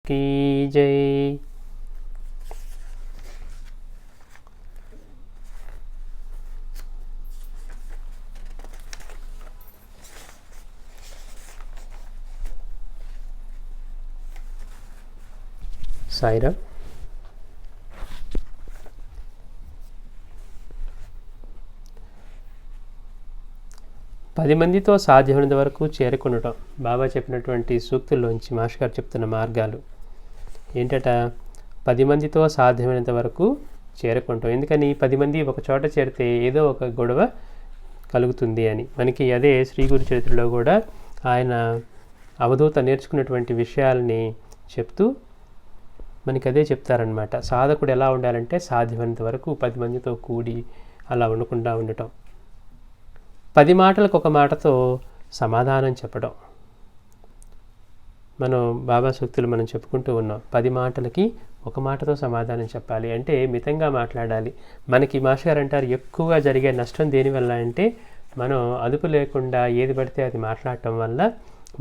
की जय। సాయిరామ్. పది మందితో సాధ్యమైనంత వరకు చేరుకునటం. బాబా చెప్పినటువంటి సూక్తుల్లోంచి మాస్టర్ గారు చెప్తున్న మార్గాలు ఏంటట? 10 మందితో సాధ్యమైనంత వరకు చేరుకుంటాం. ఎందుకని 10 మంది ఒక చోట చేరితే ఏదో ఒక గొడవ కలుగుతుంది అని. మనకి అదే శ్రీ గురు చరిత్రలో కూడా ఆయన అవధూత నేర్చుకున్నటువంటి విషయాలని చెప్తూ మనకి అదే చెప్తారనమాట. సాధకుడు ఎలా ఉండాలంటే సాధ్యమైనంత వరకు 10 మందితో కూడి అలా ఉండకుండా ఉండటం. 10 మాటలకు ఒక మాటతో సమాధానం చెప్పడం. మనం బాబా సూక్తులు మనం చెప్పుకుంటూ ఉన్నాం. 10 మాటలకి ఒక మాటతో సమాధానం చెప్పాలి అంటే మితంగా మాట్లాడాలి. మనకి మాస్టర్ గారు అంటారు, ఎక్కువగా జరిగే నష్టం దేనివల్ల అంటే మనం అదుపు లేకుండా ఏది పడితే అది మాట్లాడటం వల్ల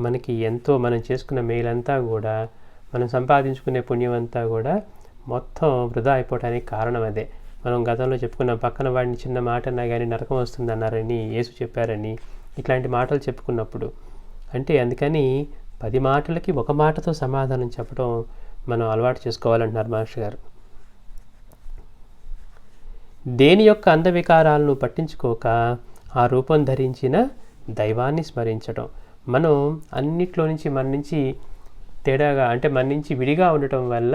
మనకి ఎంతో మనం చేసుకున్న మేలంతా కూడా, మనం సంపాదించుకునే పుణ్యం అంతా కూడా మొత్తం వృధా అయిపోవడానికి కారణం అదే. మనం గతంలో చెప్పుకున్నాం, పక్కన వాడిని చిన్న మాట అన్నా కానీ నరకం వస్తుందన్నారని యేసు చెప్పారని, ఇట్లాంటి మాటలు చెప్పుకున్నప్పుడు. అంటే అందుకని 10 మాటలకి ఒక మాటతో సమాధానం చెప్పడం మనం అలవాటు చేసుకోవాలంటున్నారు మాస్టర్ గారు. దేని యొక్క అందవికారాలను పట్టించుకోక ఆ రూపం ధరించిన దైవాన్ని స్మరించడం. మనం అన్నిట్లో నుంచి మన నుంచి తేడాగా, అంటే మన నుంచి విడిగా ఉండటం వల్ల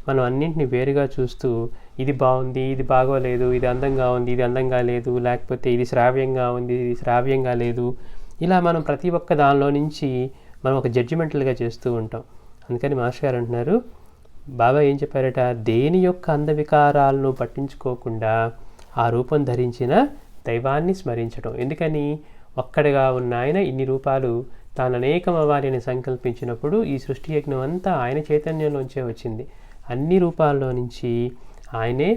మనం అన్నింటినీ వేరుగా చూస్తూ ఇది బాగుంది, ఇది బాగోలేదు, ఇది అందంగా ఉంది, ఇది అందంగా లేదు, లేకపోతే ఇది శ్రావ్యంగా ఉంది, ఇది శ్రావ్యంగా లేదు, ఇలా మనం ప్రతి ఒక్క దానిలో నుంచి మనం ఒక జడ్జిమెంటల్గా చేస్తూ ఉంటాం. అందుకని మాస్టర్ గారు అంటున్నారు, బాబా ఏం చెప్పారట? దేని యొక్క అందవికారాలను పట్టించుకోకుండా ఆ రూపం ధరించిన దైవాన్ని స్మరించడం. ఎందుకని? ఒక్కడిగా ఉన్న ఆయన ఇన్ని రూపాలు తాను అనేకం అవ్వాలి అని సంకల్పించినప్పుడు ఈ సృష్టి యజ్ఞం అంతా ఆయన చైతన్యంలోంచే వచ్చింది. అన్ని రూపాల్లో నుంచి ఆయనే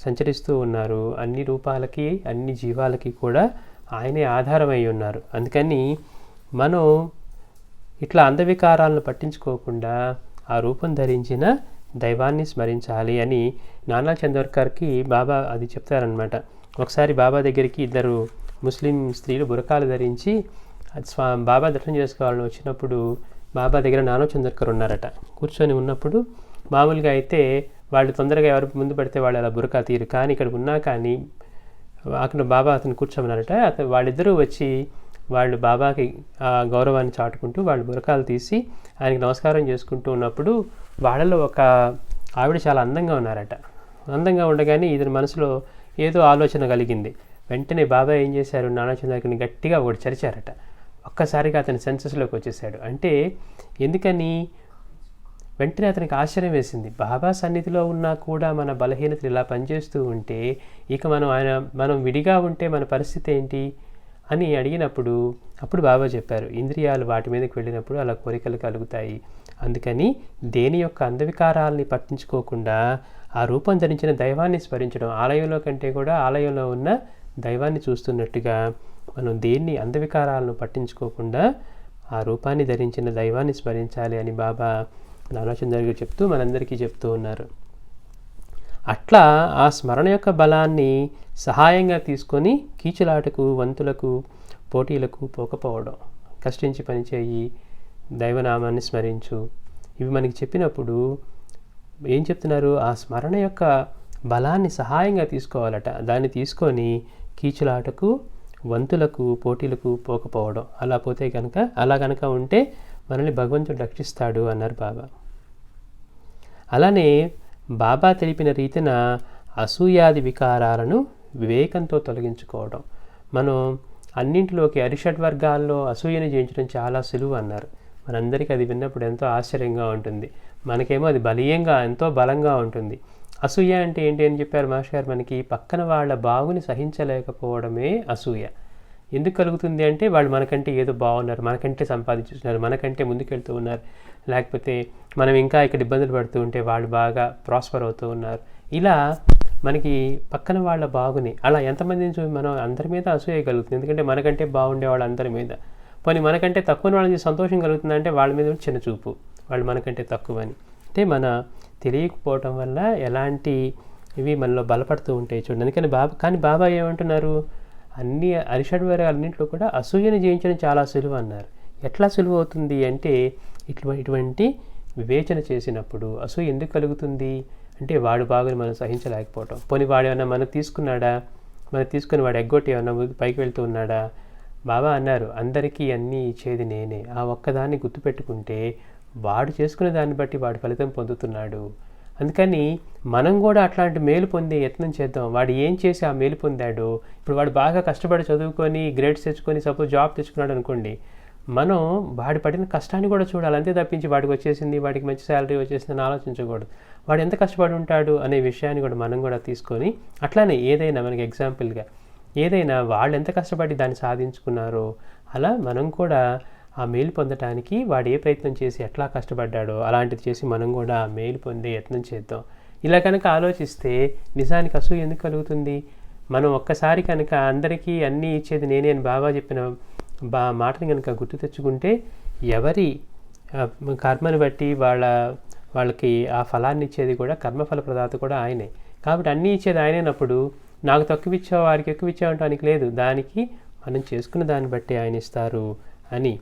సంచరిస్తూ ఉన్నారు. అన్ని రూపాలకి, అన్ని జీవాలకి కూడా ఆయనే ఆధారమై ఉన్నారు. అందుకని మనం ఇట్లా అందవికారాలను పట్టించుకోకుండా ఆ రూపం ధరించిన దైవాన్ని స్మరించాలి అని నానా చందోర్కర్కి బాబా అది చెప్తారనమాట. ఒకసారి బాబా దగ్గరికి 2 ముస్లిం స్త్రీలు బురకాలు ధరించి బాబా దర్శనం చేసుకోవాలని వచ్చినప్పుడు బాబా దగ్గర నానా చందోర్కర్ ఉన్నారట. కూర్చొని ఉన్నప్పుడు మామూలుగా అయితే వాళ్ళు తొందరగా ఎవరు ముందు పడితే వాళ్ళు అలా బురకా తీరు, కానీ ఇక్కడ ఉన్నా కానీ అక్కడ బాబా అతను కూర్చోమన్నారట. వాళ్ళిద్దరూ వచ్చి వాళ్ళు బాబాకి ఆ గౌరవాన్ని చాటుకుంటూ వాళ్ళు బురకాలు తీసి ఆయనకి నమస్కారం చేసుకుంటూ ఉన్నప్పుడు వాళ్ళలో ఒక ఆవిడ చాలా అందంగా ఉన్నారట. అందంగా ఉండగానే ఇతని మనసులో ఏదో ఆలోచన కలిగింది. వెంటనే బాబా ఏం చేశారు? నానా చంద్రకర్ని గట్టిగా ఒకటి చరిచారట. ఒక్కసారిగా అతని సెన్సెస్లోకి వచ్చేసాడు. అంటే ఎందుకని? వెంటనే అతనికి ఆశ్చర్యం వేసింది. బాబా సన్నిధిలో ఉన్నా కూడా మన బలహీనతలు ఇలా పనిచేస్తూ ఉంటే ఇక మనం విడిగా ఉంటే మన పరిస్థితి ఏంటి అని అడిగినప్పుడు అప్పుడు బాబా చెప్పారు, ఇంద్రియాలు వాటి మీదకి వెళ్ళినప్పుడు అలా కోరికలు కలుగుతాయి. అందుకని దేని యొక్క అందవికారాలని పట్టించుకోకుండా ఆ రూపం ధరించిన దైవాన్ని స్మరించడం. ఆలయంలో కంటే కూడా ఆలయంలో ఉన్న దైవాన్ని చూస్తున్నట్టుగా మనం దేన్ని అందవికారాలను పట్టించుకోకుండా ఆ రూపాన్ని ధరించిన దైవాన్ని స్మరించాలి అని బాబా నానాచంద్ర గారు చెప్తూ మనందరికీ చెప్తూ ఉన్నారు. అట్లా ఆ స్మరణ యొక్క బలాన్ని సహాయంగా తీసుకొని కీచులాటకు, వంతులకు, పోటీలకు పోకపోవడం. కష్టించి పనిచేయి, దైవనామాన్ని స్మరించు, ఇవి మనకి చెప్పినప్పుడు ఏం చెప్తున్నారు? ఆ స్మరణ యొక్క బలాన్ని సహాయంగా తీసుకోవాలట. దాన్ని తీసుకొని కీచులాటకు, వంతులకు, పోటీలకు పోకపోవడం. అలా పోతే కనుక, అలా కనుక ఉంటే మనల్ని భగవంతుడు రక్షిస్తాడు అన్నారు బాబా. అలానే బాబా తెలిపిన రీతిన అసూయాది వికారాలను వివేకంతో తొలగించుకోవడం. మనం అన్నింటిలోకి అరిషడ్ వర్గాల్లో అసూయని జయించడం చాలా సులువు అన్నారు. మనందరికీ అది విన్నప్పుడు ఎంతో ఆశ్చర్యంగా ఉంటుంది. మనకేమో అది బలీయంగా, ఎంతో బలంగా ఉంటుంది. అసూయ అంటే ఏంటి అని చెప్పారు మాస్టర్ గారు మనకి? పక్కన వాళ్ళ బాగుని సహించలేకపోవడమే అసూయ. ఎందుకు కలుగుతుంది అంటే వాళ్ళు మనకంటే ఏదో బాగున్నారు, మనకంటే సంపాదించుతున్నారు, మనకంటే ముందుకెళ్తూ ఉన్నారు, లేకపోతే మనం ఇంకా ఇక్కడ ఇబ్బందులు పడుతూ ఉంటే వాళ్ళు బాగా ప్రాస్పర్ అవుతూ ఉన్నారు. ఇలా మనకి పక్కన వాళ్ళ బాగుని అలా ఎంతమందిని మనం అందరి మీద అసూయ కలుగుతుంది. ఎందుకంటే మనకంటే బాగుండే వాళ్ళు అందరి మీద. పోనీ మనకంటే తక్కువ వాళ్ళకి సంతోషం కలుగుతుందంటే వాళ్ళ మీద చిన్న చూపు, వాళ్ళు మనకంటే తక్కువ అని. అంటే మన తెలియకపోవటం వల్ల ఎలాంటి ఇవి మనలో బలపడుతూ ఉంటాయి చూడండి. అందుకని కానీ బాబా ఏమంటున్నారు, అన్ని అరిషడ్వర్గాలన్నింటిలో కూడా అసూయను జయించడం చాలా సులువు అన్నారు. ఎట్లా సులువు అవుతుంది అంటే ఇటువంటి వివేచన చేసినప్పుడు. అసూయ ఎందుకు కలుగుతుంది అంటే వాడు బాగుని మనం సహించలేకపోవటం. పోనీ వాడు ఏమన్నా మనం తీసుకుని వాడు ఎగ్గొట్టి ఏమన్నా పైకి వెళ్తూ ఉన్నాడా? బాబా అన్నారు, అందరికీ అన్నీ ఇచ్చేది నేనే. ఆ ఒక్కదాన్ని గుర్తుపెట్టుకుంటే వాడు చేసుకునే దాన్ని బట్టి వాడు ఫలితం పొందుతున్నాడు. అందుకని మనం కూడా అట్లాంటి మేలు పొందే యత్నం చేద్దాం. వాడు ఏం చేసి ఆ మేలు పొందాడో, ఇప్పుడు వాడు బాగా కష్టపడి చదువుకొని గ్రేడ్స్ తెచ్చుకొని సపోజ్ జాబ్ తెచ్చుకున్నాడు అనుకోండి, మనం వాడి పడిన కష్టాన్ని కూడా చూడాలి. అంతే తప్పించి వాడికి వచ్చేసింది, వాడికి మంచి శాలరీ వచ్చేసిందని ఆలోచించకూడదు. వాడు ఎంత కష్టపడి ఉంటాడు అనే విషయాన్ని కూడా మనం కూడా తీసుకొని, అట్లానే ఏదైనా మనకి ఎగ్జాంపుల్గా ఏదైనా వాళ్ళు ఎంత కష్టపడి దాన్ని సాధించుకున్నారో అలా మనం కూడా ఆ మేలు పొందటానికి వాడు ఏ ప్రయత్నం చేసి ఎట్లా కష్టపడ్డాడో అలాంటిది చేసి మనం కూడా ఆ మేలు పొందే యత్నం చేద్దాం. ఇలా కనుక ఆలోచిస్తే నిజానికి అసూయ ఎందుకు కలుగుతుంది? మనం ఒక్కసారి కనుక అందరికీ అన్నీ ఇచ్చేది నేనే అని బాబా చెప్పిన మాటని కనుక గుర్తు తెచ్చుకుంటే, ఎవరి కర్మను బట్టి వాళ్ళకి ఆ ఫలాన్ని ఇచ్చేది కూడా కర్మఫల ప్రదాత కూడా ఆయనే. కాబట్టి అన్నీ ఇచ్చేది ఆయనైనప్పుడు నాకు తక్కువ ఇచ్చావు వారికి ఎక్కువ ఇచ్చావంటానికి లేదు. దానికి మనం చేసుకున్న దాన్ని బట్టి ఆయన ఇస్తారు అని,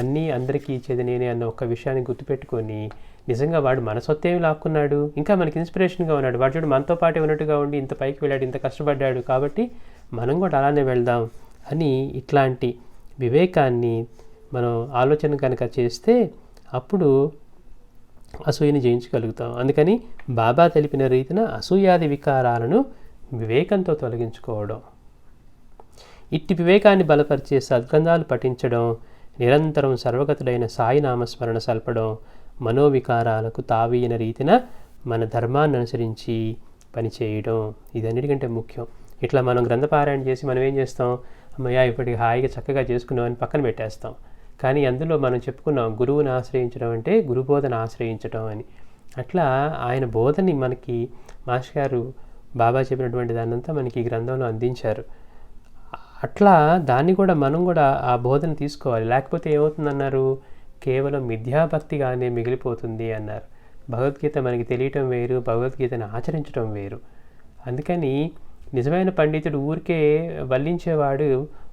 అన్నీ అందరికీ ఇచ్చేది నేనే అన్న ఒక్క విషయాన్ని గుర్తుపెట్టుకొని, నిజంగా వాడు మన సొత్తేమి లాక్కున్నాడు, ఇంకా మనకి ఇన్స్పిరేషన్గా ఉన్నాడు. వాడు చూడు మనతో పాటు ఉన్నట్టుగా ఉండి ఇంత పైకి వెళ్ళాడు, ఇంత కష్టపడ్డాడు, కాబట్టి మనం కూడా అలానే వెళ్దాం అని ఇట్లాంటి వివేకాన్ని మనం ఆలోచన కనుక చేస్తే అప్పుడు అసూయని జయించగలుగుతాం. అందుకని బాబా తెలిపిన రీతిన అసూయాది వికారాలను వివేకంతో తొలగించుకోవడం, ఇట్టి వివేకాన్ని బలపరిచే సద్గ్రంథాలు పఠించడం, నిరంతరం సర్వగతుడైన సాయి నామస్మరణ సల్పడం, మనోవికారాలకు తావీయన రీతిన మన ధర్మాన్ని అనుసరించి పనిచేయడం, ఇదన్నిటికంటే ముఖ్యం. ఇట్లా మనం గ్రంథపారాయణ చేసి మనం ఏం చేస్తాం, అమ్మయ్య ఇప్పటికి హాయిగా చక్కగా చేసుకున్నామని పక్కన పెట్టేస్తాం. కానీ అందులో మనం చెప్పుకున్నాం గురువుని ఆశ్రయించడం అంటే గురుబోధన ఆశ్రయించడం అని. అట్లా ఆయన బోధని మనకి మాస్టర్ గారు బాబా చెప్పినటువంటి దాన్నంతా మనకి ఈ గ్రంథంలో అందించారు. అట్లా దాన్ని కూడా మనం కూడా ఆ బోధన తీసుకోవాలి. లేకపోతే ఏమవుతుందన్నారు, కేవలం మిథ్యాభక్తిగానే మిగిలిపోతుంది అన్నారు. భగవద్గీత మనకి తెలియటం వేరు, భగవద్గీతను ఆచరించడం వేరు. అందుకని నిజమైన పండితుడు ఊరికే వల్లించేవాడు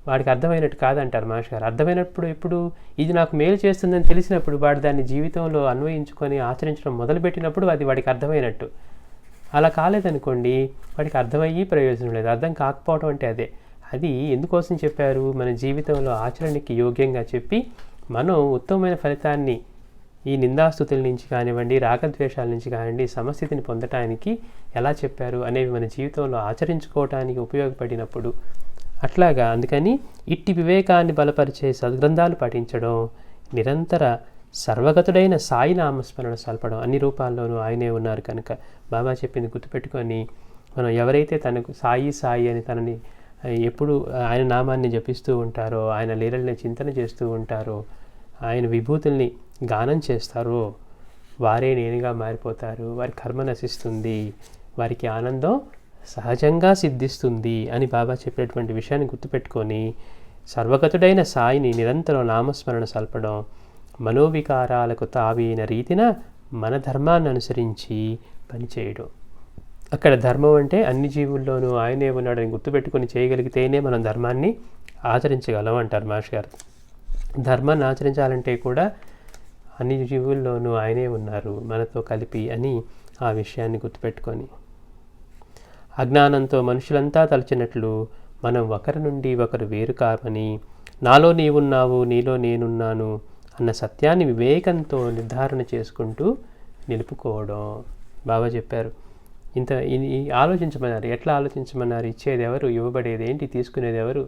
వాడికి అర్థమైనట్టు కాదంటారు మాస్టర్ గారు. అర్థమైనప్పుడు ఎప్పుడు ఇది నాకు మేలు చేస్తుందని తెలిసినప్పుడు వాడు దాన్ని జీవితంలో అన్వయించుకొని ఆచరించడం మొదలుపెట్టినప్పుడు అది వాడికి అర్థమైనట్టు. అలా కాలేదనుకోండి వాడికి అర్థమయ్యి ప్రయోజనం లేదు. అర్థం కాకపోవడం అంటే అదే. అది ఎందుకోసం చెప్పారు, మన జీవితంలో ఆచరణకి యోగ్యంగా చెప్పి మనం ఉత్తమమైన ఫలితాన్ని ఈ నిందాస్తుతుల నుంచి కానివ్వండి, రాగద్వేషాల నుంచి కానివ్వండి, సమస్థితిని పొందటానికి ఎలా చెప్పారు అనేవి మన జీవితంలో ఆచరించుకోవటానికి ఉపయోగపడినప్పుడు అట్లాగా. అందుకని ఇట్టి వివేకాన్ని బలపరిచే సద్గ్రంథాలు పఠించడం, నిరంతర సర్వగతుడైన సాయి నామస్మరణ సల్పడం, అన్ని రూపాల్లోనూ ఆయనే ఉన్నారు కనుక బాబా చెప్పింది గుర్తుపెట్టుకొని మనం ఎవరైతే తనకు సాయి సాయి అని తనని ఎప్పుడు ఆయన నామాన్ని జపిస్తూ ఉంటారో, ఆయన లీలల్ని చింతన చేస్తూ ఉంటారో, ఆయన విభూతుల్ని గానం చేస్తారో వారే నేనుగా మారిపోతారు. వారి కర్మ నశిస్తుంది, వారికి ఆనందం సహజంగా సిద్ధిస్తుంది అని బాబా చెప్పేటువంటి విషయాన్ని గుర్తుపెట్టుకొని సర్వగతుడైన సాయిని నిరంతరం నామస్మరణ సల్పడం, మనోవికారాలకు తావైన రీతిన మన ధర్మాన్ని అనుసరించి పనిచేయడం. అక్కడ ధర్మం అంటే అన్ని జీవుల్లోనూ ఆయనే ఉన్నాడని గుర్తుపెట్టుకొని చేయగలిగితేనే మనం ధర్మాన్ని ఆచరించగలం అంటారు మాస్టర్ గారు. ధర్మాన్ని ఆచరించాలంటే కూడా అన్ని జీవుల్లోనూ ఆయనే ఉన్నారు మనతో కలిపి అని ఆ విషయాన్ని గుర్తుపెట్టుకొని, అజ్ఞానంతో మనుషులంతా తలచినట్లు మనం ఒకరి నుండి ఒకరు వేరు కామని, నాలో నీవున్నావు నీలో నేనున్నాను అన్న సత్యాన్ని వివేకంతో నిర్ధారణ చేసుకుంటూ నిలుపుకోవడం. బాబా చెప్పారు ఇంత ఆలోచించమన్నారు. ఎట్లా ఆలోచించమన్నారు? ఇచ్చేది ఎవరు, ఇవ్వబడేది ఏంటి, తీసుకునేది ఎవరు,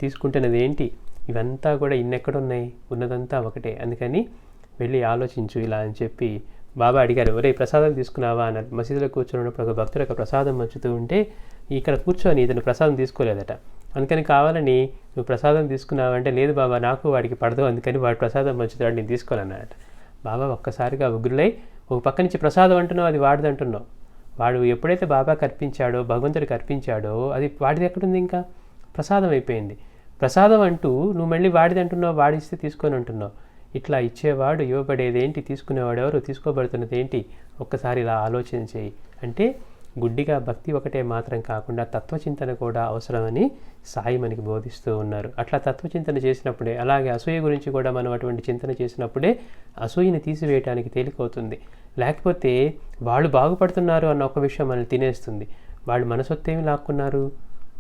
తీసుకుంటున్నది ఏంటి, ఇవంతా కూడా ఇన్నెక్కడున్నాయి, ఉన్నదంతా ఒకటే. అందుకని వెళ్ళి ఆలోచించు ఇలా అని చెప్పి బాబా అడిగారు. ఒరే ప్రసాదం తీసుకున్నావా అన్నారు. మసీదులో కూర్చున్నప్పుడు ఒక భక్తుడు ఒక ప్రసాదం మంచుతూ ఉంటే ఇక్కడ కూర్చొని ఇతను ప్రసాదం తీసుకోలేదట. అందుకని కావాలని నువ్వు ప్రసాదం తీసుకున్నావా అంటే లేదు బాబా నాకు వాడికి పడదు, అందుకని వాడు ప్రసాదం మంచుతాడు నేను తీసుకోవాలన్నాడట. బాబా ఒక్కసారిగా ఉగ్రులై, ఒక పక్క నుంచి ప్రసాదం అంటున్నావు అది వాడిది అంటున్నావు. వాడు ఎప్పుడైతే బాబా కర్పించాడో భగవంతుడికి అర్పించాడో అది వాడిది ఎక్కడుంది, ఇంకా ప్రసాదం అయిపోయింది. ప్రసాదం అంటూ నువ్వు మళ్ళీ వాడిది అంటున్నావు, వాడిస్తే తీసుకొని అంటున్నావు. ఇట్లా ఇచ్చేవాడు ఇవ్వబడేదేంటి, తీసుకునేవాడు ఎవరు, తీసుకోబడుతున్నది ఏంటి, ఒక్కసారి ఇలా ఆలోచన చేయి. అంటే గుడ్డిగా భక్తి ఒకటే మాత్రం కాకుండా తత్వచింతన కూడా అవసరమని సాయి మనకి బోధిస్తూ ఉన్నారు. అట్లా తత్వచింతన చేసినప్పుడే, అలాగే అసూయ గురించి కూడా మనం అటువంటి చింతన చేసినప్పుడే అసూయని తీసివేయటానికి తేలికవుతుంది. లేకపోతే వాళ్ళు బాగుపడుతున్నారు అన్న ఒక విషయం మనల్ని తినేస్తుంది. వాళ్ళు మన సొత్తేమి లాక్కున్నారు,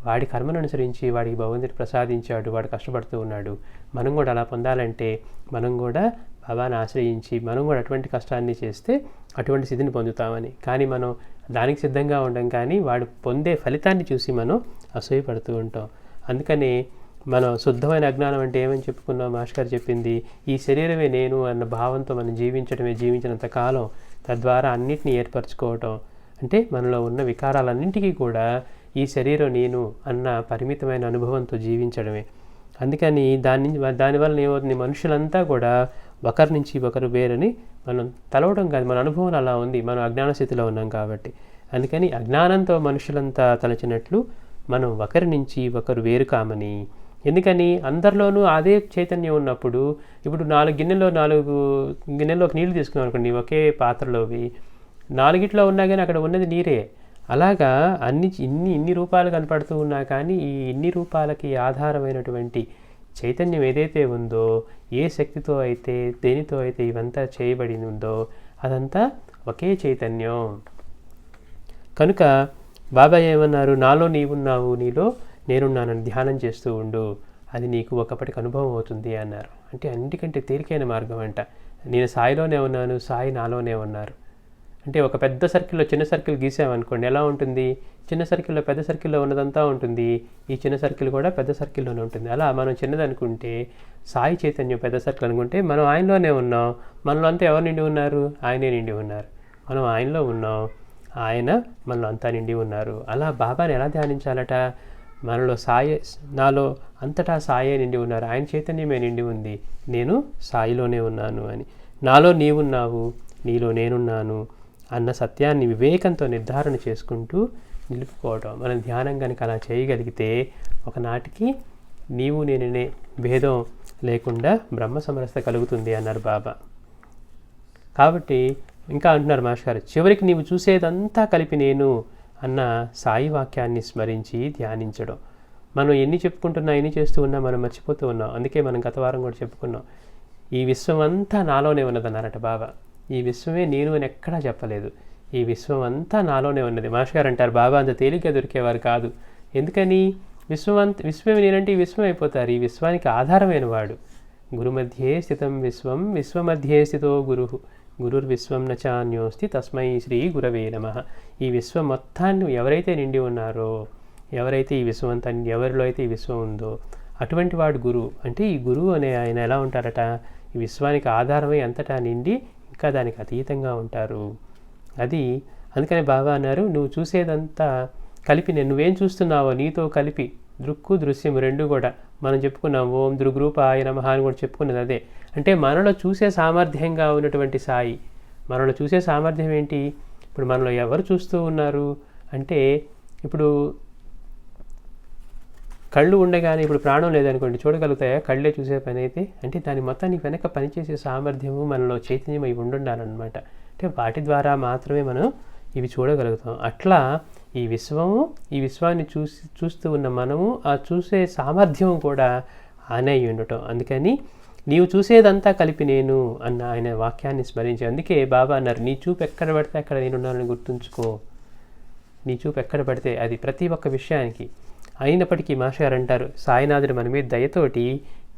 వాడి కర్మను అనుసరించి వాడికి భగవంతుడు ప్రసాదించాడు, వాడు కష్టపడుతూ ఉన్నాడు. మనం కూడా అలా పొందాలంటే మనం కూడా బాబాని ఆశ్రయించి మనం కూడా అటువంటి కష్టాన్ని చేస్తే అటువంటి స్థితిని పొందుతామని. కానీ మనం దానికి సిద్ధంగా ఉండం, కానీ వాడు పొందే ఫలితాన్ని చూసి మనం అసూయపడుతూ ఉంటాం. అందుకని మనం శుద్ధమైన అజ్ఞానం అంటే ఏమని చెప్పుకున్నాం, మాస్టర్ చెప్పింది, ఈ శరీరమే నేను అన్న భావంతో మనం జీవించినంత కాలం, తద్వారా అన్నిటినీ ఏర్పరచుకోవటం. అంటే మనలో ఉన్న వికారాలన్నింటికీ కూడా ఈ శరీరం నేను అన్న పరిమితమైన అనుభవంతో జీవించడమే. అందుకని దానివల్ల ఏమవుతుంది, మనుషులంతా కూడా ఒకరి నుంచి ఒకరు వేరని మనం తలవడం కాదు, మన అనుభవం అలా ఉంది, మనం అజ్ఞాన స్థితిలో ఉన్నాం కాబట్టి. అందుకని అజ్ఞానంతో మనుషులంతా తలచినట్లు మనం ఒకరి నుంచి ఒకరు వేరు కామని. ఎందుకని అందరిలోనూ అదే చైతన్యం ఉన్నప్పుడు, ఇప్పుడు 4 గిన్నెల్లోకి నీళ్లు తీసుకున్నాం అనుకోండి, ఒకే పాత్రలోవి 4 ఉన్నా కానీ అక్కడ ఉన్నది నీరే. అలాగా ఇన్ని రూపాలు కనపడుతూ ఉన్నా కానీ ఈ ఇన్ని రూపాలకి ఆధారమైనటువంటి చైతన్యం ఏదైతే ఉందో, ఏ శక్తితో అయితే దేనితో అయితే ఇవంతా చేయబడి ఉందో అదంతా ఒకే చైతన్యం. కనుక బాబా ఏమన్నారు, నాలో నీవున్నావు, నీలో నేనున్నానని ధ్యానం చేస్తూ ఉండు, అది నీకు ఒకప్పటికి అనుభవం అవుతుంది అన్నారు. అంటే అన్నిటికంటే తేలికైన మార్గం అంట. నేను సాయిలోనే ఉన్నాను, సాయి నాలోనే ఉన్నారు. అంటే ఒక పెద్ద సర్కిల్లో చిన్న సర్కిల్ గీసామనుకోండి, ఎలా ఉంటుంది, చిన్న సర్కిల్లో పెద్ద సర్కిల్లో ఉన్నదంతా ఉంటుంది, ఈ చిన్న సర్కిల్ కూడా పెద్ద సర్కిల్లోనే ఉంటుంది. అలా మనం చిన్నదనుకుంటే సాయి చైతన్యం పెద్ద సర్కిల్ అనుకుంటే మనం ఆయనలోనే ఉన్నాం. మనలో అంతా ఎవరు నిండి ఉన్నారు, ఆయనే నిండి ఉన్నారు. మనం ఆయనలో ఉన్నాం, ఆయన మనలో అంతా నిండి ఉన్నారు. అలా బాబాని ఎలా ధ్యానించాలట, మనలో నాలో అంతటా సాయే నిండి ఉన్నారు, ఆయన చైతన్యమే నిండి ఉంది, నేను సాయిలోనే ఉన్నాను అని. నాలో నీవున్నావు, నీలో నేనున్నాను అన్న సత్యాన్ని వివేకంతో నిర్ధారణ చేసుకుంటూ నిలుపుకోవటం. మనం ధ్యానం కనుక అలా చేయగలిగితే ఒకనాటికి నీవు నేననే భేదం లేకుండా బ్రహ్మ సమరసత కలుగుతుంది అన్నారు బాబా. కాబట్టి ఇంకా అంటున్నారు మాస్టర్, చివరికి నీవు చూసేదంతా కలిపి నేను అన్న సాయి వాక్యాన్ని స్మరించి ధ్యానించడం. మనం ఎన్ని చెప్పుకుంటున్నా, ఎన్ని చేస్తూ ఉన్నా మనం మర్చిపోతూ ఉన్నాం. అందుకే మనం గత వారం కూడా చెప్పుకున్నాం, ఈ విశ్వం అంతా నాలోనే ఉన్నదన్నారట బాబా. ఈ విశ్వమే నేను అని ఎక్కడా చెప్పలేదు, ఈ విశ్వం అంతా నాలోనే ఉన్నది. మాస్టర్ అంటారు, బాబా అంత తేలిక దొరికేవారు కాదు. ఎందుకని, విశ్వమే నేనంటే ఈ విశ్వం అయిపోతారు. ఈ విశ్వానికి ఆధారమైన వాడు. గురు మధ్యే స్థితం విశ్వం, విశ్వమధ్యే స్థితో గురుర్విశ్వం నచాన్యోస్తి తస్మై శ్రీ గురవే నమః. ఈ విశ్వం మొత్తాన్ని ఎవరైతే నిండి ఉన్నారో, ఎవరైతే ఈ విశ్వం అంతా, ఎవరిలో అయితే ఈ విశ్వం ఉందో అటువంటి వాడు గురువు. అంటే ఈ గురువు అనే ఆయన ఎలా ఉంటారట, ఈ విశ్వానికి ఆధారమై అంతటా నిండి ఇంకా దానికి అతీతంగా ఉంటారు. అది అందుకని బాబా అన్నారు, నువ్వు చూసేదంతా కలిపి నువ్వేం చూస్తున్నావో నీతో కలిపి, దృక్కు దృశ్యం రెండు కూడా మనం చెప్పుకున్నాం. ఓం దృగ్రూపాయ నమః అని కూడా చెప్పుకున్నది అదే. అంటే మనలో చూసే సామర్థ్యంగా ఉన్నటువంటి సాయి. మనలో చూసే సామర్థ్యం ఏంటి, ఇప్పుడు మనలో ఎవరు చూస్తూ ఉన్నారు అంటే, ఇప్పుడు కళ్ళు ఉండగానే ఇప్పుడు ప్రాణం లేదనుకోండి, చూడగలుగుతాయా? కళ్ళే చూసే పని అయితే, అంటే దాని మొత్తానికి వెనక పనిచేసే సామర్థ్యము మనలో చైతన్యం అయి ఉండాలన్నమాట. అంటే వాటి ద్వారా మాత్రమే మనం ఇవి చూడగలుగుతాం. అట్లా ఈ విశ్వాన్ని చూస్తూ ఉన్న మనము ఆ చూసే సామర్థ్యం కూడా ఆనే ఉండటం. అందుకని నీవు చూసేదంతా కలిపి నేను అన్న ఆయన వాక్యాన్ని స్మరించి, అందుకే బాబా అన్నారు, నీ చూపు ఎక్కడ పడితే అక్కడ నేనున్నానని గుర్తుంచుకో. నీ చూపు ఎక్కడ పడితే అది ప్రతి ఒక్క విషయానికి. అయినప్పటికీ మాస్టర్ అంటారు, సాయినాథుడు మన మీద దయతోటి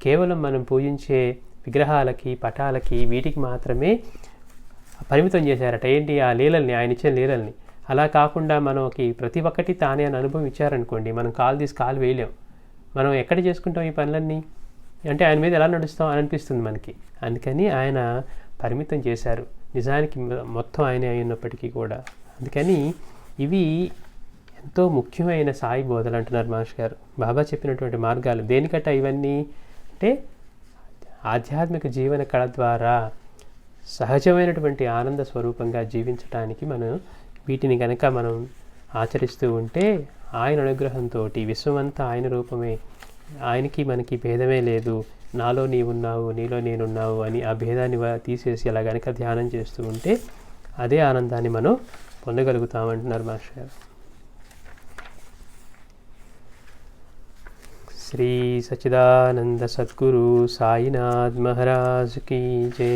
కేవలం మనం పూజించే విగ్రహాలకి, పటాలకి, వీటికి మాత్రమే పరిమితం చేశారట. ఏంటి, ఆ లీలల్ని, ఆయన ఇచ్చిన లీలల్ని. అలా కాకుండా మనకి ప్రతి ఒక్కటి తానే అని అనుభవం ఇచ్చారనుకోండి, మనం కాలు వేయలేం. మనం ఎక్కడ చేసుకుంటాం ఈ పనులన్నీ, అంటే ఆయన మీద ఎలా నడుస్తాం అని అనిపిస్తుంది మనకి. అందుకని ఆయన పరిమితం చేశారు. నిజానికి మొత్తం ఆయనే అయినప్పటికీ కూడా. అందుకని ఇవి ఎంతో ముఖ్యమైన సాయి బోధలు అంటున్నారు మాస్టర్ గారు. బాబా చెప్పినటువంటి మార్గాలు దేనికట ఇవన్నీ అంటే, ఆధ్యాత్మిక జీవన కళ ద్వారా సహజమైనటువంటి ఆనంద స్వరూపంగా జీవించడానికి మనం వీటిని కనుక మనం ఆచరిస్తూ ఉంటే, ఆయన అనుగ్రహంతో విశ్వమంతా ఆయన రూపమే, ఆయనకి మనకి భేదమే లేదు, నాలో నీవున్నావు, నీలో నేనున్నావు అని ఆ భేదాన్ని తీసేసి అలా కనుక ధ్యానం చేస్తూ ఉంటే అదే ఆనందాన్ని మనం పొందగలుగుతామంటున్నారు మాస్టర్ గారు. శ్రీ సచ్చిదానంద సద్గురు సాయినాథ్ మహారాజ్ కీ జై.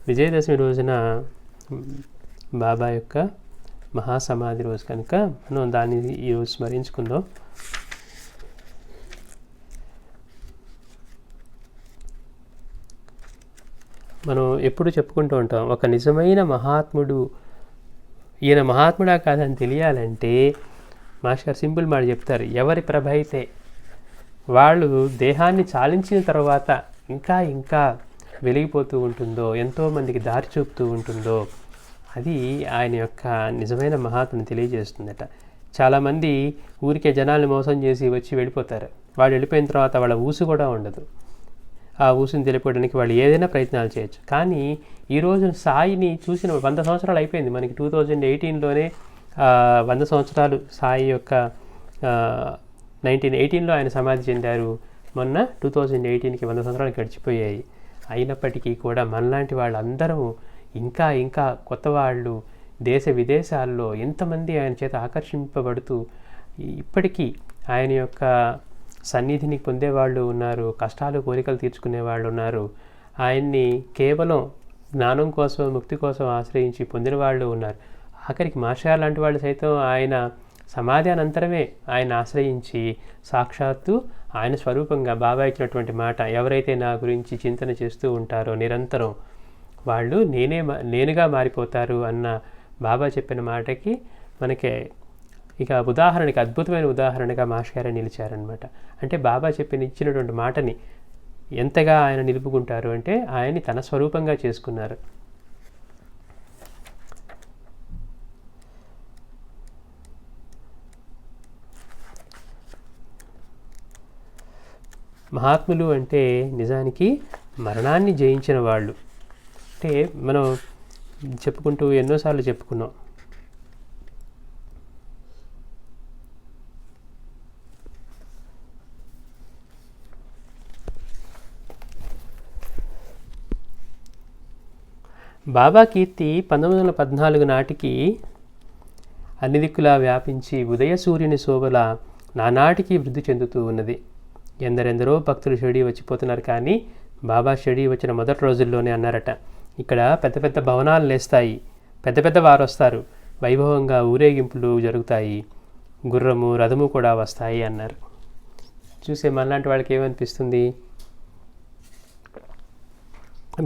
విజయదశమి రోజున బాబా యొక్క మహాసమాధి రోజు కనుక మనం దాన్ని ఈరోజు స్మరించుకుందాం. మనం ఎప్పుడు చెప్పుకుంటూ ఉంటాం, ఒక నిజమైన మహాత్ముడు, ఈయన మహాత్ముడా కాదని తెలియాలంటే మాస్టర్ సింపుల్ మాట చెప్తారు, ఎవరి ప్రభ అయితే వాళ్ళు దేహాన్ని చాలించిన తర్వాత ఇంకా ఇంకా వెలిగిపోతూ ఉంటుందో, ఎంతోమందికి దారి చూపుతూ ఉంటుందో, అది ఆయన యొక్క నిజమైన మహాత్ముని తెలియజేస్తుందట. చాలామంది ఊరికే జనాల్ని మోసం చేసి వచ్చి వెళ్ళిపోతారు. వాళ్ళు వెళ్ళిపోయిన తర్వాత వాళ్ళ ఊసు కూడా ఉండదు. ఆ ఊసుని తెలియడానికి వాళ్ళు ఏదైనా ప్రయత్నాలు చేయొచ్చు. కానీ ఈరోజు సాయిని చూసిన 100 సంవత్సరాలు అయిపోయింది. మనకి 2018లోనే 100 సంవత్సరాలు సాయి యొక్క 1918లో ఆయన సమాధి చెందారు. మొన్న 2018కి 100 సంవత్సరాలు గడిచిపోయాయి. అయినప్పటికీ కూడా మనలాంటి వాళ్ళందరూ ఇంకా ఇంకా కొత్త వాళ్ళు దేశ విదేశాల్లో ఎంతమంది ఆయన చేత ఆకర్షింపబడుతూ ఇప్పటికీ ఆయన యొక్క సన్నిధిని పొందేవాళ్ళు ఉన్నారు, కష్టాలు కోరికలు తీర్చుకునే వాళ్ళు ఉన్నారు. ఆయన్ని కేవలం జ్ఞానం కోసం ముక్తి కోసం ఆశ్రయించి పొందిన వాళ్ళు ఉన్నారు. ఆఖరికి మాస్టర్ లాంటి వాళ్ళు సైతం ఆయన సమాధి అనంతరమే ఆయన ఆశ్రయించి సాక్షాత్తు ఆయన స్వరూపంగా బాబా ఇచ్చినటువంటి మాట, ఎవరైతే నా గురించి చింతన చేస్తూ ఉంటారో నిరంతరం వాళ్ళు నేనుగా మారిపోతారు అన్న బాబా చెప్పిన మాటకి మనకి ఇక ఉదాహరణకి అద్భుతమైన ఉదాహరణగా మాస్టర్ గారే నిలిచారనమాట. అంటే బాబా ఇచ్చినటువంటి మాటని ఎంతగా ఆయన నిలుపుకుంటారు అంటే ఆయన్ని తన స్వరూపంగా చేసుకున్నారు. మహాత్ములు అంటే నిజానికి మరణాన్ని జయించిన వాళ్ళు. అంటే మనం చెప్పుకుంటూ ఎన్నోసార్లు చెప్పుకున్నాం, బాబా కీర్తి 1914 నాటికి అన్ని దిక్కులా వ్యాపించి ఉదయ సూర్యుని శోభల నానాటికి వృద్ధి చెందుతూ ఉన్నది. ఎందరెందరో భక్తులు షిరిడీ వచ్చిపోతున్నారు. కానీ బాబా షిరిడీ వచ్చిన మొదటి రోజుల్లోనే అన్నారట, ఇక్కడ పెద్ద పెద్ద భవనాలు లేస్తాయి, పెద్ద పెద్ద వారు వస్తారు, వైభవంగా ఊరేగింపులు జరుగుతాయి, గుర్రము రథము కూడా వస్తాయి అన్నారు. చూసే మనలాంటి వాళ్ళకి ఏమనిపిస్తుంది?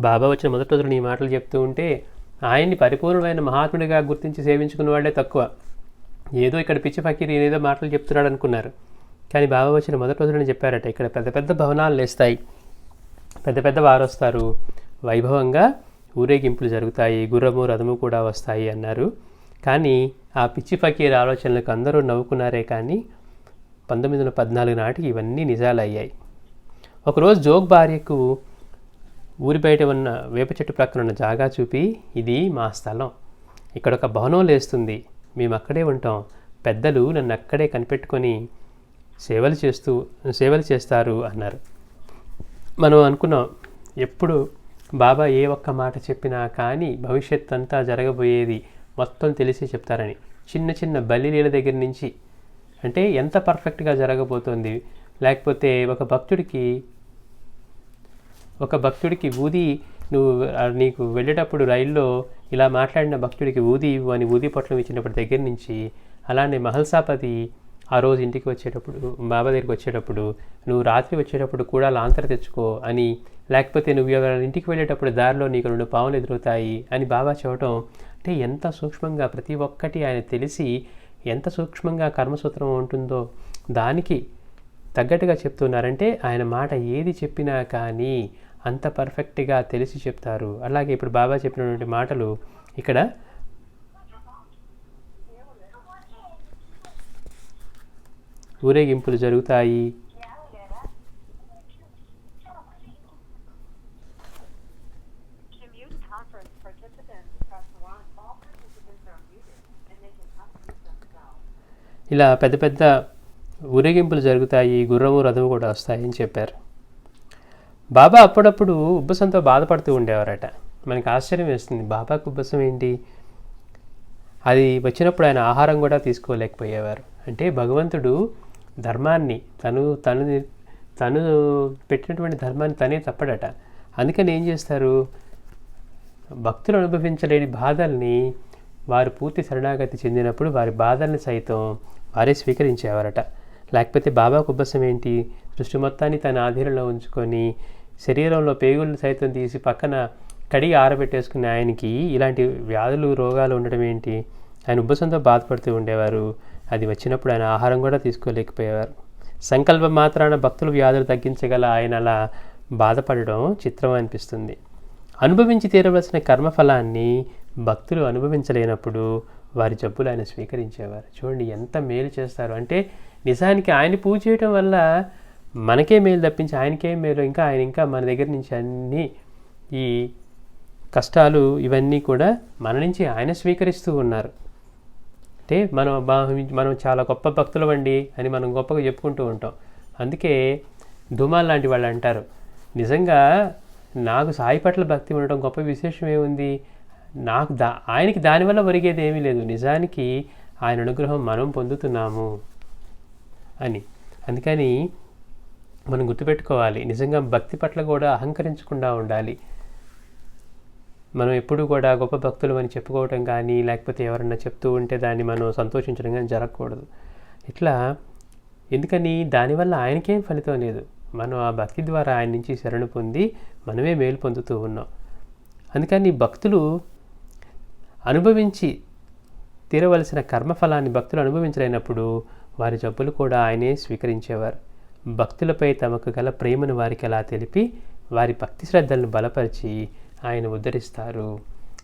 బాబా వచ్చిన మొదటి రోజున ఈ మాటలు చెప్తూ ఉంటే ఆయన్ని పరిపూర్ణమైన మహాత్ముడిగా గుర్తించి సేవించుకున్న వాళ్ళే తక్కువ. ఏదో ఇక్కడ పిచ్చి ఫకీర్ ఏదో మాటలు చెప్తున్నాడు అనుకున్నారు. కానీ బాబా వచ్చిన మొదటి రోజున చెప్పారట, ఇక్కడ పెద్ద పెద్ద భవనాలు లేస్తాయి, పెద్ద పెద్ద వారు వస్తారు, వైభవంగా ఊరేగింపులు జరుగుతాయి, గుర్రము రథము కూడా వస్తాయి అన్నారు. కానీ ఆ పిచ్చి ఫకీర్ ఆలోచనలకు అందరూ నవ్వుకున్నారే. కానీ 1914 నాటికి ఇవన్నీ నిజాలయ్యాయి. ఒకరోజు జోగ్ భార్యకు ఊరి బయట ఉన్న వేప చెట్టు ప్రక్కన ఉన్న జాగా చూపి, ఇది మా స్థలం, ఇక్కడ ఒక భవనం లేస్తుంది, మేము అక్కడే ఉంటాం, పెద్దలు నన్ను అక్కడే కనిపెట్టుకొని సేవలు చేస్తారు అన్నారు. మనం అనుకున్నాం, ఎప్పుడు బాబా ఏ ఒక్క మాట చెప్పినా కానీ భవిష్యత్ అంతా జరగబోయేది మొత్తం తెలిసి చెప్తారని. చిన్న చిన్న బలిలీల దగ్గర నుంచి అంటే ఎంత పర్ఫెక్ట్గా జరగబోతోంది. లేకపోతే ఒక భక్తుడికి ఊది, నీకు వెళ్ళేటప్పుడు రైల్లో ఇలా మాట్లాడిన భక్తుడికి ఊది ఇవ్వు అని ఊది పొట్లం ఇచ్చినప్పటి దగ్గర నుంచి, అలానే మహల్సాపతి ఆ రోజు ఇంటికి వచ్చేటప్పుడు బాబా దగ్గరికి వచ్చేటప్పుడు నువ్వు రాత్రి వచ్చేటప్పుడు కూడా లాంతర తెచ్చుకో అని, లేకపోతే నువ్వు ఎవరైనా ఇంటికి వెళ్ళేటప్పుడు దారిలో నీకు 2 పావులు ఎదురవుతాయి అని బాబా చెప్పడం. అంటే ఎంత సూక్ష్మంగా ప్రతి ఒక్కటి ఆయన తెలిసి ఎంత సూక్ష్మంగా కర్మసూత్రం ఉంటుందో దానికి తగ్గట్టుగా చెప్తున్నారంటే ఆయన మాట ఏది చెప్పినా కానీ అంత పర్ఫెక్ట్గా తెలిసి చెప్తారు. అలాగే ఇప్పుడు బాబా చెప్పినటువంటి మాటలు ఇక్కడ ఊరేగింపులు జరుగుతాయి, ఇలా పెద్ద పెద్ద ఊరేగింపులు జరుగుతాయి, గుర్రము రథము కూడా వస్తాయని చెప్పారు. బాబా అప్పుడప్పుడు ఉబ్బసంతో బాధపడుతూ ఉండేవారట. మనకి ఆశ్చర్యం వేస్తుంది, బాబాకు ఉబ్బసం ఏంటి? అది వచ్చినప్పుడు ఆయన ఆహారం కూడా తీసుకోలేకపోయేవారు. అంటే భగవంతుడు ధర్మాన్ని తను పెట్టినటువంటి ధర్మాన్ని తనే తప్పడట. అందుకని ఏం చేస్తారు, భక్తులు అనుభవించలేని బాధల్ని వారు పూర్తి శరణాగతి చెందినప్పుడు వారి బాధల్ని సైతం వారే స్వీకరించేవారట. లేకపోతే బాబాకు ఉబ్బసం ఏంటి? సృష్టి మొత్తాన్ని తన ఆధీనంలో ఉంచుకొని శరీరంలో పేగులను సైతం తీసి పక్కన కడిగి ఆరబెట్టేసుకునే ఆయనకి ఇలాంటి వ్యాధులు రోగాలు ఉండడం ఏంటి? ఆయన ఉబ్బసంతో బాధపడుతూ ఉండేవారు. అది వచ్చినప్పుడు ఆయన ఆహారం కూడా తీసుకోలేకపోయేవారు. సంకల్పం మాత్రాన భక్తులు వ్యాధులు తగ్గించగల ఆయన అలా బాధపడడం చిత్రం అనిపిస్తుంది. అనుభవించి తీరవలసిన కర్మఫలాన్ని భక్తులు అనుభవించలేనప్పుడు వారి జబ్బులు ఆయన స్వీకరించేవారు. చూడండి ఎంత మేలు చేస్తారు. అంటే నిజానికి ఆయన పూజ చేయడం వల్ల మనకే మేలు తప్పించి ఆయనకే మేలు. ఆయన ఇంకా మన దగ్గర నుంచి అన్నీ ఈ కష్టాలు ఇవన్నీ కూడా మన నుంచి ఆయన స్వీకరిస్తూ ఉన్నారు. అంటే మనం చాలా గొప్ప భక్తులమండి అని మనం గొప్పగా చెప్పుకుంటూ ఉంటాం. అందుకే ధూమాల్ లాంటి వాళ్ళు అంటారు, నిజంగా నాకు సాయి పట్ల భక్తి ఉండడం గొప్ప విశేషం ఏముంది, నాకు ఆయనకి దానివల్ల ఒరిగేది ఏమీ లేదు, నిజానికి ఆయన అనుగ్రహం మనం పొందుతున్నాము అని. అందుకని మనం గుర్తుపెట్టుకోవాలి, నిజంగా భక్తి పట్ల కూడా అహంకరించకుండా ఉండాలి. మనం ఎప్పుడు కూడా గొప్ప భక్తులు అని చెప్పుకోవటం కానీ లేకపోతే ఎవరన్నా చెప్తూ ఉంటే దాన్ని మనం సంతోషించడం కానీ జరగకూడదు. ఇట్లా ఎందుకని, దానివల్ల ఆయనకేం ఫలితం లేదు. మనం ఆ భక్తి ద్వారా ఆయన నుంచి శరణు పొంది మనమే మేలు పొందుతూ ఉన్నాం. అందుకని భక్తులు అనుభవించి తీరవలసిన కర్మఫలాన్ని భక్తులు అనుభవించలేనప్పుడు వారి జబ్బులు కూడా ఆయనే స్వీకరించేవారు. భక్తులపై తమకు గల ప్రేమను వారికి అలా తెలిపి వారి భక్తి శ్రద్ధలను బలపరిచి ఆయన ఉద్ధరిస్తారు.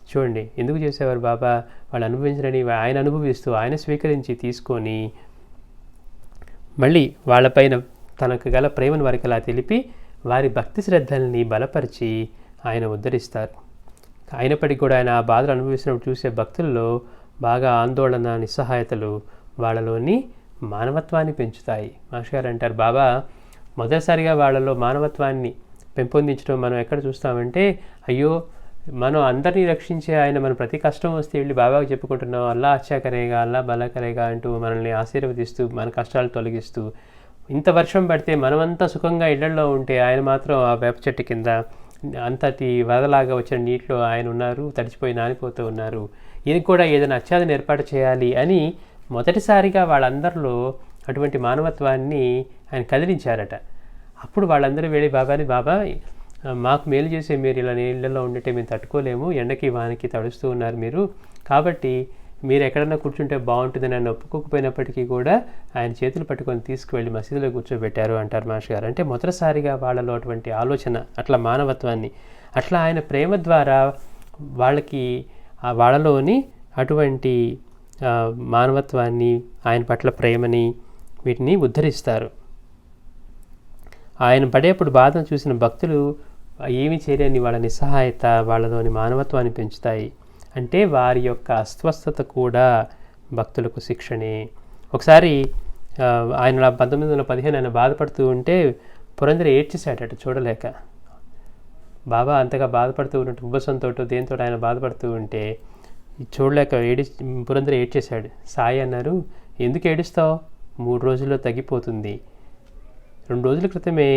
చూడండి ఎందుకు చేసేవారు బాబా, వాళ్ళు అనుభవించడని ఆయన అనుభవిస్తూ ఆయన స్వీకరించి తీసుకొని మళ్ళీ వాళ్ళపైన తనకు గల ప్రేమను వారికి అలా తెలిపి వారి భక్తి శ్రద్ధల్ని బలపరిచి ఆయన ఉద్ధరిస్తారు. అయినప్పటికీ కూడా ఆయన ఆ బాధలు అనుభవిస్తున్నప్పుడు చూసే భక్తుల్లో బాగా ఆందోళన, నిస్సహాయతలు వాళ్ళలోని మానవత్వాన్ని పెంచుతాయి. మాస్టర్ గారు అంటారు, బాబా మొదటిసారిగా వాళ్ళలో మానవత్వాన్ని పెంపొందించడం మనం ఎక్కడ చూస్తామంటే, అయ్యో మనం అందరినీ రక్షించే ఆయన మన ప్రతి కష్టం వస్తే వెళ్ళి బాబాకు చెప్పుకుంటున్నాం, అల్లా అచ్చా కరేగా, అల్లా భలా కరేగా అంటూ మనల్ని ఆశీర్వదిస్తూ మన కష్టాలు తొలగిస్తూ, ఇంత వర్షం పడితే మనమంతా సుఖంగా ఇళ్లలో ఉంటే ఆయన మాత్రం ఆ వేప చెట్టు కింద అంతటి వరదలాగా వచ్చిన నీటిలో ఆయన ఉన్నారు, తడిచిపోయి నానిపోతూ ఉన్నారు, ఈయనకు కూడా ఏదైనా అత్యాధన ఏర్పాటు చేయాలి అని మొదటిసారిగా వాళ్ళందరిలో అటువంటి మానవత్వాన్ని ఆయన కదిలించారట. అప్పుడు వాళ్ళందరూ వెళ్ళి బాబాని, బాబా మాకు మేలు చేసే మీరు ఇలా నీళ్ళల్లో ఉండితే మేము తట్టుకోలేము, ఎండకి వానకి తడుస్తూ ఉన్నారు మీరు, కాబట్టి మీరు ఎక్కడన్నా కూర్చుంటే బాగుంటుందని ఆయన ఒప్పుకోకపోయినప్పటికీ కూడా ఆయన చేతులు పట్టుకొని తీసుకువెళ్ళి మసీదులో కూర్చోబెట్టారు అంటారు మాస్టర్ గారు. అంటే మొదటిసారిగా వాళ్ళలో అటువంటి ఆలోచన, అట్లా మానవత్వాన్ని, అట్లా ఆయన ప్రేమ ద్వారా వాళ్ళకి వాళ్ళలోని అటువంటి మానవత్వాన్ని, ఆయన పట్ల ప్రేమని, వీటిని ఉద్ధరిస్తారు. ఆయన పడేప్పుడు బాధను చూసిన భక్తులు ఏమి చేయలేని వాళ్ళ నిస్సహాయత వాళ్ళలోని మానవత్వాన్ని పెంచుతాయి. అంటే వారి యొక్క అస్వస్థత కూడా భక్తులకు శిక్షణే. ఒకసారి ఆయన 1915 ఆయన బాధపడుతూ ఉంటే పురందర ఏడ్చేశాడట చూడలేక. బాబా అంతగా బాధపడుతూ ఉన్నట్టు ఉబ్బసంతో దేంతో ఆయన బాధపడుతూ ఉంటే చూడలేక పురందర ఏడ్చేశాడు. సాయి అన్నారు, ఎందుకు ఏడుస్తావు, 3 రోజుల్లో తగ్గిపోతుంది. 2 రోజుల క్రితమే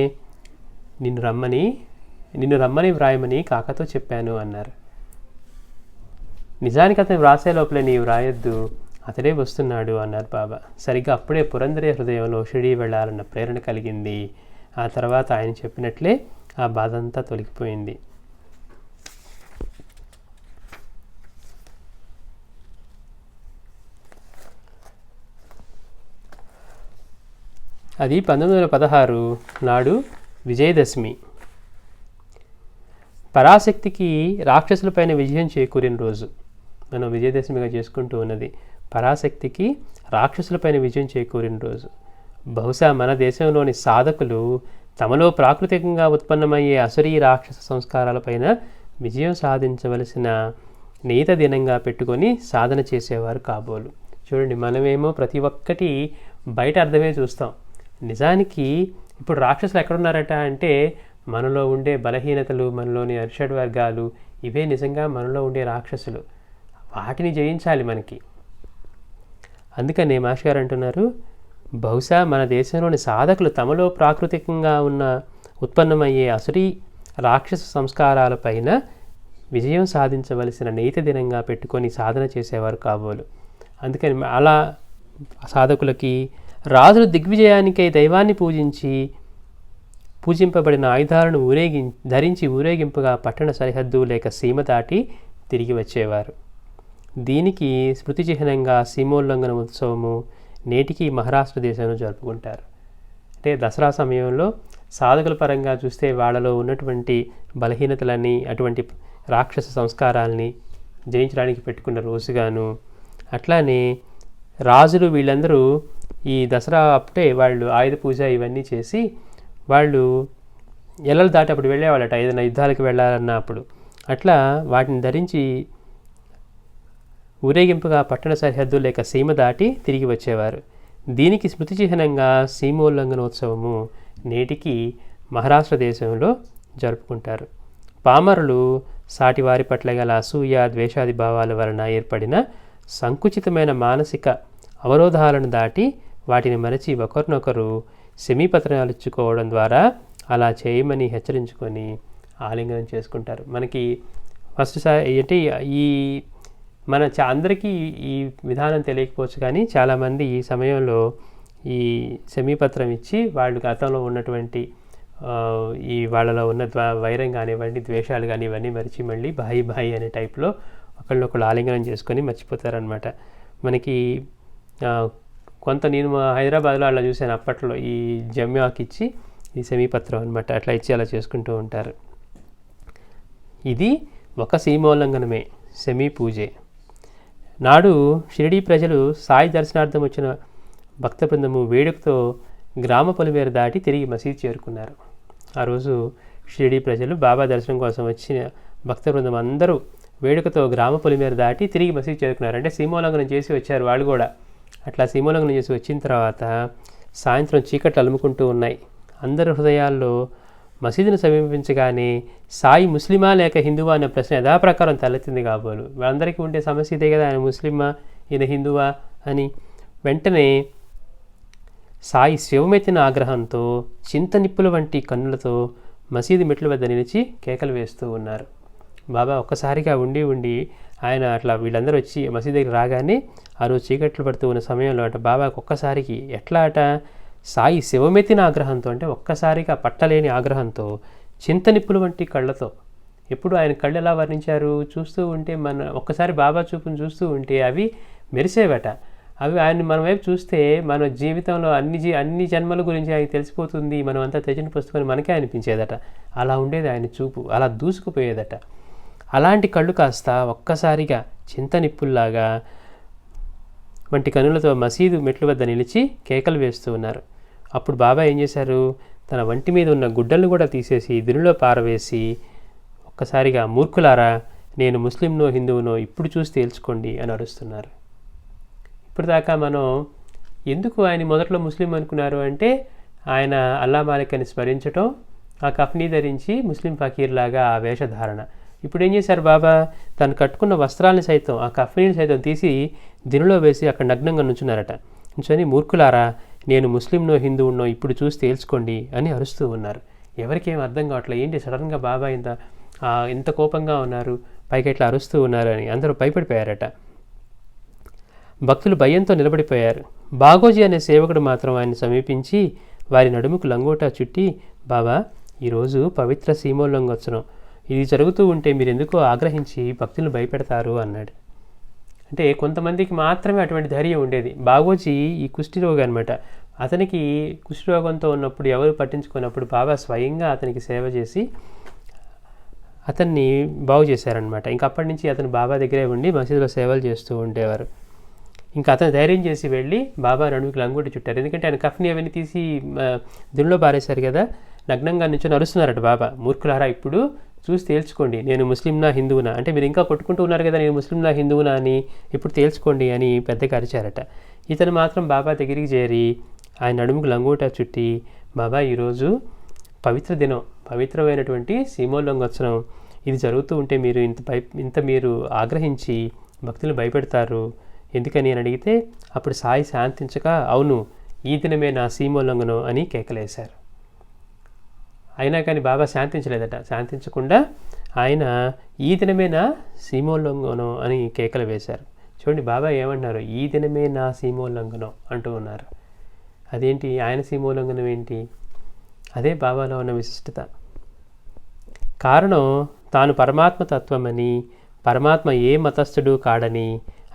నిన్ను రమ్మని వ్రాయమని కాకతో చెప్పాను అన్నారు. నిజానికి అతను వ్రాసే లోపలే నీవు వ్రాయొద్దు, అతడే వస్తున్నాడు అన్నారు బాబా. సరిగ్గా అప్పుడే పురందరే హృదయంలో షిరిడీ వెళ్ళాలన్న ప్రేరణ కలిగింది. ఆ తర్వాత ఆయన చెప్పినట్లే ఆ బాధ అంతా తొలగిపోయింది. అది 1916 నాడు విజయదశమి. పరాశక్తికి రాక్షసులపైన విజయం చేకూరిన రోజు మనం విజయదశమిగా చేసుకుంటూ ఉన్నది. పరాశక్తికి రాక్షసులపైన విజయం చేకూరిన రోజు. బహుశా మన దేశంలోని సాధకులు తమలో ప్రాకృతికంగా ఉత్పన్నమయ్యే అసురీ రాక్షస సంస్కారాలపైన విజయం సాధించవలసిన నీత దినంగా పెట్టుకొని సాధన చేసేవారు కాబోలు. చూడండి, మనమేమో ప్రతి ఒక్కటి బయట అర్థమే చూస్తాం. నిజానికి ఇప్పుడు రాక్షసులు ఎక్కడున్నారట అంటే మనలో ఉండే బలహీనతలు, మనలోని అరిషడ్ వర్గాలు, ఇవే నిజంగా మనలో ఉండే రాక్షసులు. వాటిని జయించాలి మనకి. అందుకనే మాస్టర్ గారు అంటున్నారు, బహుశా మన దేశంలోని సాధకులు తమలో ప్రాకృతికంగా ఉన్న ఉత్పన్నమయ్యే అసురీ రాక్షస సంస్కారాలపైన విజయం సాధించవలసిన నేతి దినంగా పెట్టుకొని సాధన చేసేవారు కాబోలు. అందుకని అలా సాధకులకి రాజులు దిగ్విజయానికై దైవాన్ని పూజింపబడిన ఆయుధాలను ధరించి ఊరేగింపుగా పట్టణ సరిహద్దు లేక సీమ దాటి తిరిగి వచ్చేవారు. దీనికి స్మృతి చిహ్నంగా సీమోల్లంఘన ఉత్సవము నేటికి మహారాష్ట్ర దేశంలో జరుపుకుంటారు. అంటే దసరా సమయంలో సాధకుల పరంగా చూస్తే వాళ్ళలో ఉన్నటువంటి బలహీనతలని, అటువంటి రాక్షస సంస్కారాలని జయించడానికి పెట్టుకున్న రోజుగాను, అట్లానే రాజులు వీళ్ళందరూ ఈ దసరా అప్పుడే వాళ్ళు ఆయుధ పూజ ఇవన్నీ చేసి వాళ్ళు ఎల్లలు దాటి అప్పుడు వెళ్ళేవాళ్ళట, ఏదైనా యుద్ధాలకు వెళ్ళాలన్నా అప్పుడు. అట్లా వాటిని ధరించి ఊరేగింపుగా పట్టణ సరిహద్దు లేక సీమ దాటి తిరిగి వచ్చేవారు. దీనికి స్మృతి చిహ్నంగా సీమోల్లంఘనోత్సవము నేటికి మహారాష్ట్ర దేశంలో జరుపుకుంటారు. పామరులు సాటివారి పట్ల గల అసూయ, ద్వేషాది భావాల వలన ఏర్పడిన సంకుచితమైన మానసిక అవరోధాలను దాటి వాటిని మరచి ఒకరినొకరు సెమీపత్రాలు ఇచ్చుకోవడం ద్వారా అలా చేయమని హెచ్చరించుకొని ఆలింగనం చేసుకుంటారు. మనకి ఫస్ట్ అంటే ఈ అందరికీ ఈ విధానం తెలియకపోవచ్చు, కానీ చాలామంది ఈ సమయంలో ఈ సెమీపత్రం ఇచ్చి వాళ్ళు గతంలో ఉన్నటువంటి ఈ వాళ్ళలో ఉన్న వైరం కానివ్వండి, ద్వేషాలు కానీ ఇవన్నీ మరిచి మళ్ళీ బాయి బాయి అనే టైప్లో ఒకళ్ళనొకళ్ళు ఆలింగనం చేసుకొని మర్చిపోతారనమాట. మనకి నేను హైదరాబాద్లో అలా చూశాను అప్పట్లో, ఈ జమ్యాకి ఇచ్చి ఈ సెమీపత్రం అనమాట అట్లా ఇచ్చి అలా చేసుకుంటూ ఉంటారు. ఇది ఒక సీమోల్లంఘనమే, సెమీ పూజే. నాడు షిరిడీ ప్రజలు సాయి దర్శనార్థం వచ్చిన భక్త బృందము వేడుకతో గ్రామ పొలిమేర దాటి తిరిగి మసీదు చేరుకున్నారు. ఆ రోజు షిరిడీ ప్రజలు బాబా దర్శనం కోసం వచ్చిన భక్త బృందం అందరూ వేడుకతో గ్రామ పొలిమేర దాటి తిరిగి మసీదు చేరుకున్నారు. అంటే సీమోల్లంఘనం చేసి వచ్చారు వాళ్ళు కూడా. అట్లా సీమోల్లంఘనం చేసి వచ్చిన తర్వాత సాయంత్రం చీకట్లు అలుముకుంటూ ఉన్నాయి. అందరి హృదయాల్లో మసీదును సమీపించగానే సాయి ముస్లిమా లేక హిందువా అనే ప్రశ్న యథాప్రకారం తలెత్తింది కాబోలు. వాళ్ళందరికీ ఉండే సమస్య ఇదే కదా, ఆయన ముస్లిమా ఈయన హిందువా అని. వెంటనే సాయి శివమెత్తిన ఆగ్రహంతో చింత నిప్పుల వంటి కన్నులతో మసీదు మెట్ల వద్ద నిలిచి కేకలు వేస్తూ ఉన్నారు. బాబా ఒక్కసారిగా ఉండి ఆయన అట్లా వీళ్ళందరూ వచ్చి మసీదు దగ్గర రాగానే ఆ రోజు చీకట్లు పడుతూ ఉన్న సమయంలో బాబాకు ఒక్కసారికి ఎట్లా సాయి శివమెత్తిన ఆగ్రహంతో, అంటే ఒక్కసారిగా పట్టలేని ఆగ్రహంతో చింత నిప్పుల వంటి కళ్ళతో. ఎప్పుడు ఆయన కళ్ళు ఎలా వర్ణించారు, చూస్తూ ఉంటే ఒక్కసారి బాబా చూపును చూస్తూ ఉంటే అవి మెరిసేవట. అవి ఆయన మన వైపు చూస్తే మన జీవితంలో అన్ని జన్మల గురించి ఆయన తెలిసిపోతుంది, మనం అంతా తెచ్చిన పుస్తకం మనకే అనిపించేదట. అలా ఉండేది ఆయన చూపు, అలా దూసుకుపోయేదట. అలాంటి కళ్ళు కాస్త ఒక్కసారిగా చింత నిప్పుల్లాగా వంటి కనులతో మసీదు మెట్ల వద్ద నిలిచి కేకలు వేస్తూ ఉన్నారు. అప్పుడు బాబా ఏం చేశారు, తన వంటి మీద ఉన్న గుడ్డలను కూడా తీసేసి దినులో పారవేసి ఒక్కసారిగా మూర్ఖులారా, నేను ముస్లింనో హిందువునో ఇప్పుడు చూసి తేల్చుకోండి అని అరుస్తున్నారు. ఇప్పుడు దాకా మనం ఎందుకు ఆయన మొదట్లో ముస్లిం అనుకున్నారు అంటే, ఆయన అల్లా మాలిక్ అని స్మరించటం, ఆ కఫ్నీ ధరించి ముస్లిం ఫకీర్ లాగా ఆ వేషధారణ. ఇప్పుడు ఏం చేశారు బాబా, తను కట్టుకున్న వస్త్రాలను సైతం, ఆ కఫ్నీని సైతం తీసి దినులో వేసి అక్కడ నగ్నంగా నుంచున్నారట. నుంచొని మూర్ఖులారా, నేను ముస్లింనో హిందువునో ఇప్పుడు చూసి తేల్చుకోండి అని అరుస్తూ ఉన్నారు. ఎవరికేం అర్థం కావట్లేదు, ఏంటి సడన్గా బాబా ఇంత కోపంగా ఉన్నారు, పైకి ఎట్లా అరుస్తూ ఉన్నారు అని అందరూ భయపడిపోయారట. భక్తులు భయంతో నిలబడిపోయారు. బాగోజీ అనే సేవకుడు మాత్రం ఆయన్ని సమీపించి వారి నడుముకు లంగోటా చుట్టి, బాబా ఈరోజు పవిత్ర సీమోల్లంఘనోత్సవం, ఇది జరుగుతూ ఉంటే మీరు ఎందుకో ఆగ్రహించి భక్తులను భయపెడతారు అన్నాడు. అంటే కొంతమందికి మాత్రమే అటువంటి ధైర్యం ఉండేది. బాగోజీ ఈ కుష్ఠరోగి అనమాట. అతనికి కుష్ఠరోగంతో ఉన్నప్పుడు ఎవరు పట్టించుకున్నప్పుడు బాబా స్వయంగా అతనికి సేవ చేసి అతన్ని బాగు చేశారనమాట. ఇంకా అప్పటి నుంచి అతను బాబా దగ్గరే ఉండి మసీదులో సేవలు చేస్తూ ఉండేవారు. ఇంకా అతను ధైర్యం చేసి వెళ్ళి బాబా నడుముకి లంగోటి చుట్టారు. ఎందుకంటే ఆయన కఫ్ని అవన్నీ తీసి దునిలో పారేశారు కదా, నగ్నంగా నుంచి అరుస్తున్నారట బాబా, మూర్ఖులారా ఇప్పుడు చూసి తేల్చుకోండి, నేను ముస్లింనా హిందువునా, అంటే మీరు ఇంకా కొట్టుకుంటూ ఉన్నారు కదా నేను ముస్లింనా హిందువునా అని, ఇప్పుడు తేల్చుకోండి అని పెద్దగా అరిచారట. ఇతను మాత్రం బాబా దగ్గరికి చేరి ఆయన నడుముకు లంగోటా చుట్టి, బాబా ఈరోజు పవిత్ర దినం, పవిత్రమైనటువంటి సీమోల్లంఘోత్సవం, ఇది జరుగుతూ ఉంటే మీరు ఇంత మీరు ఆగ్రహించి భక్తులు భయపెడతారు ఎందుకని అని అడిగితే, అప్పుడు సాయి శాంతించక, అవును ఈ దినమే నా సీమోల్లంఘనం అని కేకలేశారు. అయినా కానీ బాబా శాంతించలేదట. శాంతించకుండా ఆయన ఈ దినమే నా సీమోల్లంఘనం అని కేకలు వేశారు. చూడండి బాబా ఏమంటున్నారు, ఈ దినమే నా సీమోల్లంఘనం అంటూ ఉన్నారు. అదేంటి, ఆయన సీమోల్లంఘనం ఏంటి? అదే బాబాలో ఉన్న విశిష్టత. కారణం తాను పరమాత్మ తత్వమని, పరమాత్మ ఏ మతస్థుడు కాడని,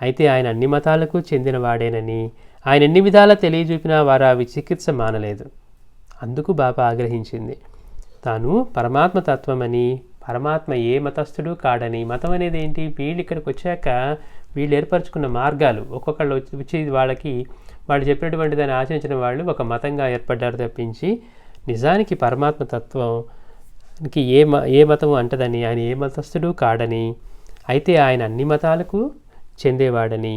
అయితే ఆయన అన్ని మతాలకు చెందినవాడేనని ఆయన ఎన్ని విధాలా తెలియజూపినా వారు ఆ విచికిత్స మానలేదు. అందుకు బాబా ఆగ్రహించింది. తాను పరమాత్మ తత్వమని, పరమాత్మ ఏ మతస్థుడు కాడని. మతం అనేది ఏంటి? వీళ్ళు ఇక్కడికి వచ్చాక వీళ్ళు ఏర్పరచుకున్న మార్గాలు, ఒక్కొక్కళ్ళు వచ్చి వాళ్ళు చెప్పినటువంటి దాన్ని ఆచరించిన వాళ్ళు ఒక మతంగా ఏర్పడ్డారు తప్పించి, నిజానికి పరమాత్మ తత్వంకి ఏ మతము అంటదని, ఆయన ఏ మతస్థుడు కాడని, అయితే ఆయన అన్ని మతాలకు చెందేవాడని,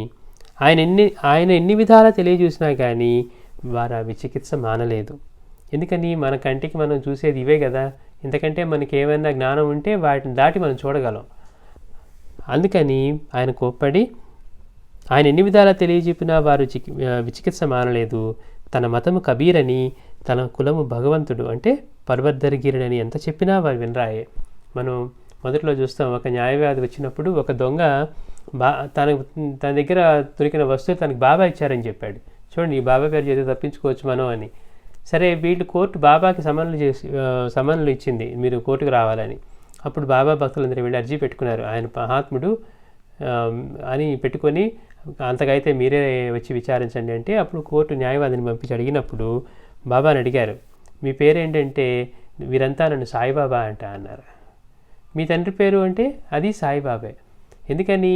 ఆయన ఎన్ని విధాలా తెలియజూసినా కానీ వారు ఆ విచికిత్స మానలేదు. ఎందుకని? మన కంటికి మనం చూసేది ఇవే కదా, ఇంతకంటే మనకి ఏమైనా జ్ఞానం ఉంటే వాటిని దాటి మనం చూడగలం. అందుకని ఆయన కోప్పడి, ఆయన ఎన్ని విధాలా తెలియజెప్పినా వారు విచికిత్స మానలేదు. తన మతము కబీర్ అని, తన కులము భగవంతుడు అంటే పర్వద్దరిగిరుడని ఎంత చెప్పినా వారు వినరాయే. మనం మొదట్లో చూస్తాం, ఒక న్యాయవాది వచ్చినప్పుడు ఒక దొంగ తన దగ్గర దొరికిన వస్తువు తనకి బాబా ఇచ్చారని చెప్పాడు. చూడండి, ఈ బాబా పేరు చేస్తే తప్పించుకోవచ్చు మనం అని. సరే, వీళ్ళు కోర్టు బాబాకి సమన్లు ఇచ్చింది, మీరు కోర్టుకు రావాలని. అప్పుడు బాబా భక్తులందరూ వీళ్ళు అర్జీ పెట్టుకున్నారు, ఆయన మహాత్ముడు అని పెట్టుకొని, అంతకైతే మీరే వచ్చి విచారించండి అంటే, అప్పుడు కోర్టు న్యాయవాదిని పంపించి అడిగినప్పుడు బాబాని అడిగారు, మీ పేరేంటంటే, వీరంతా నన్ను సాయిబాబా అన్నారు. మీ తండ్రి పేరు అంటే అది సాయిబాబే. ఎందుకని?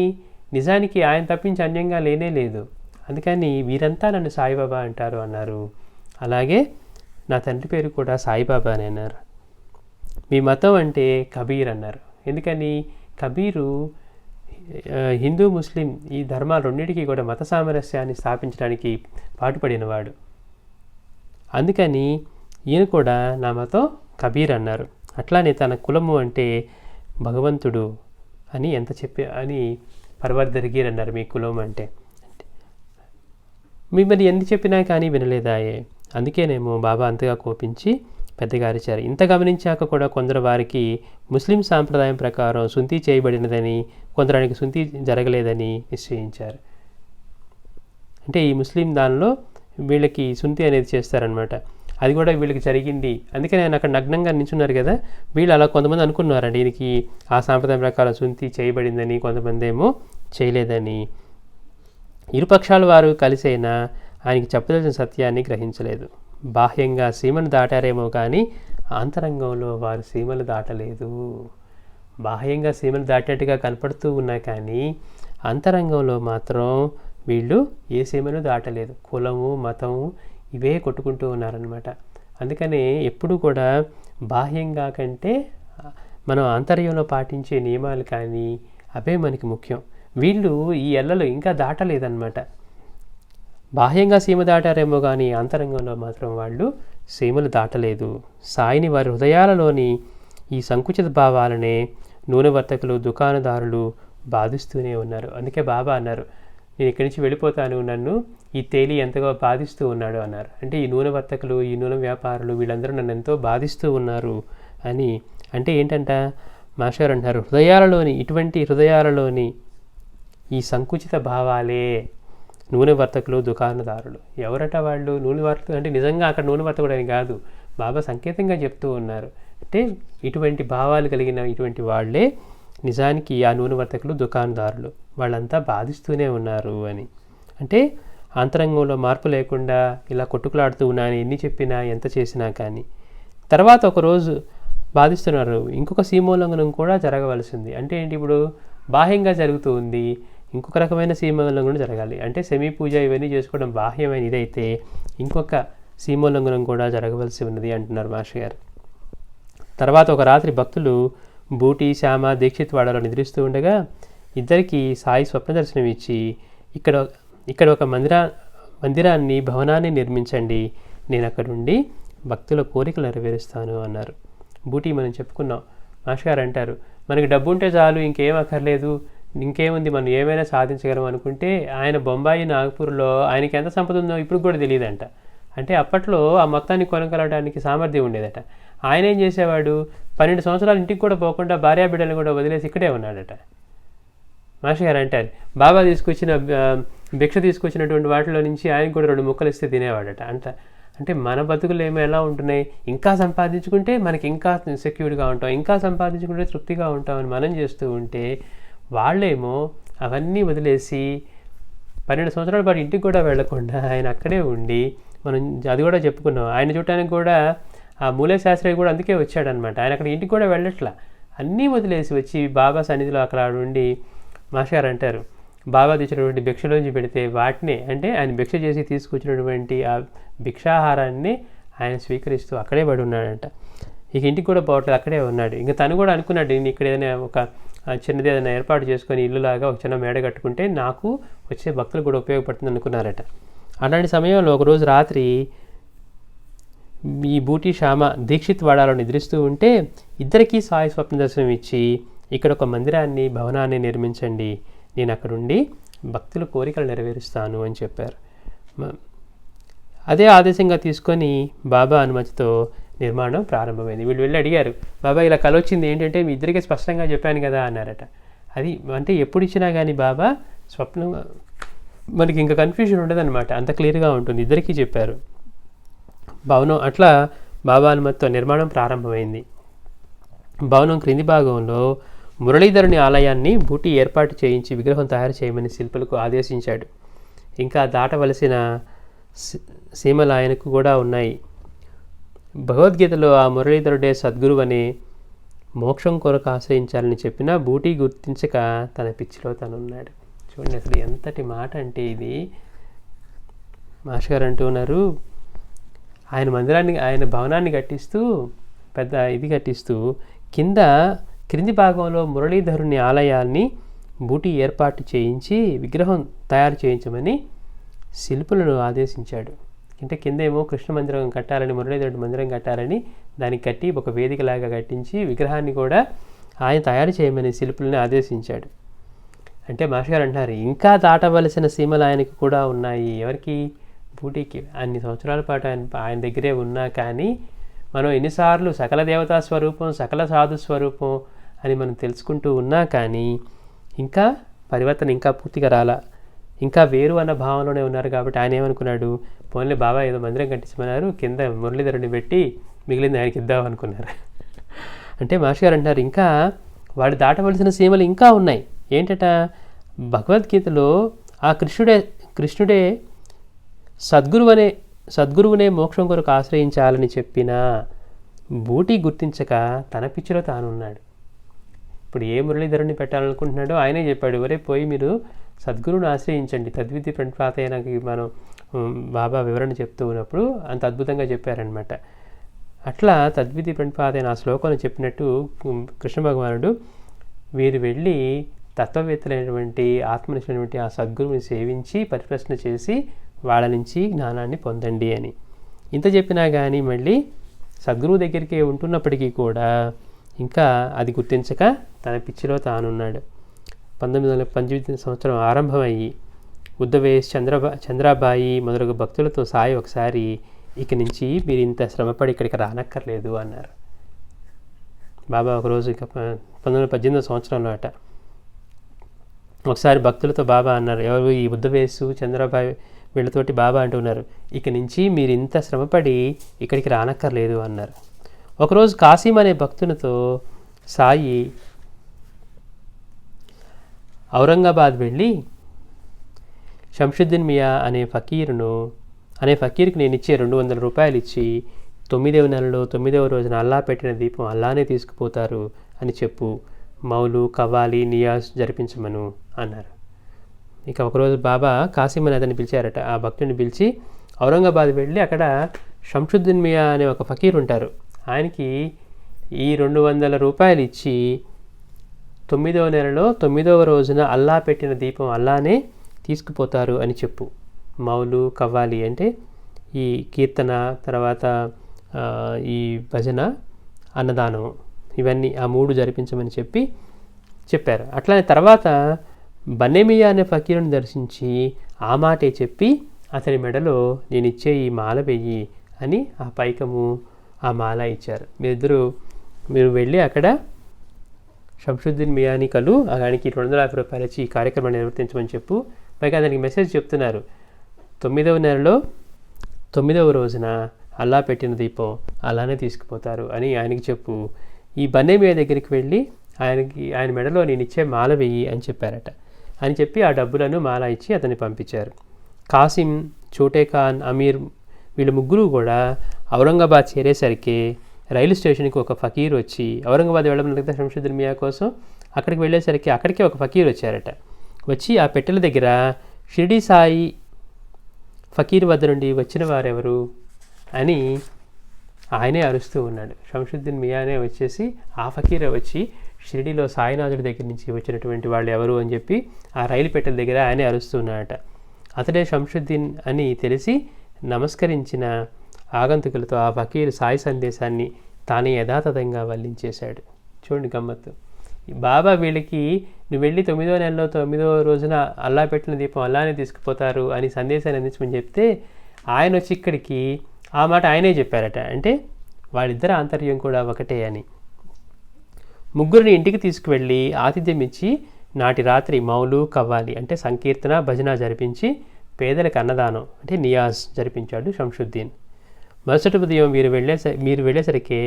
నిజానికి ఆయన తప్పించి అన్యంగా లేనే లేదు. అందుకని వీరంతా నన్ను సాయిబాబా అంటారు అన్నారు. అలాగే నా తండ్రి పేరు కూడా సాయిబాబా అని అన్నారు. మీ మతం అంటే కబీర్ అన్నారు. ఎందుకని? కబీరు హిందూ ముస్లిం ఈ ధర్మాలు రెండింటికి కూడా మత సామరస్యాన్ని స్థాపించడానికి పాటుపడినవాడు. అందుకని ఈయన కూడా నా మతం కబీర్ అన్నారు. అట్లానే తన కులము అంటే భగవంతుడు అని అని పర్వర్దరిగిర్ అన్నారు. మీ కులం అంటే మిమ్మల్ని ఎన్ని చెప్పినా కానీ వినలేదాయే. అందుకేనేమో బాబా అంతగా కోపించి పెద్దగా అరిచారు. ఇంత గమనించాక కూడా కొందరు వారికి ముస్లిం సాంప్రదాయం ప్రకారం సుంతి చేయబడినదని, కొందరానికి సుంతి జరగలేదని నిశ్చయించారు. అంటే ఈ ముస్లిం దానిలో వీళ్ళకి సుంతి అనేది చేస్తారనమాట. అది కూడా వీళ్ళకి జరిగింది. అందుకని ఆయన అక్కడ నగ్నంగా నించున్నారు కదా, వీళ్ళు అలా కొంతమంది అనుకున్నారండి ఈయనకి ఆ సాంప్రదాయం ప్రకారం సుంతి చేయబడిందని, కొంతమంది ఏమో చేయలేదని. ఇరుపక్షాల వారు కలిసైనా ఆయనకి చెప్పదలసిన సత్యాన్ని గ్రహించలేదు. బాహ్యంగా సీమను దాటారేమో కానీ ఆంతరంగంలో వారు సీమలు దాటలేదు. బాహ్యంగా సీమలు దాటినట్టుగా కనపడుతూ ఉన్నా కానీ అంతరంగంలో మాత్రం వీళ్ళు ఏ సీమను దాటలేదు. కులము, మతము ఇవే కొట్టుకుంటూ ఉన్నారనమాట. అందుకనే ఎప్పుడు కూడా బాహ్యంగా కంటే మనం ఆంతర్యంలో పాటించే నియమాలు కానీ అవే మనకి ముఖ్యం. వీళ్ళు ఈ ఎల్లలు ఇంకా దాటలేదన్నమాట. బాహ్యంగా సీమ దాటారేమో కానీ అంతరంగంలో మాత్రం వాళ్ళు సీమలు దాటలేదు. సాయిని వారి హృదయాలలోని ఈ సంకుచిత భావాలనే నూనె వర్తకులు, దుకాణదారులు బాధిస్తూనే ఉన్నారు. అందుకే బాబా అన్నారు, నేను ఇక్కడి నుంచి వెళ్ళిపోతాను, నన్ను ఈ తేలి ఎంతగా బాధిస్తూ ఉన్నాడు అన్నారు. అంటే ఈ నూనె వర్తకులు, ఈ నూనె వ్యాపారులు వీళ్ళందరూ నన్ను ఎంతో బాధిస్తూ ఉన్నారు అని. అంటే ఏంటంట, మాస్టర్ అంటారు, ఇటువంటి హృదయాలలోని ఈ సంకుచిత భావాలే నూనె వర్తకులు, దుకాణదారులు. ఎవరట వాళ్ళు? నూనె వర్తకులు అంటే నిజంగా అక్కడ నూనె వర్తకుడు అని కాదు, బాబా సంకేతంగా చెప్తూ ఉన్నారు. అంటే ఇటువంటి భావాలు కలిగిన ఇటువంటి వాళ్ళే నిజానికి ఆ నూనె వర్తకులు, దుకాణదారులు. వాళ్ళంతా బాధిస్తూనే ఉన్నారు అని. అంటే అంతరంగంలో మార్పు లేకుండా ఇలా కొట్టుకులాడుతూ ఉన్నాను, ఎన్ని చెప్పినా ఎంత చేసినా కానీ. తర్వాత ఒకరోజు బాధిస్తున్నారు, ఇంకొక సీమోల్లంఘనం కూడా జరగవలసింది. అంటే ఏంటి, ఇప్పుడు బాహ్యంగా జరుగుతూ ఉంది, ఇంకొక రకమైన సీమోల్లంఘనం జరగాలి. అంటే సెమీ పూజ ఇవన్నీ చేసుకోవడం బాహ్యమైన ఇదైతే ఇంకొక సీమోల్లంఘనం కూడా జరగవలసి ఉన్నది అంటున్నారు మాస్టర్ గారు. తర్వాత ఒక రాత్రి భక్తులు బూటి, శ్యామ, దీక్షిత్ వాడలో నిద్రిస్తూ ఉండగా ఇద్దరికి సాయి స్వప్న దర్శనం ఇచ్చి ఇక్కడ ఒక మందిరాన్ని భవనాన్ని నిర్మించండి, నేను అక్కడుండి భక్తుల కోరికలు నెరవేరుస్తాను అన్నారు. బూటీ మనం చెప్పుకున్నాం. మాస్టర్ గారు అంటారు, మనకి డబ్బు ఉంటే చాలు, ఇంకేం అక్కర్లేదు, ఇంకేముంది, మనం ఏమైనా సాధించగలం అనుకుంటే ఆయన బొంబాయి నాగపూర్లో ఆయనకి ఎంత సంపద ఉందో ఇప్పుడు కూడా తెలియదంట. అంటే అప్పట్లో ఆ మొత్తాన్ని కొనగలడానికి సామర్థ్యం ఉండేదట. ఆయన ఏం చేసేవాడు, 12 సంవత్సరాలు ఇంటికి కూడా పోకుండా భార్యాబిడ్డలు కూడా వదిలేసి ఇక్కడే ఉన్నాడట. మాస్టర్ గారు అంటారు, బాబా తీసుకొచ్చిన భిక్ష తీసుకొచ్చినటువంటి వాటిలో నుంచి ఆయన కూడా 2 ముక్కలు ఇస్తే తినేవాడట. అంటే మన బతుకులు ఏమో ఎలా ఉంటున్నాయి, ఇంకా సంపాదించుకుంటే మనకి ఇంకా సెక్యూర్డ్గా ఉంటాం, ఇంకా సంపాదించుకుంటే తృప్తిగా ఉంటామని మనం చేస్తూ ఉంటే, వాళ్ళేమో అవన్నీ వదిలేసి 12 సంవత్సరాల పాటు ఇంటికి కూడా వెళ్లకుండా ఆయన అక్కడే ఉండి, మనం అది కూడా చెప్పుకున్నాం, ఆయన చూడటానికి కూడా ఆ మూలే శాస్త్రి కూడా అందుకే వచ్చాడనమాట. ఆయన అక్కడ ఇంటికి కూడా వెళ్ళట్లా, అన్నీ వదిలేసి వచ్చి బాబా సన్నిధిలో అక్కడ ఉండి, మాస్టర్ గారు అంటారు, బాబా తెచ్చినటువంటి భిక్షలోంచి పెడితే వాటినే, అంటే ఆయన భిక్ష చేసి తీసుకొచ్చినటువంటి ఆ భిక్షాహారాన్ని ఆయన స్వీకరిస్తూ అక్కడే పడి ఉన్నాడంట. ఇక ఇంటికి కూడా పోవట్లేదు, అక్కడే ఉన్నాడు. ఇంకా తను కూడా అనుకున్నాడు, నేను ఇక్కడ ఏదైనా ఒక చిన్నది ఏదైనా ఏర్పాటు చేసుకొని ఇల్లులాగా ఒక చిన్న మేడ కట్టుకుంటే నాకు వచ్చే భక్తులు కూడా ఉపయోగపడుతుంది అనుకున్నారట. అలాంటి సమయంలో ఒకరోజు రాత్రి ఈ బూటీ శ్యామ దీక్షిత్ వాడాలో నిద్రిస్తూ ఉంటే ఇద్దరికీ సాయి స్వప్న దర్శనం ఇచ్చి, ఇక్కడ ఒక మందిరాన్ని భవనాన్ని నిర్మించండి, నేను అక్కడుండి భక్తుల కోరికలు నెరవేరుస్తాను అని చెప్పారు. అదే ఆదేశంగా తీసుకొని బాబా అనుమతితో నిర్మాణం ప్రారంభమైంది. వీళ్ళు వెళ్ళి అడిగారు, బాబా ఇలా కల వచ్చింది ఏంటంటే మీ ఇద్దరికీ స్పష్టంగా చెప్పాను కదా అన్నారట. అది అంటే ఎప్పుడు ఇచ్చినా కానీ బాబా స్వప్నం మనకి ఇంకా కన్ఫ్యూజన్ ఉండదన్నమాట, అంత క్లియర్గా ఉంటుంది. ఇద్దరికీ చెప్పారు. భవనం అట్లా బాబా అనుమతితో నిర్మాణం ప్రారంభమైంది. భవనం క్రింది భాగంలో మురళీధరుని ఆలయాన్ని బూటీ ఏర్పాటు చేయించి విగ్రహం తయారు చేయమని శిల్పులకు ఆదేశించాడు. ఇంకా దాటవలసిన సీమలు ఆయనకు కూడా ఉన్నాయి. భగవద్గీతలో ఆ మురళీధరుడే సద్గురు అనే మోక్షం కొరకు ఆశ్రయించాలని చెప్పినా బూటీ గుర్తించక తన పిచ్చిలో తనున్నాడు. చూడండి అసలు ఎంతటి మాట అంటే ఇది. మాస్టర్ గారు అంటున్నారు, ఆయన మందిరాన్ని, ఆయన భవనాన్ని కట్టిస్తూ పెద్ద ఇది కట్టిస్తూ క్రింది భాగంలో మురళీధరుని ఆలయాన్ని బూటీ ఏర్పాటు చేయించి విగ్రహం తయారు చేయించమని శిల్పులను ఆదేశించాడు. అంటే కింద ఏమో కృష్ణ మందిరం కట్టాలని, మురళీధరుడి మందిరం కట్టాలని దానికి కట్టి ఒక వేదికలాగా కట్టించి విగ్రహాన్ని కూడా ఆయన తయారు చేయమని శిల్పులని ఆదేశించాడు. అంటే మాస్టర్ గారు అంటున్నారు, ఇంకా దాటవలసిన సీమలు ఆయనకు కూడా ఉన్నాయి. ఎవరికి? బూటీకి. అన్ని సంవత్సరాల పాటు ఆయన దగ్గరే ఉన్నా కానీ మనం ఎన్నిసార్లు సకల దేవతా స్వరూపం, సకల సాధు స్వరూపం అని మనం తెలుసుకుంటూ ఉన్నా కానీ ఇంకా పరివర్తన ఇంకా పూర్తిగా రాలా, ఇంకా వేరు అన్న భావంలోనే ఉన్నారు. కాబట్టి ఆయన ఏమనుకున్నాడు, పోన్లే బాబా ఏదో మందిరం కట్టించమన్నారు, కింద మురళీధరుని పెట్టి మిగిలింది ఆయనకి ఇద్దాం అనుకున్నారు. అంటే మాస్టర్ గారు అంటారు, ఇంకా వాడు దాటవలసిన సీమలు ఇంకా ఉన్నాయి. ఏంటట, భగవద్గీతలో ఆ కృష్ణుడే సద్గురువునే మోక్షం కొరకు ఆశ్రయించాలని చెప్పిన బూటీ గుర్తించక తన పిచ్చిలో తానున్నాడు. ఇప్పుడు ఏ మురళీధరుని పెట్టాలనుకుంటున్నాడో ఆయనే చెప్పాడు, ఒరే పోయి మీరు సద్గురువుని ఆశ్రయించండి, తద్విధి ప్రణిపాతైనకి మనం బాబా వివరణ చెప్తూ ఉన్నప్పుడు అంత అద్భుతంగా చెప్పారనమాట. అట్లా తద్విధి ప్రణిపాతైన ఆ శ్లోకంలో చెప్పినట్టు కృష్ణ భగవానుడు వీరు వెళ్ళి తత్వవేత్తలైనటువంటి ఆత్మనిష్ఠులైనటువంటి ఆ సద్గురువుని సేవించి పరిప్రశ్న చేసి వాళ్ళ నుంచి జ్ఞానాన్ని పొందండి అని ఇంత చెప్పినా కానీ మళ్ళీ సద్గురువు దగ్గరికి ఉంటున్నప్పటికీ కూడా ఇంకా అది గుర్తించక తన పిచ్చిలో తానున్నాడు. 1918 సంవత్సరం ఆరంభమయ్యి ఉద్దవేష్, చంద్రాబాయి మొదలగు భక్తులతో సాయి ఒకసారి ఇక నుంచి మీరు ఇంత శ్రమపడి ఇక్కడికి రానక్కర్లేదు అన్నారు. బాబా ఒకరోజు ఇక 1918 సంవత్సరంలో అట ఒకసారి భక్తులతో బాబా అన్నారు, ఎవరు ఈ ఉద్దవేషు, చంద్రాబాయి వీళ్ళతోటి బాబా అంటున్నారు, ఇక నుంచి మీరు ఇంత శ్రమపడి ఇక్కడికి రానక్కర్లేదు అన్నారు. ఒకరోజు కాసిం అనే భక్తునితో సాయి ఔరంగాబాద్ వెళ్ళి షంషుద్దీన్ మియా అనే ఫకీర్కి నేను ఇచ్చే 200 రూపాయలు ఇచ్చి 9వ నెలలో 9వ రోజున అల్లా పెట్టిన దీపం అల్లానే తీసుకుపోతారు అని చెప్పు, మౌలు, కవ్వాలి, నియాజ్ జరిపించమను అన్నారు. ఇక ఒకరోజు బాబా కాసిం అని అతన్ని పిలిచారట. ఆ భక్తుడిని పిలిచి ఔరంగాబాద్ వెళ్ళి అక్కడ షంషుద్దీన్ మియా అనే ఒక ఫకీర్ ఉంటారు, ఆయనకి ఈ 200 రూపాయలు ఇచ్చి 9వ నెలలో 9వ రోజున అల్లా పెట్టిన దీపం అల్లానే తీసుకుపోతారు అని చెప్పు, మౌలు కవ్వాలి అంటే ఈ కీర్తన, తర్వాత ఈ భజన, అన్నదానము, ఇవన్నీ ఆ 3 జరిపించమని చెప్పారు. అట్లానే తర్వాత బన్నేమియా అనే ఫకీరుని దర్శించి ఆ మాటే చెప్పి అతని మెడలో నేను ఇచ్చే ఈ మాల వెయ్యి అని ఆ పైకము, ఆ మాల ఇచ్చారు. మీరు వెళ్ళి అక్కడ షంషుద్దీన్ మియాని కలు ఆయనకి 250 రూపాయలు ఇచ్చి ఈ కార్యక్రమాన్ని నిర్వర్తించమని చెప్పు. పైగా దానికి మెసేజ్ చెప్తున్నారు, 9వ నెలలో 9వ రోజున అల్లా పెట్టిన దీపం అలానే తీసుకుపోతారు అని ఆయనకి చెప్పు. ఈ బన్నేమియా దగ్గరికి వెళ్ళి ఆయన మెడలో నేను ఇచ్చే మాల వెయ్యి అని చెప్పారట. అని చెప్పి ఆ డబ్బులను మాల ఇచ్చి అతన్ని పంపించారు. కాసిం, చోటే ఖాన్, అమీర్ వీళ్ళు ముగ్గురు కూడా ఔరంగాబాద్ చేరేసరికి రైలు స్టేషన్కి ఒక ఫకీర్ వచ్చి, ఔరంగాబాద్ వెళ్ళడం కదా షంషుద్దీన్ మియా కోసం, అక్కడికి వెళ్ళేసరికి అక్కడికే ఒక ఫకీర్ వచ్చారట. వచ్చి ఆ పెట్టెల దగ్గర షిరిడి సాయి ఫకీర్ వద్ద నుండి వచ్చిన వారెవరు అని ఆయనే అరుస్తూ ఉన్నాడు. షంషుద్దీన్ మియానే వచ్చేసి ఆ ఫకీరే వచ్చి షిరిడిలో సాయినాథుడి దగ్గర నుంచి వచ్చినటువంటి వాళ్ళు ఎవరు అని చెప్పి ఆ రైలు పెట్టెల దగ్గర ఆయనే అరుస్తూ ఉన్నాడట. అతడే షంషుద్దీన్ అని తెలిసి నమస్కరించిన ఆగంతుకులతో ఆ ఫకీర్ సాయి సందేశాన్ని తానే యథాతథంగా వల్లించేశాడు. చూడండి గమ్మత్తు. బాబా వీళ్ళకి నువ్వు వెళ్ళి 9వ నెలలో 9వ రోజున అల్లా పెట్టిన దీపం అల్లానే తీసుకుపోతారు అని సందేశాన్ని అందించమని చెప్తే ఆయన వచ్చి ఇక్కడికి ఆ మాట ఆయనే చెప్పారట. అంటే వాళ్ళిద్దరి ఆంతర్యం కూడా ఒకటే అని. ముగ్గురిని ఇంటికి తీసుకువెళ్ళి ఆతిథ్యం ఇచ్చి నాటి రాత్రి మౌలు కవ్వాలి అంటే సంకీర్తన, భజన జరిపించి పేదలకు అన్నదానం అంటే నియాజ్ జరిపించాడు షంషుద్దీన్. మరుసటి ఉదయం మీరు వెళ్ళేసరికి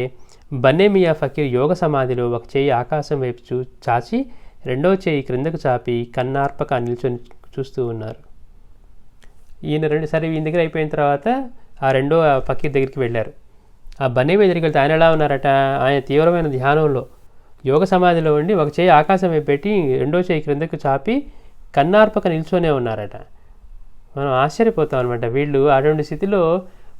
బన్నేమియా ఫకీర్ యోగ సమాధిలో ఒక చేయి ఆకాశం వైపు చాచి రెండవ చేయి క్రిందకు చాపి కన్నార్పక నిల్చొని చూస్తూ ఉన్నారు. ఈయన దగ్గర అయిపోయిన తర్వాత ఆ రెండో ఫకీర్ దగ్గరికి వెళ్ళారు. ఆ బన్నేమియా దగ్గరికి వెళ్తే ఆయన ఎలా ఉన్నారట, ఆయన తీవ్రమైన ధ్యానంలో యోగ సమాధిలో ఉండి ఒక చేయి ఆకాశం వైపు పెట్టి రెండో చేయి క్రిందకు చాపి కన్నార్పక నిల్చొనే ఉన్నారట. మనం ఆశ్చర్యపోతాం అనమాట. వీళ్ళు అటువంటి స్థితిలో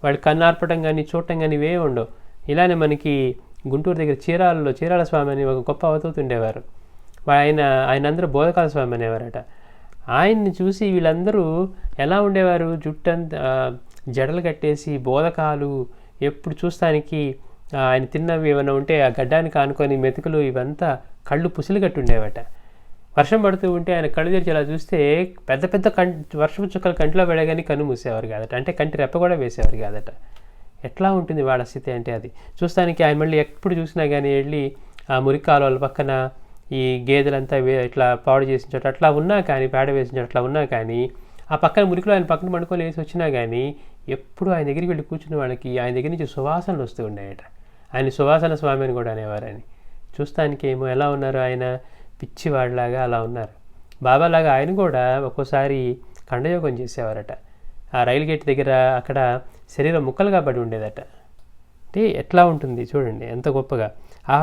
వాళ్ళు కన్నార్పటం కానీ చూడటం కానీ ఇవే ఉండవు. ఇలానే మనకి గుంటూరు దగ్గర చీరాల స్వామి అని ఒక గొప్ప అవధూత ఉండేవారు. ఆయన అందరూ బోధకాల స్వామి అనేవారట. ఆయన్ని చూసి వీళ్ళందరూ ఎలా ఉండేవారు, జుట్టంతా జడలు కట్టేసి బోధకాలు, ఎప్పుడు చూస్తానికి ఆయన తిన్నవి ఏమైనా ఉంటే ఆ గడ్డానికి ఆనుకొని మెతుకులు ఇవంతా కళ్ళు పుసిలు కట్టి ఉండేవట. వర్షం పడుతూ ఉంటే ఆయన కళ్ళు తెరిచి అలా చూస్తే పెద్ద పెద్ద వర్షపు చుక్కలు కంటిలో పడగానే కన్ను మూసేవారు కాదట. అంటే కంటి రెప్ప కూడా వేసేవారు కాదట. ఎట్లా ఉంటుంది వాళ్ళ స్థితి అంటే అది చూస్తానికి. ఆయన మళ్ళీ ఎప్పుడు చూసినా కానీ వెళ్ళి ఆ మురికి కాలువల పక్కన ఈ గేదెలంతా ఇట్లా పాడు చేసిన చోట అట్లా ఉన్నా కానీ, పేడ వేసిన చోట అట్లా ఉన్నా కానీ, ఆ పక్కన మురికిలో ఆయన పక్కన పడుకొని వేసి వచ్చినా కానీ ఎప్పుడు ఆయన దగ్గరికి వెళ్ళి కూర్చున్న వాళ్ళకి ఆయన దగ్గర నుంచి సువాసనలు వస్తూ ఉండేయట. ఆయన సువాసన స్వామి అని కూడా అనేవారని. చూస్తానికి ఏమో ఎలా ఉన్నారు, ఆయన పిచ్చివాడిలాగా అలా ఉన్నారు. బాబాలాగా ఆయన కూడా ఒక్కోసారి ఖండయోగం చేసేవారట. ఆ రైలు గేట్ దగ్గర అక్కడ శరీరం ముక్కలుగా పడి ఉండేదట. అంటే ఎట్లా ఉంటుంది చూడండి ఎంత గొప్పగా.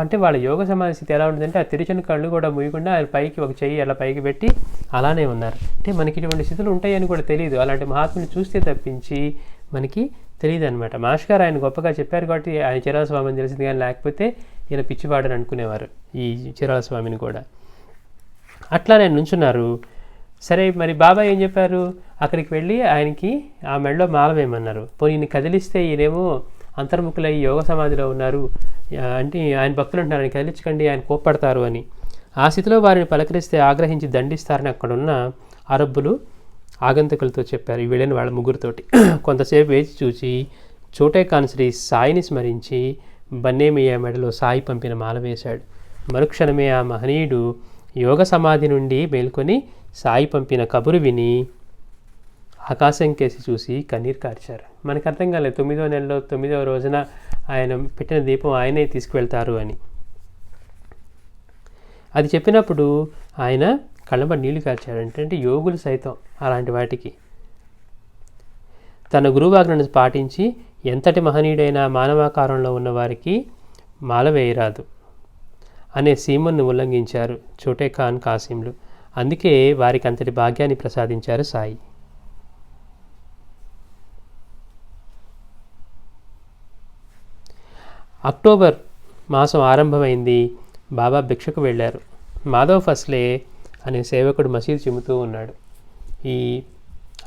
అంటే వాళ్ళ యోగ సమాధి స్థితి ఎలా ఉంటుందంటే ఆ తెరిచిన కళ్ళు కూడా ముయ్యకుండా ఆయన పైకి ఒక చెయ్యి అలా పైకి పెట్టి అలానే ఉన్నారు. అంటే మనకి ఇటువంటి స్థితులు ఉంటాయని కూడా తెలియదు. అలాంటి మహాత్ముని చూస్తే తప్పించి మనకి తెలియదు అనమాట. మాష్ గారు ఆయన గొప్పగా చెప్పారు కాబట్టి ఆయన చీరాల స్వామిని తెలిసింది, కానీ లేకపోతే ఈయన పిచ్చివాడని అనుకునేవారు ఈ చీరాల స్వామిని కూడా. అట్లా నేను నుంచున్నారు. సరే మరి బాబా ఏం చెప్పారు, అక్కడికి వెళ్ళి ఆయనకి ఆ మెడలో మాల వేయమన్నారు. పోనీ ఈయన కదిలిస్తే ఈయనేమో అంతర్ముఖులై యోగ సమాధిలో ఉన్నారు అంటే ఆయన భక్తులు అంటున్నారు ఆయన కదిలించకండి, ఆయన కోప్పడతారు అని. ఆ స్థితిలో వారిని పలకరిస్తే ఆగ్రహించి దండిస్తారని అక్కడున్న అరబ్బులు ఆగంతుకులతో చెప్పారు. ఈ వెళ్ళిన వాళ్ళ ముగ్గురితోటి. కొంతసేపు వేచి చూసి చోటే ఖాన్ శ్రీ సాయిని స్మరించి బన్నేమియా మెడలో సాయి పంపిన మాల వేశాడు. మరుక్షణమే ఆ మహనీయుడు యోగ సమాధి నుండి మేల్కొని సాయి పంపిన కబురు విని ఆకాశం కేసి చూసి కన్నీరు కార్చారు. మనకు అర్థం కాలేదు 9వ నెలలో 9వ రోజున ఆయన పెట్టిన దీపం ఆయనే తీసుకువెళ్తారు అని. అది చెప్పినప్పుడు ఆయన కళ్ళంబడి నీళ్లు కార్చాడు. అంటే యోగులు సైతం అలాంటి వాటికి తన గురువాజ్ఞను పాటించి ఎంతటి మహనీయుడైన మానవాకారంలో ఉన్న వారికి మాల వేయరాదు అనే సీమను ఉల్లంఘించారు చోటే ఖాన్ కాసింలు. అందుకే వారికి అంతటి భాగ్యాన్ని ప్రసాదించారు సాయి. అక్టోబర్ మాసం ఆరంభమైంది. బాబా భిక్షకు వెళ్ళారు. మాధవ్ ఫస్లే అనే సేవకుడు మసీదు చిమ్ముతూ ఉన్నాడు. ఈ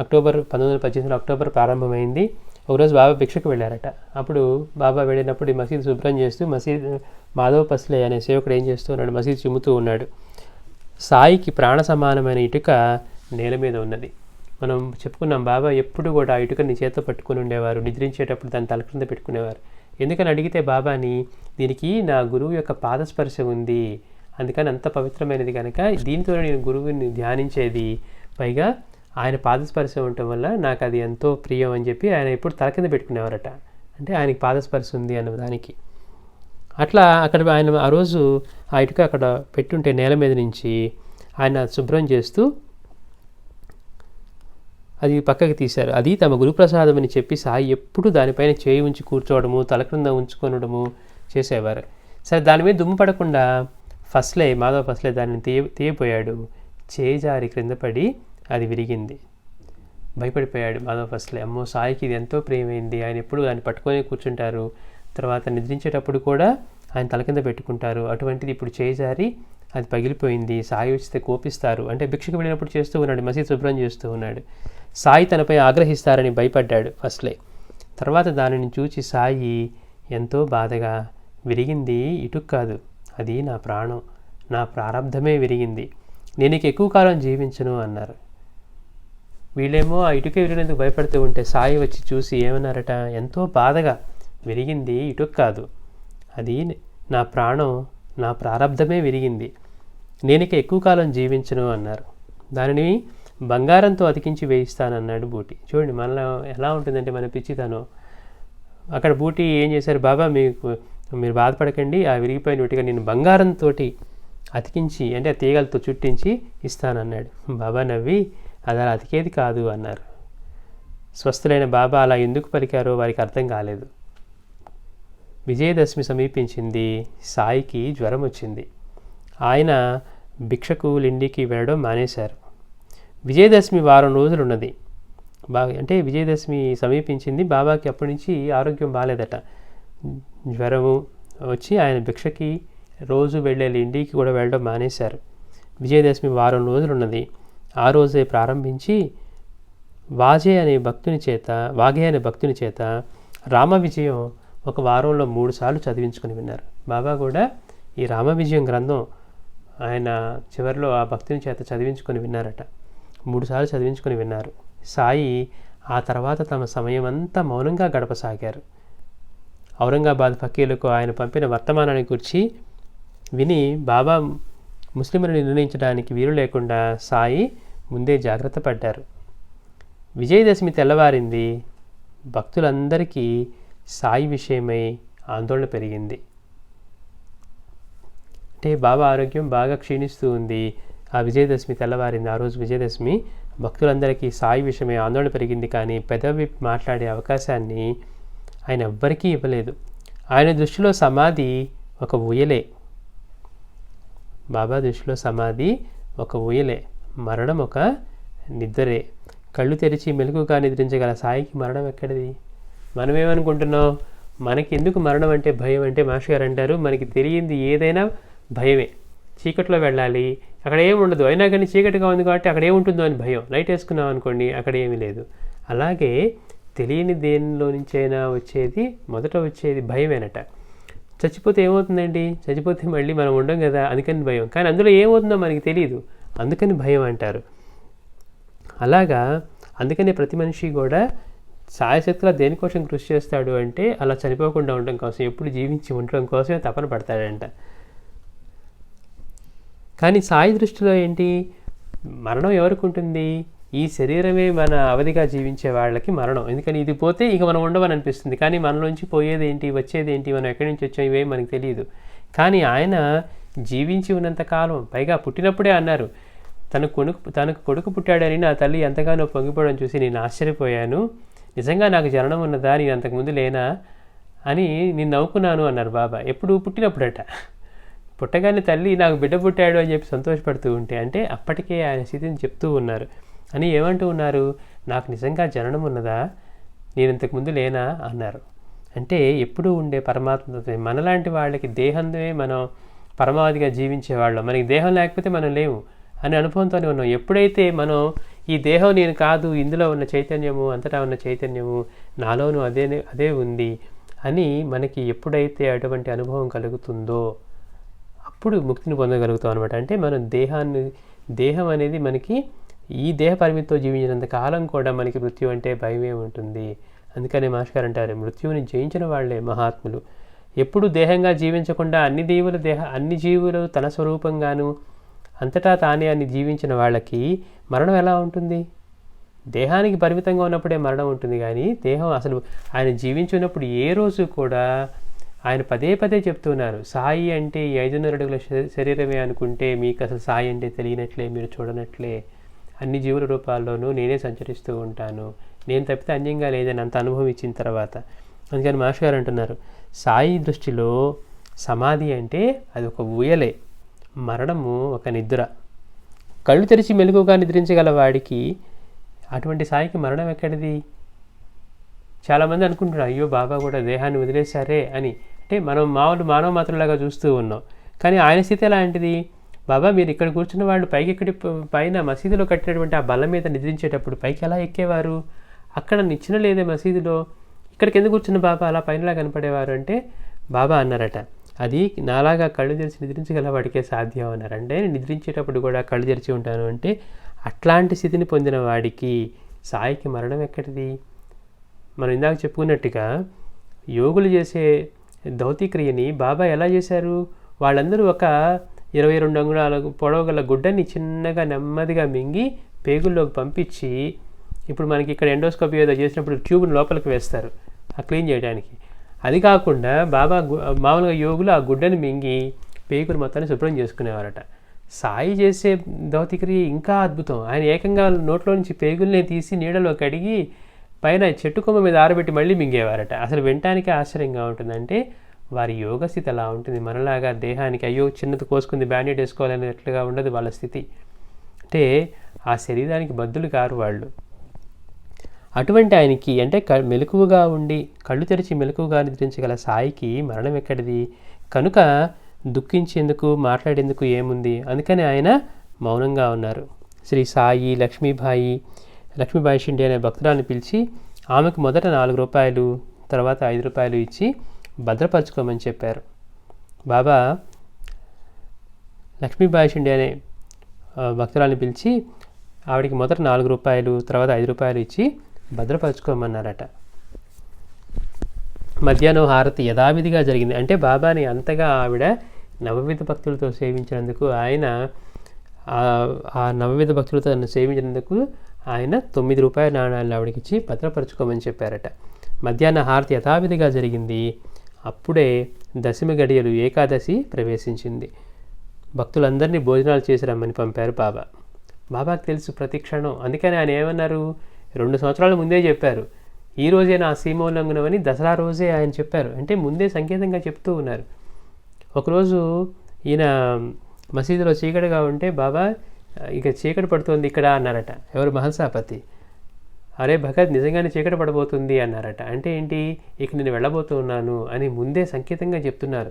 అక్టోబర్ 1918 అక్టోబర్ ప్రారంభమైంది. ఒకరోజు బాబా భిక్షకు వెళ్ళారట. అప్పుడు బాబా వెళ్ళినప్పుడు ఈ మసీదు శుభ్రం చేస్తూ మాధవ్ పస్లే అనే సేవకుడు ఏం చేస్తూ ఉన్నాడు, మసీదు చిమ్ముతూ ఉన్నాడు. సాయికి ప్రాణ సమానమైన ఇటుక నేల మీద ఉన్నది. మనం చెప్పుకున్నాం, బాబా ఎప్పుడు కూడా ఆ ఇటుకని చేత్తో పట్టుకుని ఉండేవారు. నిద్రించేటప్పుడు దాన్ని తల క్రింద పెట్టుకునేవారు. ఎందుకని అడిగితే బాబాని, దీనికి నా గురువు యొక్క పాదస్పర్శ ఉంది, అందుకని అంత పవిత్రమైనది కనుక దీంతో నేను గురువుని ధ్యానించేది, పైగా ఆయన పాదస్పర్శ ఉండటం వల్ల నాకు అది ఎంతో ప్రియం అని చెప్పి ఆయన ఎప్పుడు తల కింద పెట్టుకునేవారట. అంటే ఆయనకి పాదస్పర్శ ఉంది అన్న దానికి. అట్లా అక్కడ ఆయన ఆ రోజు ఆ ఇటుక అక్కడ పెట్టుంటే నేల మీద నుంచి ఆయన శుభ్రం చేస్తూ అది పక్కకి తీశారు. అది తమ గురుప్రసాదం అని చెప్పి సాయి ఎప్పుడు దానిపైన చేయి ఉంచి కూర్చోవడము, తల క్రింద ఉంచుకొనడము చేసేవారు. సరే, దాని మీద దుమ్ము పడకుండా మాధవ ఫస్లే దానిని తీయపోయాడు. చేయి జారి క్రింద పడి అది విరిగింది. భయపడిపోయాడు మాధవ ఫస్లే. అమ్మో, సాయికి ఇది ఎంతో ప్రియమైంది, ఆయన ఎప్పుడు దాన్ని పట్టుకొని కూర్చుంటారు, తర్వాత నిద్రించేటప్పుడు కూడా ఆయన తల కింద పెట్టుకుంటారు, అటువంటిది ఇప్పుడు చేయి జారి అది పగిలిపోయింది, సాయి వచ్చితే కోపిస్తారు అంటే భిక్షకు వెళ్ళినప్పుడు చేస్తూ ఉన్నాడు, మసీదు శుభ్రం చేస్తూ ఉన్నాడు. సాయి తనపై ఆగ్రహిస్తారని భయపడ్డాడు ఫస్లే. తర్వాత దానిని చూచి సాయి ఎంతో బాధగా, విరిగింది ఇటుక కాదు, అది నా ప్రాణం, నా ప్రారంధమే విరిగింది, నేను ఇక ఎక్కువ కాలం జీవించను అన్నారు. వీళ్ళేమో ఆ ఇటుక విరిగినందుకు భయపడుతూ ఉంటే సాయి వచ్చి చూసి ఏమన్నారట, ఎంతో బాధగా, విరిగింది ఇటుక కాదు, అది నా ప్రాణం, నా ప్రారంధమే విరిగింది, నేను ఇక ఎక్కువ కాలం జీవించను అన్నారు. దానిని బంగారంతో అతికించి వేయిస్తానన్నాడు బూటి. చూడండి మనలో ఎలా ఉంటుందంటే మన పిచ్చితనం. అక్కడ బూటి ఏం చేశారు, బాబా మీరు బాధపడకండి, ఆ విరిగిపోయిన ఇటుక నేను బంగారంతో అతికించి అంటే ఆ తీగలతో చుట్టించి ఇస్తానన్నాడు. బాబా నవ్వి, అది అలా అతికేది కాదు అన్నారు. స్వస్థులైన బాబా అలా ఎందుకు పలికారో వారికి అర్థం కాలేదు. విజయదశమి సమీపించింది. సాయికి జ్వరం వచ్చింది. ఆయన భిక్షకు లిండికి వెళ్ళడం మానేశారు. విజయదశమి వారం రోజులు ఉన్నది. అంటే విజయదశమి సమీపించింది. బాబాకి అప్పటి నుంచి ఆరోగ్యం బాగాలేదట. జ్వరము వచ్చి ఆయన భిక్షకి రోజు వెళ్ళే లిండికి కూడా వెళ్ళడం మానేశారు. విజయదశమి వారం రోజులు ఉన్నది. ఆ రోజే ప్రారంభించి వాగే అనే భక్తుని చేత రామ విజయం ఒక వారంలో 3 సార్లు చదివించుకొని విన్నారు. బాబా కూడా ఈ రామ విజయం గ్రంథం ఆయన చివరిలో ఆ భక్తుని చేత చదివించుకొని విన్నారట. 3 సార్లు చదివించుకొని విన్నారు. సాయి ఆ తర్వాత తమ సమయం అంతా మౌనంగా గడపసాగారు. ఔరంగాబాద్ ఫకీలకు ఆయన పంపిన వర్తమానాన్ని గురించి విని బాబా ముస్లింలను నిర్ణయించడానికి వీలు లేకుండా సాయి ముందే జాగ్రత్త పడ్డారు. విజయదశమి తెల్లవారింది. భక్తులందరికీ సాయి విషయమై ఆందోళన పెరిగింది. అంటే బాబా ఆరోగ్యం బాగా క్షీణిస్తూ ఉంది. ఆ విజయదశమి తెల్లవారింది. ఆ రోజు విజయదశమి. భక్తులందరికీ సాయి విషయమై ఆందోళన పెరిగింది. కానీ పెదవి మాట్లాడే అవకాశాన్ని ఆయన ఎవ్వరికీ ఇవ్వలేదు. ఆయన దృష్టిలో సమాధి ఒక ఊయలే. బాబా దృష్టిలో సమాధి ఒక ఊయలే, మరణం ఒక నిద్రే. కళ్ళు తెరిచి మెలకుగా నిద్రించగల సాయికి మరణం ఎక్కడిది? మనమేమనుకుంటున్నాం, మనకి ఎందుకు మరణం అంటే భయం అంటే మాస్టర్ గారు అంటారు, మనకి తెలియంది ఏదైనా భయమే. చీకట్లో వెళ్ళాలి, అక్కడ ఏమి ఉండదు, అయినా కానీ చీకటిగా ఉంది కాబట్టి అక్కడ ఏముంటుందో అని భయం. లైట్ వేసుకున్నాం అనుకోండి, అక్కడ ఏమీ లేదు. అలాగే తెలియని దేనిలో నుంచైనా మొదట వచ్చేది భయమేనట. చచ్చిపోతే ఏమవుతుందండి? చచ్చిపోతే మళ్ళీ మనం ఉండం కదా, అందుకని భయం. కానీ అందులో ఏమవుతుందో మనకి తెలియదు, అందుకని భయం అంటారు. అలాగా అందుకని ప్రతి మనిషి కూడా సాయశక్తిలో దేనికోసం కృషి చేస్తాడు అంటే అలా చనిపోకుండా ఉండడం కోసం, ఎప్పుడు జీవించి ఉండడం కోసమే తపన పడతాడంట. కానీ సాయి దృష్టిలో ఏంటి, మరణం ఎవరికి ఉంటుంది? ఈ శరీరమే మన అవధిగా జీవించే వాళ్ళకి మరణం. ఎందుకని ఇది పోతే ఇక మనం ఉండమని అనిపిస్తుంది. కానీ మనలోంచి పోయేది ఏంటి, వచ్చేది ఏంటి, మనం ఎక్కడి నుంచి వచ్చాం, ఇవేం మనకు తెలియదు. కానీ ఆయన జీవించి ఉన్నంతకాలం, పైగా పుట్టినప్పుడే అన్నారు, తనకు కొడుకు పుట్టాడని నా తల్లి ఎంతగానో పొంగిపోవడం చూసి నేను ఆశ్చర్యపోయాను. నిజంగా నాకు జననం ఉన్నదా, నేను అంతకుముందు లేనా అని నేను నవ్వుకున్నాను అన్నారు బాబా. ఎప్పుడు? పుట్టినప్పుడట. పుట్టగానే తల్లి నాకు బిడ్డ పుట్టాడు అని చెప్పి సంతోషపడుతూ ఉంటే, అంటే అప్పటికే ఆయన స్థితిని చెప్తూ ఉన్నారు. అని ఏమంటూ ఉన్నారు, నాకు నిజంగా జననం ఉన్నదా, నేను ఇంతకుముందు లేనా అన్నారు. అంటే ఎప్పుడూ ఉండే పరమాత్మ. మనలాంటి వాళ్ళకి దేహందే మనం పరమావధిగా జీవించేవాళ్ళం. మనకి దేహం లేకపోతే మనం లేము అనే అనుభవంతోనే ఉన్నాం. ఎప్పుడైతే మనం ఈ దేహం నేను కాదు, ఇందులో ఉన్న చైతన్యము, అంతటా ఉన్న చైతన్యము నాలోనూ అదే ఉంది అని మనకి ఎప్పుడైతే అటువంటి అనుభవం కలుగుతుందో అప్పుడు ముక్తిని పొందగలుగుతాం అనమాట. అంటే మనం దేహం అనేది మనకి ఈ దేహ పరిమితితో జీవించినంత కాలం కూడా మనకి మృత్యు అంటే భయమే ఉంటుంది. అందుకనే మాస్టర్ గారు అంటారు, మృత్యువుని జయించిన వాళ్ళే మహాత్ములు. ఎప్పుడు దేహంగా జీవించకుండా అన్ని జీవులు తన స్వరూపంగాను అంతటా తానే అని జీవించిన వాళ్ళకి మరణం ఎలా ఉంటుంది? దేహానికి పరిమితంగా ఉన్నప్పుడే మరణం ఉంటుంది, కానీ దేహం అసలు ఆయన జీవించి ఉన్నప్పుడు ఏ రోజు కూడా ఆయన పదే పదే చెప్తున్నారు, సాయి అంటే ఈ 5.5 అడుగుల శరీరమే అనుకుంటే మీకు అసలు సాయి అంటే తెలియనట్లే, మీరు చూడనట్లే. అన్ని జీవుల రూపాల్లోనూ నేనే సంచరిస్తూ ఉంటాను, నేను తప్పితే అన్యంగా లేదని అంత అనుభవం ఇచ్చిన తర్వాత. అందుకని మాస్టర్ గారు అంటున్నారు, సాయి దృష్టిలో సమాధి అంటే అది ఒక ఊయలే, మరణము ఒక నిద్ర. కళ్ళు తెరిచి మెలకుగా నిద్రించగల వాడికి అటువంటి సాయికి మరణం ఎక్కడిది? చాలామంది అనుకుంటున్నారు, అయ్యో బాబా కూడా దేహాన్ని వదిలేశారే అని. అంటే మనం మానవ మాత్రలాగా చూస్తూ ఉన్నాం. కానీ ఆయన స్థితి ఎలాంటిది? బాబా మీరు ఇక్కడ కూర్చున్న వాళ్ళు పైన మసీదులో కట్టినటువంటి ఆ బల్ల మీద నిద్రించేటప్పుడు పైకి ఎలా ఎక్కేవారు? అక్కడ నిచ్చెన లేదే మసీదులో, ఇక్కడికి ఎందుకు కూర్చున్న బాబా అలా పైనలా కనపడేవారు అంటే బాబా అన్నారట, అది నాలాగా కళ్ళు తెరిచి నిద్రించగల వాడికే సాధ్యం అన్నారు. అంటే నిద్రించేటప్పుడు కూడా కళ్ళు తెరిచి ఉంటాను అంటే అట్లాంటి స్థితిని పొందిన వాడికి సాయికి మరణం ఎక్కడిది? మనం ఇందాక చెప్పుకున్నట్టుగా యోగులు చేసే దౌతిక్రియని బాబా ఎలా చేశారు? వాళ్ళందరూ ఒక 22 అంగుళాల పొడవగల గుడ్డని చిన్నగా నెమ్మదిగా మింగి పేగుల్లోకి పంపించి, ఇప్పుడు మనకి ఇక్కడ ఎండోస్కోపీ ఏదో చేసినప్పుడు ట్యూబ్ని లోపలికి వేస్తారు ఆ క్లీన్ చేయడానికి. అది కాకుండా బాబా మామూలుగా యోగులు ఆ గుడ్డని మింగి పేగులు మొత్తాన్ని శుభ్రం చేసుకునేవారట. సాయి చేసే దౌతిక్రియ ఇంకా అద్భుతం. ఆయన ఏకంగా నోట్లో నుంచి పేగుల్ని తీసి నీడలో కడిగి పైన చెట్టు కొమ్మ మీద ఆరబెట్టి మళ్ళీ మింగేవారట. అసలు వినటానికి ఆశ్చర్యంగా ఉంటుందంటే వారి యోగ స్థితి అలా ఉంటుంది. మనలాగా దేహానికి అయ్యో చిన్నది కోసుకుంది బ్యాండేడ్ వేసుకోవాలనేట్లుగా ఉండదు వాళ్ళ స్థితి. అంటే ఆ శరీరానికి బద్దులు కారు వాళ్ళు. అటువంటి ఆయనకి అంటే మెలకువగా ఉండి కళ్ళు తెరిచి మెలకువగా నిద్రించగల సాయికి మరణం ఎక్కడిది? కనుక దుఃఖించేందుకు మాట్లాడేందుకు ఏముంది? అందుకని ఆయన మౌనంగా ఉన్నారు. శ్రీ సాయి లక్ష్మీబాయి షిండే అనే భక్తురాలను పిలిచి ఆమెకు మొదట 4 రూపాయలు తర్వాత 5 రూపాయలు ఇచ్చి భద్రపరచుకోమని చెప్పారు. బాబా లక్ష్మీబాయి షిండే అనే భక్తురాలను పిలిచి ఆవిడికి మొదట 4 రూపాయలు తర్వాత 5 రూపాయలు ఇచ్చి భద్రపరచుకోమన్నారట. మధ్యాహ్నం హారతి యథావిధిగా జరిగింది. అంటే బాబాని అంతగా ఆవిడ నవవిధ భక్తులతో సేవించినందుకు ఆయన ఆ నవవిధ భక్తులతో సేవించినందుకు ఆయన 9 రూపాయల నాణాలను ఆవిడకి ఇచ్చి భద్రపరచుకోమని చెప్పారట. మధ్యాహ్న హారతి యథావిధిగా జరిగింది. అప్పుడే దశమి గడియలు ఏకాదశి ప్రవేశించింది. భక్తులందరినీ భోజనాలు చేసి రమ్మని పంపారు బాబా. బాబాకు తెలుసు ప్రతి క్షణం. అందుకని ఆయన ఏమన్నారు, 2 సంవత్సరాల ముందే చెప్పారు, ఈ రోజే నా సీమోల్లంఘనం అని దసరా రోజే ఆయన చెప్పారు. అంటే ముందే సంకేతంగా చెప్తూ ఉన్నారు. ఒకరోజు ఈయన మసీదులో చీకటిగా ఉంటే బాబా ఇక చీకటి పడుతుంది ఇక్కడ అన్నారట. ఎవరు? మహల్సాపతి. అరే భగత్ నిజంగానే చీకటి పడబోతుంది అన్నారట. అంటే ఏంటి, ఇక నేను వెళ్ళబోతున్నాను అని ముందే సంకేతంగా చెప్తున్నారు.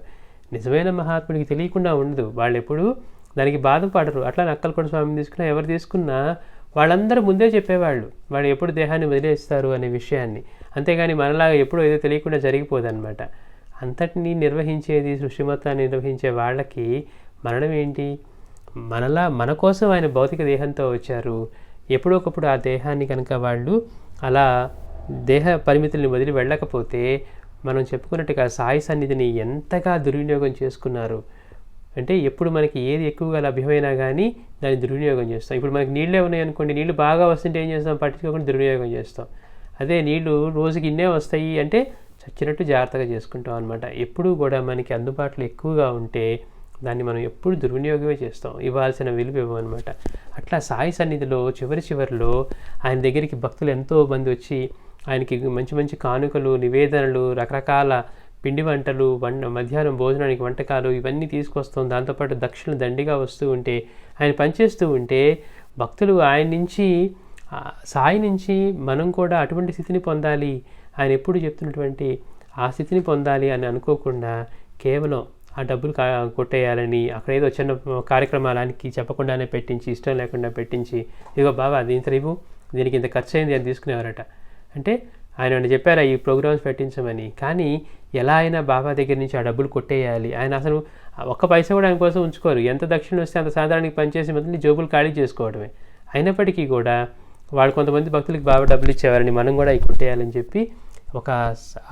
నిజమైన మహాత్ముడికి తెలియకుండా ఉండదు. వాళ్ళు ఎప్పుడు దానికి బాధపడరు. అట్లా నక్కలకొండ స్వామిని తీసుకున్నా ఎవరు తీసుకున్నా వాళ్ళందరూ ముందే చెప్పేవాళ్ళు వాళ్ళు ఎప్పుడు దేహాన్ని వదిలేస్తారు అనే విషయాన్ని. అంతేగాని మనలాగా ఎప్పుడు ఏదో తెలియకుండా జరిగిపోదన్నమాట. అంతటినీ నిర్వహించేది సృష్టి మొత్తాన్ని నిర్వహించే వాళ్ళకి మరణం ఏంటి? మన కోసం ఆయన భౌతిక దేహంతో వచ్చారు. ఎప్పుడొకప్పుడు ఆ దేహాన్ని కనుక వాళ్ళు అలా దేహ పరిమితుల్ని వదిలి వెళ్ళకపోతే మనం చెప్పుకున్నట్టుగా సాయి సన్నిధిని ఎంతగా దుర్వినియోగం చేసుకున్నారు. అంటే ఎప్పుడు మనకి ఏది ఎక్కువగా లభ్యమైనా కానీ దాన్ని దుర్వినియోగం చేస్తాం. ఇప్పుడు మనకి నీళ్ళే ఉన్నాయనుకోండి, నీళ్ళు బాగా వస్తుంటే ఏం చేస్తాం, పట్టించుకోకుండా దుర్వినియోగం చేస్తాం. అదే నీళ్ళు రోజుకి ఇన్నే వస్తాయి అంటే చచ్చినట్టు జాగ్రత్తగా చేసుకుంటాం అనమాట. ఎప్పుడూ కూడా మనకి అందుబాటులో ఎక్కువగా ఉంటే దాన్ని మనం ఎప్పుడు దుర్వినియోగమే చేస్తాం, ఇవ్వాల్సిన విలువ ఇవ్వమన్నమాట. అట్లా సాయి సన్నిధిలో చివరిలో ఆయన దగ్గరికి భక్తులు ఎంతో మంది వచ్చి ఆయనకి మంచి మంచి కానుకలు, నివేదనలు, రకరకాల పిండి వంటలు, మధ్యాహ్నం భోజనానికి వంటకాలు ఇవన్నీ తీసుకొస్తాం. దాంతోపాటు దక్షిణ దండిగా వస్తూ ఉంటే ఆయన పనిచేస్తూ ఉంటే భక్తులు ఆయన నుంచి సాయి నుంచి మనం కూడా అటువంటి స్థితిని పొందాలి, ఆయన ఎప్పుడు చెప్తున్నటువంటి ఆ స్థితిని పొందాలి అని అనుకోకుండా కేవలం ఆ డబ్బులు కొట్టేయాలని అక్కడ ఏదో చిన్న కార్యక్రమాలకి చెప్పకుండానే పెట్టించి, ఇష్టం లేకుండా పెట్టించి, ఇదిగో బాబా దీంతో ఇవ్వు, దీనికి ఇంత ఖర్చు అయింది అని తీసుకునేవారట. అంటే ఆయన చెప్పారా ఈ ప్రోగ్రామ్స్ పెట్టించమని, కానీ ఎలా అయినా బాబా దగ్గర నుంచి ఆ డబ్బులు కొట్టేయాలి. ఆయన అసలు ఒక్క పైసా కూడా ఆయన కోసం ఉంచుకోరు. ఎంత దక్షిణ వస్తే అంత సాధారణకి పనిచేసి మొదలు జోబులు ఖాళీ చేసుకోవడమే. అయినప్పటికీ కూడా వాళ్ళు కొంతమంది భక్తులకి బాబా డబ్బులు ఇచ్చేవారని మనం కూడా అవి కొట్టేయాలని చెప్పి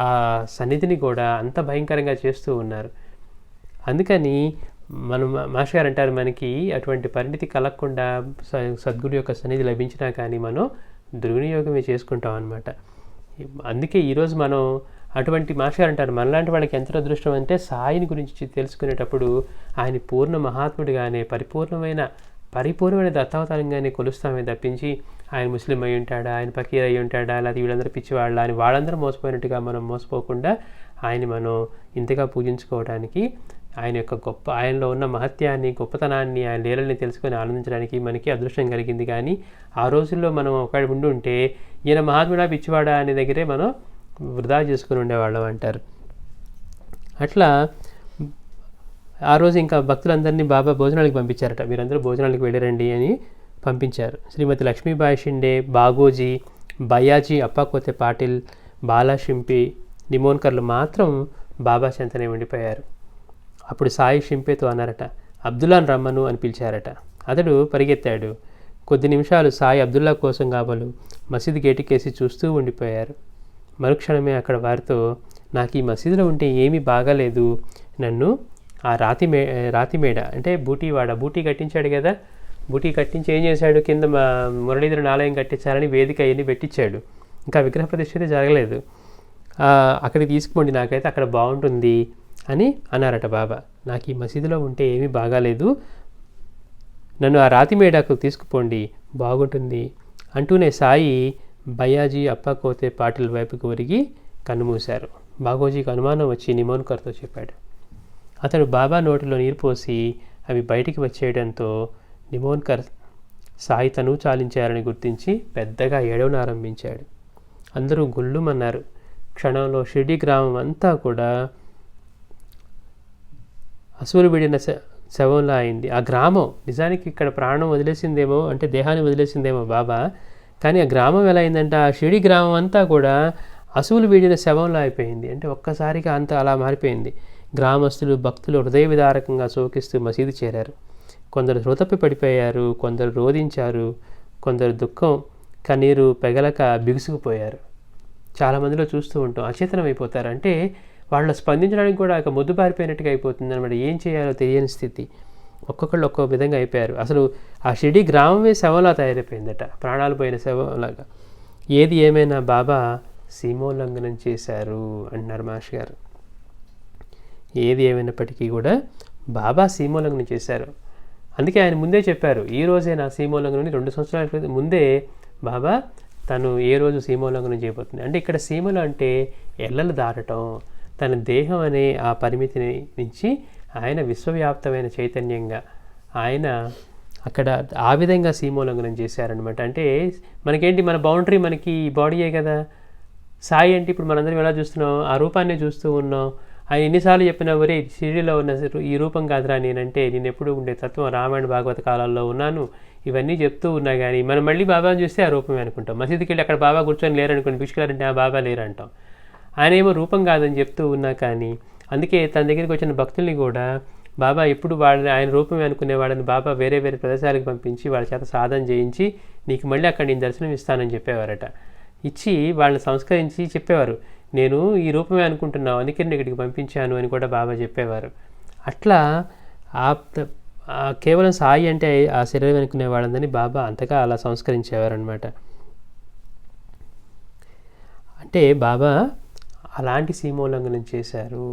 ఆ సన్నిధిని కూడా అంత భయంకరంగా చేస్తూ ఉన్నారు. అందుకని మనం మాస్టర్ గారు అంటారు, మనకి అటువంటి పరిణితి కలగకుండా సద్గురు యొక్క సన్నిధి లభించినా కానీ మనం దుర్వినియోగమే చేసుకుంటాం అన్నమాట. అందుకే ఈరోజు మనం అటువంటి మాస్టర్ గారు అంటారు, మనలాంటి వాళ్ళకి ఎంత అదృష్టం అంటే సాయిని గురించి తెలుసుకునేటప్పుడు ఆయన పూర్ణ మహాత్ముడిగానే పరిపూర్ణమైన దత్తావతారంగానే కొలుస్తామే తప్పించి ఆయన ముస్లిం అయి ఉంటాడా, ఆయన ఫకీర్ అయి ఉంటాడా, లేకపోతే వీళ్ళందరూ పిచ్చివాళ్ళ అని వాళ్ళందరూ మోసపోయినట్టుగా మనం మోసపోకుండా ఆయన్ని మనం ఇంతగా పూజించుకోవడానికి, ఆయన యొక్క ఆయనలో ఉన్న మహత్యాన్ని, గొప్పతనాన్ని, ఆయన లీలల్ని తెలుసుకొని ఆనందించడానికి మనకి అదృష్టం కలిగింది. కానీ ఆ రోజుల్లో మనం ఒక ఉండి ఉంటే ఈయన మహాత్ముడా పిచ్చివాడా అనే దగ్గరే మనం వృధా చేసుకుని ఉండేవాళ్ళం అంటారు. అట్లా ఆ రోజు ఇంకా భక్తులందరినీ బాబా భోజనాలకు పంపించారట. మీరందరూ భోజనాలకు వెళ్ళరండి అని పంపించారు. శ్రీమతి లక్ష్మీబాయి షిండే, బాగోజీ, బయ్యాజీ అప్పాకోతే పాటిల్, బాలా షింపి, నిమోన్కర్లు మాత్రం బాబా చెంతనే ఉండిపోయారు. అప్పుడు సాయి షింపేతో అన్నారట, అబ్దుల్లాను రమ్మను అని పిలిచారట. అతడు పరిగెత్తాడు. కొద్ది నిమిషాలు సాయి అబ్దుల్లా కోసం కాబోలు మసీదు గేటుకేసి చూస్తూ ఉండిపోయారు. మరుక్షణమే అక్కడ వారితో, నాకు ఈ మసీదులో ఉంటే ఏమీ బాగాలేదు, నన్ను ఆ రాతిమేడ అంటే బూటీ కట్టించాడు కదా, బూటీ కట్టించి ఏం చేశాడు, కింద మురళీధరుని ఆలయం కట్టించాలని వేదిక అవన్నీ పెట్టించాడు. ఇంకా విగ్రహ ప్రతిష్ఠ అయితే జరగలేదు. అక్కడికి తీసుకుపోండి, నాకైతే అక్కడ బాగుంటుంది అని అన్నారట బాబా. నాకు ఈ మసీదులో ఉంటే ఏమీ బాగాలేదు, నన్ను ఆ రాతిమేడకు తీసుకుపోండి, బాగుంటుంది అంటూనే సాయి బయ్యాజీ అప్పాకోతే పాటిల్ వైపుకు ఒరిగి కన్నుమూశారు. బాగోజీకి అనుమానం వచ్చి నిమోన్కర్తో చెప్పాడు. అతడు బాబా నోటిలో నీరు పోసి అవి బయటికి వచ్చేయడంతో నిమోన్కర్ సాయి తను చాలించారని గుర్తించి పెద్దగా ఏడవనారంభించాడు. అందరూ గుళ్ళుమన్నారు. క్షణంలో షిర్డీ గ్రామం అంతా కూడా అసువులు విడిన శవంలా అయింది. ఆ గ్రామం నిజానికి ఇక్కడ ప్రాణం వదిలేసిందేమో, అంటే దేహాన్ని వదిలేసిందేమో బాబా, కానీ ఆ గ్రామం ఎలా అయిందంటే ఆ షిర్డీ గ్రామం అంతా కూడా అసువులు వీడిన శవంలా అయిపోయింది. అంటే ఒక్కసారిగా అంతా అలా మారిపోయింది. గ్రామస్తులు, భక్తులు హృదయ విదారకంగా శోకిస్తూ మసీదు చేరారు. కొందరు హృతపి పడిపోయారు, కొందరు రోధించారు, కొందరు దుఃఖం కన్నీరు పెగలక బిగుసుకుపోయారు. చాలామందిలో చూస్తూ ఉంటాం, అచేతనం అయిపోతారు. అంటే వాళ్ళు స్పందించడానికి కూడా ఒక మొద్దు బారిపోయినట్టుగా అయిపోతుంది అనమాట. ఏం చేయాలో తెలియని స్థితి. ఒక్కొక్కళ్ళు ఒక్కో విధంగా అయిపోయారు. అసలు ఆ షిర్డీ గ్రామమే శవంలా తయారైపోయిందట, ప్రాణాలు పోయిన శవంలాగా. ఏది ఏమైనా బాబా సీమోల్లంఘనం చేశారు అంటున్నారు మాస్టర్ గారు. ఏది ఏమైనప్పటికీ కూడా బాబా సీమోల్లంఘనం చేశారు. అందుకే ఆయన ముందే చెప్పారు, ఈ రోజే నా సీమోల్లంఘనం 2 సంవత్సరాల ముందే బాబా తను ఏ రోజు సీమోల్లంఘనం చేయబోతుంది. అంటే ఇక్కడ సీమలు అంటే ఎల్లలు దాటడం, తన దేహం అనే ఆ పరిమితిని నుంచి ఆయన విశ్వవ్యాప్తమైన చైతన్యంగా ఆయన అక్కడ ఆ విధంగా సీమోల్లంఘనం చేశారనమాట. అంటే మనకేంటి, మన బౌండరీ మనకి ఈ బాడీయే కదా. సాయి అంటే ఇప్పుడు మనందరం ఎలా చూస్తున్నాం, ఆ రూపాన్నే చూస్తూ ఉన్నాం. ఆయన ఎన్నిసార్లు చెప్పినా వరే షిరిడీలో ఉన్న ఈ రూపం కాదురా నేనంటే, నేను ఎప్పుడు ఉండే తత్వం రామాయణ భాగవత కాలాల్లో ఉన్నాను, ఇవన్నీ చెప్తూ ఉన్నా కానీ మనం మళ్ళీ బాబాని చూస్తే ఆ రూపమే అనుకుంటాం. మసీదుకి వెళ్ళి అక్కడ బాబా కూర్చొని లేరనుకోండి, పిచ్చుకారంటే ఆ బాబా లేరంటాం. ఆయన ఏమో రూపం కాదని చెప్తూ ఉన్నా కానీ, అందుకే తన దగ్గరికి వచ్చిన భక్తుల్ని కూడా బాబా ఎప్పుడు వాళ్ళని ఆయన రూపమే అనుకునే వాళ్ళని బాబా వేరే వేరే ప్రదేశాలకు పంపించి వాళ్ళ చేత సాధన చేయించి నీకు మళ్ళీ అక్కడ నేను దర్శనం ఇస్తానని చెప్పేవారట. ఇచ్చి వాళ్ళని సంస్కరించి చెప్పేవారు, నేను ఈ రూపమే అనుకుంటున్నావు అందుకే నేను ఇక్కడికి పంపించాను అని కూడా బాబా చెప్పేవారు. అట్లా కేవలం సాయి అంటే ఆ శరీరం అనుకునే వాళ్ళందరినీ బాబా అంతగా అలా సంస్కరించేవారు అనమాట. అంటే బాబా అలాంటి సీమోల్లంఘనం చేశారు.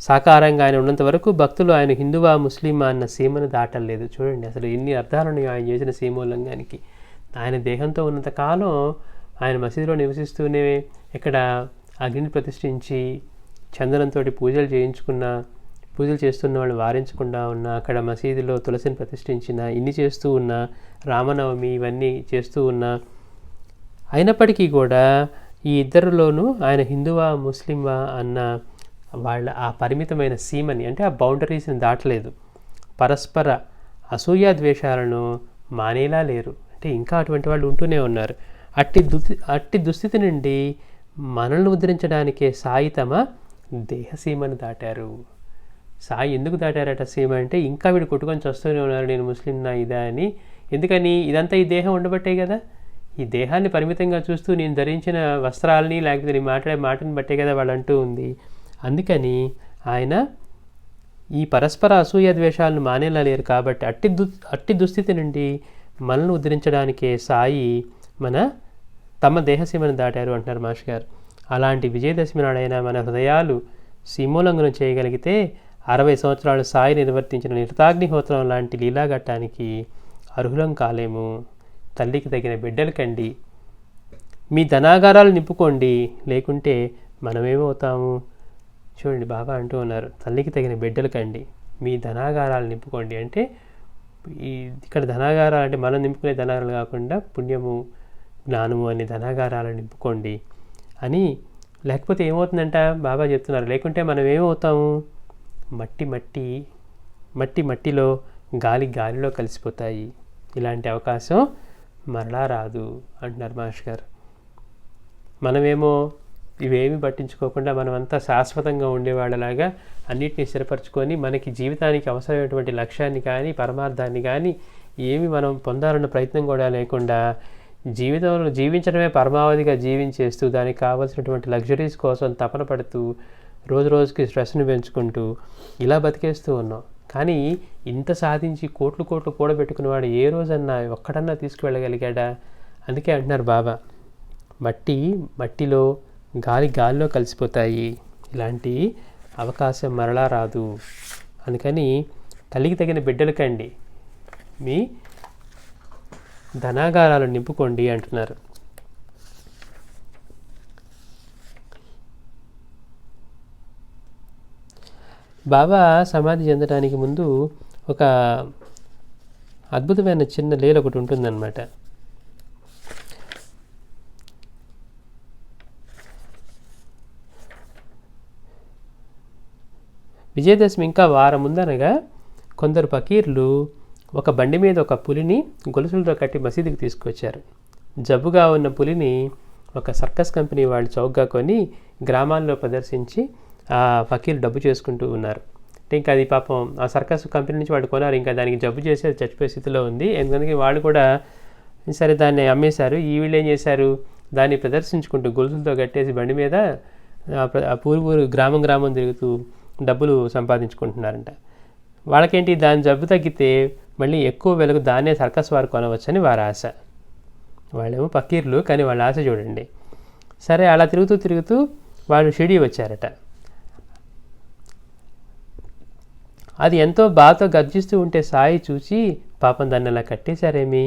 సాకారంగా ఆయన ఉన్నంత వరకు భక్తులు ఆయన హిందువా ముస్లిమా అన్న సీమను దాటలేదు. చూడండి అసలు ఎన్ని అర్థాలను ఆయన చేసిన సీమోల్లంఘనానికి. ఆయన దేహంతో ఉన్నంత కాలం ఆయన మసీదులో నివసిస్తూనే ఇక్కడ అగ్నిని ప్రతిష్ఠించి చందనంతో పూజలు చేస్తున్న వాళ్ళు వారించకుండా ఉన్న, అక్కడ మసీదులో తులసిని ప్రతిష్ఠించిన, ఇన్ని చేస్తూ ఉన్న, రామనవమి ఇవన్నీ చేస్తూ ఉన్న, అయినప్పటికీ కూడా ఈ ఇద్దరిలోనూ ఆయన హిందువా ముస్లింవా అన్న వాళ్ళ ఆ పరిమితమైన సీమని అంటే ఆ బౌండరీస్ని దాటలేదు. పరస్పర అసూయ ద్వేషాలను మానేలా లేరు. అంటే ఇంకా అటువంటి వాళ్ళు ఉంటూనే ఉన్నారు. అట్టి దుస్థితి నుండి మనల్ని ఉద్ధరించడానికే సాయి తమ దేహసీమను దాటారు. సాయి ఎందుకు దాటారట సీమ అంటే ఇంకా వీడు కొట్టుకొని చస్తూనే ఉన్నారు, నేను ముస్లింనా ఇదా అని. ఎందుకని? ఇదంతా ఈ దేహం ఉండబట్టే కదా. ఈ దేహాన్ని పరిమితంగా చూస్తూ నేను ధరించిన వస్త్రాలని లేకపోతే నేను మాట్లాడే మాటని బట్టే కదా వాళ్ళు అంటూ ఉంది. అందుకని ఆయన ఈ పరస్పర అసూయ ద్వేషాలను మానేలా లేరు. కాబట్టి అట్టి దుస్థితి నుండి మనల్ని ఉద్ధరించడానికే సాయి తమ దేహసీమను దాటారు అంటున్నారు మాస్టర్ గారు. అలాంటి విజయదశమి నాడైనా మన హృదయాలు సీమోల్లంఘనం చేయగలిగితే 60 సంవత్సరాలు సాయి నిర్వర్తించిన నిరతాగ్నిహోత్రం లాంటి లీలాఘట్టానికి అర్హులం కాలేము. తల్లికి తగిన బిడ్డలు కండి, మీ ధనాగారాలు నింపుకోండి, లేకుంటే మనమేమవుతాము? చూడండి బాబా అంటూ ఉన్నారు, తల్లికి తగిన బిడ్డలు కండి, మీ ధనాగారాలు నింపుకోండి. అంటే ఇక్కడ ధనాగారాలు అంటే మనం నింపుకునే ధనాగారాలు కాకుండా పుణ్యము జ్ఞానము అనే ధనాగారాలు నింపుకోండి అని. లేకపోతే ఏమవుతుందంట బాబా చెప్తున్నారు, లేకుంటే మనం ఏమవుతాము? మట్టిలో గాలిలో కలిసిపోతాయి. ఇలాంటి అవకాశం మరలా రాదు అంటున్నారు మాస్టర్ గారు. మనమేమో ఇవేమి పట్టించుకోకుండా మనమంతా శాశ్వతంగా ఉండేవాళ్ళలాగా అన్నిటినీ స్థిరపరచుకొని మనకి జీవితానికి అవసరమైనటువంటి లక్ష్యాన్ని కానీ పరమార్థాన్ని కానీ ఏమి మనం పొందాలన్న ప్రయత్నం కూడా లేకుండా జీవితంలో జీవించడమే పరమావధిగా జీవించేస్తూ దానికి కావాల్సినటువంటి లగ్జరీస్ కోసం తపన పడుతూ రోజు రోజుకి స్ట్రెస్ని పెంచుకుంటూ ఇలా బతికేస్తూ ఉన్నాం. కానీ ఇంత సాధించి కోట్లు కూడబెట్టుకున్నవాడు ఏ రోజన్నా ఒక్కడన్నా తీసుకువెళ్ళగలిగాడా? అందుకే అంటున్నారు బాబా, మట్టిలో గాలిలో కలిసిపోతాయి, ఇలాంటి అవకాశం మరలా రాదు. అందుకని తల్లికి తగిన బిడ్డలు కండి, మీ ధనాగారాలు నింపుకోండి అంటున్నారు. బాబా సమాధి చెందడానికి ముందు ఒక అద్భుతమైన చిన్న లీల ఒకటి ఉంటుందన్నమాట. విజయదశమి ఇంకా వారం ముందనగా కొందరు ఫకీర్లు ఒక బండి మీద ఒక పులిని గొలుసులతో కట్టి మసీదుకి తీసుకొచ్చారు. జబ్బుగా ఉన్న పులిని ఒక సర్కస్ కంపెనీ వాళ్ళు చౌకగా కొని గ్రామాల్లో ప్రదర్శించి ఆ ఫకీర్లు డబ్బు చేసుకుంటూ ఉన్నారు. అంటే ఇంకా అది పాపం ఆ సర్కస్ కంపెనీ నుంచి వాళ్ళు కొన్నారు, ఇంకా దానికి జబ్బు చేసి అది చచ్చిపోయే స్థితిలో ఉంది. ఎందుకంటే వాళ్ళు కూడా సరే దాన్ని అమ్మేశారు. ఈ వీళ్ళు ఏం చేశారు, దాన్ని ప్రదర్శించుకుంటూ గొలుసులతో కట్టేసి బండి మీద ఆ ఊరు గ్రామం తిరుగుతూ డబ్బులు సంపాదించుకుంటున్నారంట. వాళ్ళకేంటి, దాని జబ్బు తగ్గితే మళ్ళీ ఎక్కువ వెలకు దాన్నే సర్కస్ వారు కొనవచ్చని వారి ఆశ. వాళ్ళేమో ఫకీర్లు, కానీ వాళ్ళ ఆశ చూడండి. సరే అలా తిరుగుతూ వాళ్ళు షిరిడీ వచ్చారట. అది ఎంతో బాధతో గర్జిస్తూ ఉంటే సాయి చూసి, పాపం దాన్ని అలా కట్టేశారేమి,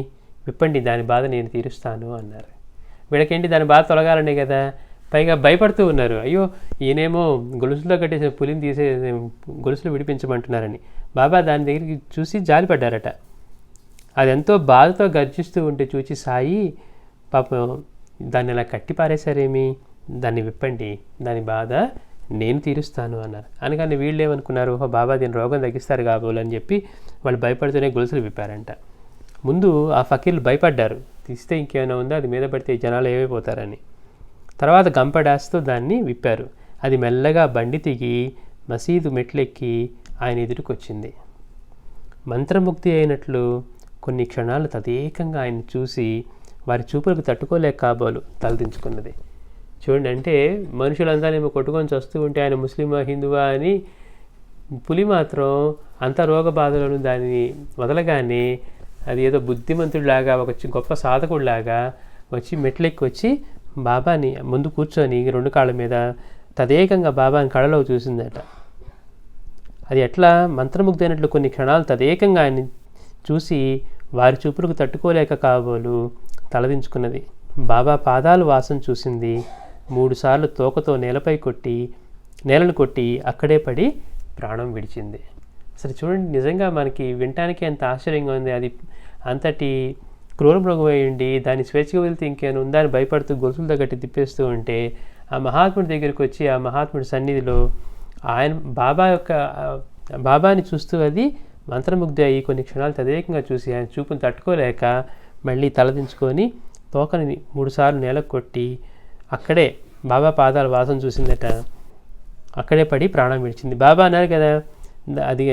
విప్పండి, దాని బాధ నేను తీరుస్తాను అన్నారు. వీళ్ళకేంటి, దాని బాధ తొలగాలనే కదా, పైగా భయపడుతూ ఉన్నారు. అయ్యో ఈయనేమో గొలుసులో కట్టేసిన పులిని గొలుసులు విడిపించమంటున్నారని. బాబా దాని దగ్గరికి చూసి జాలిపడ్డారట. అది ఎంతో బాధతో గర్జిస్తూ ఉంటే చూచి సాయి, పాపం దాన్ని అలా కట్టి పారేశారేమి, దాన్ని విప్పండి, దాని బాధ నేను తీరుస్తాను అన్నారు. అందుకని వీళ్ళు ఏమనుకున్నారు, బాబా దీని రోగం తగ్గిస్తారు కాబోలని చెప్పి వాళ్ళు భయపడుతూనే గొలుసులు విప్పారంట. ముందు ఆ ఫకీర్లు భయపడ్డారు, తీస్తే ఇంకేమైనా ఉందో, అది మీద పడితే జనాలు ఏమైపోతారని. తర్వాత గంపడాస్తో దాన్ని విప్పారు. అది మెల్లగా బండి దిగి మసీదు మెట్లెక్కి ఆయన ఎదురుకొచ్చింది. మంత్రముక్తి అయినట్లు కొన్ని క్షణాలు తదేకంగా ఆయన చూసి వారి చూపులకు తట్టుకోలేక కాబోలు తలదించుకున్నది. చూడండి, అంటే మనుషులంతా ఏమో కొట్టుకొని వస్తూ ఉంటే ఆయన ముస్లిమా హిందువా అని, పులి మాత్రం అంత రోగ బాధలను దాన్ని వదలగానే అది ఏదో బుద్ధిమంతుడిలాగా, ఒక గొప్ప సాధకుడిలాగా వచ్చి మెట్లెక్కి వచ్చి బాబాని ముందు కూర్చొని 2 కాళ్ళ మీద తదేకంగా బాబాని కళలో చూసిందట. అది ఎట్లా మంత్రముగ్ధ అయినట్లు కొన్ని క్షణాలు తదేకంగా ఆయన చూసి వారి చూపులకు తట్టుకోలేక కాబోలు తలదించుకున్నది. బాబా పాదాలు వాసన చూసింది. 3 సార్లు తోకతో నేలను కొట్టి అక్కడే పడి ప్రాణం విడిచింది. అసలు చూడండి, నిజంగా మనకి వినటానికి ఎంత ఆశ్చర్యంగా ఉంది. అది అంతటి క్రూర మృగం అయ్యండి, దాన్ని స్వేచ్ఛగా వెళ్తే ఇంకేమైనా ఉందా అని భయపడుతూ గొలుసులతో గట్టి తిప్పేస్తూ ఉంటే, ఆ మహాత్ముడి దగ్గరికి వచ్చి ఆ మహాత్ముడి సన్నిధిలో ఆయన బాబాని చూస్తూ అది మంత్రముగ్ధ అయ్యి కొన్ని క్షణాలు తదేకంగా చూసి ఆయన చూపును తట్టుకోలేక మళ్ళీ తలదించుకొని తోకని 3 సార్లు నేలకు కొట్టి అక్కడే బాబా పాదాల వాసన చూసిందట. అక్కడే పడి ప్రాణం విడిచింది. బాబా అన్నారు కదా, అది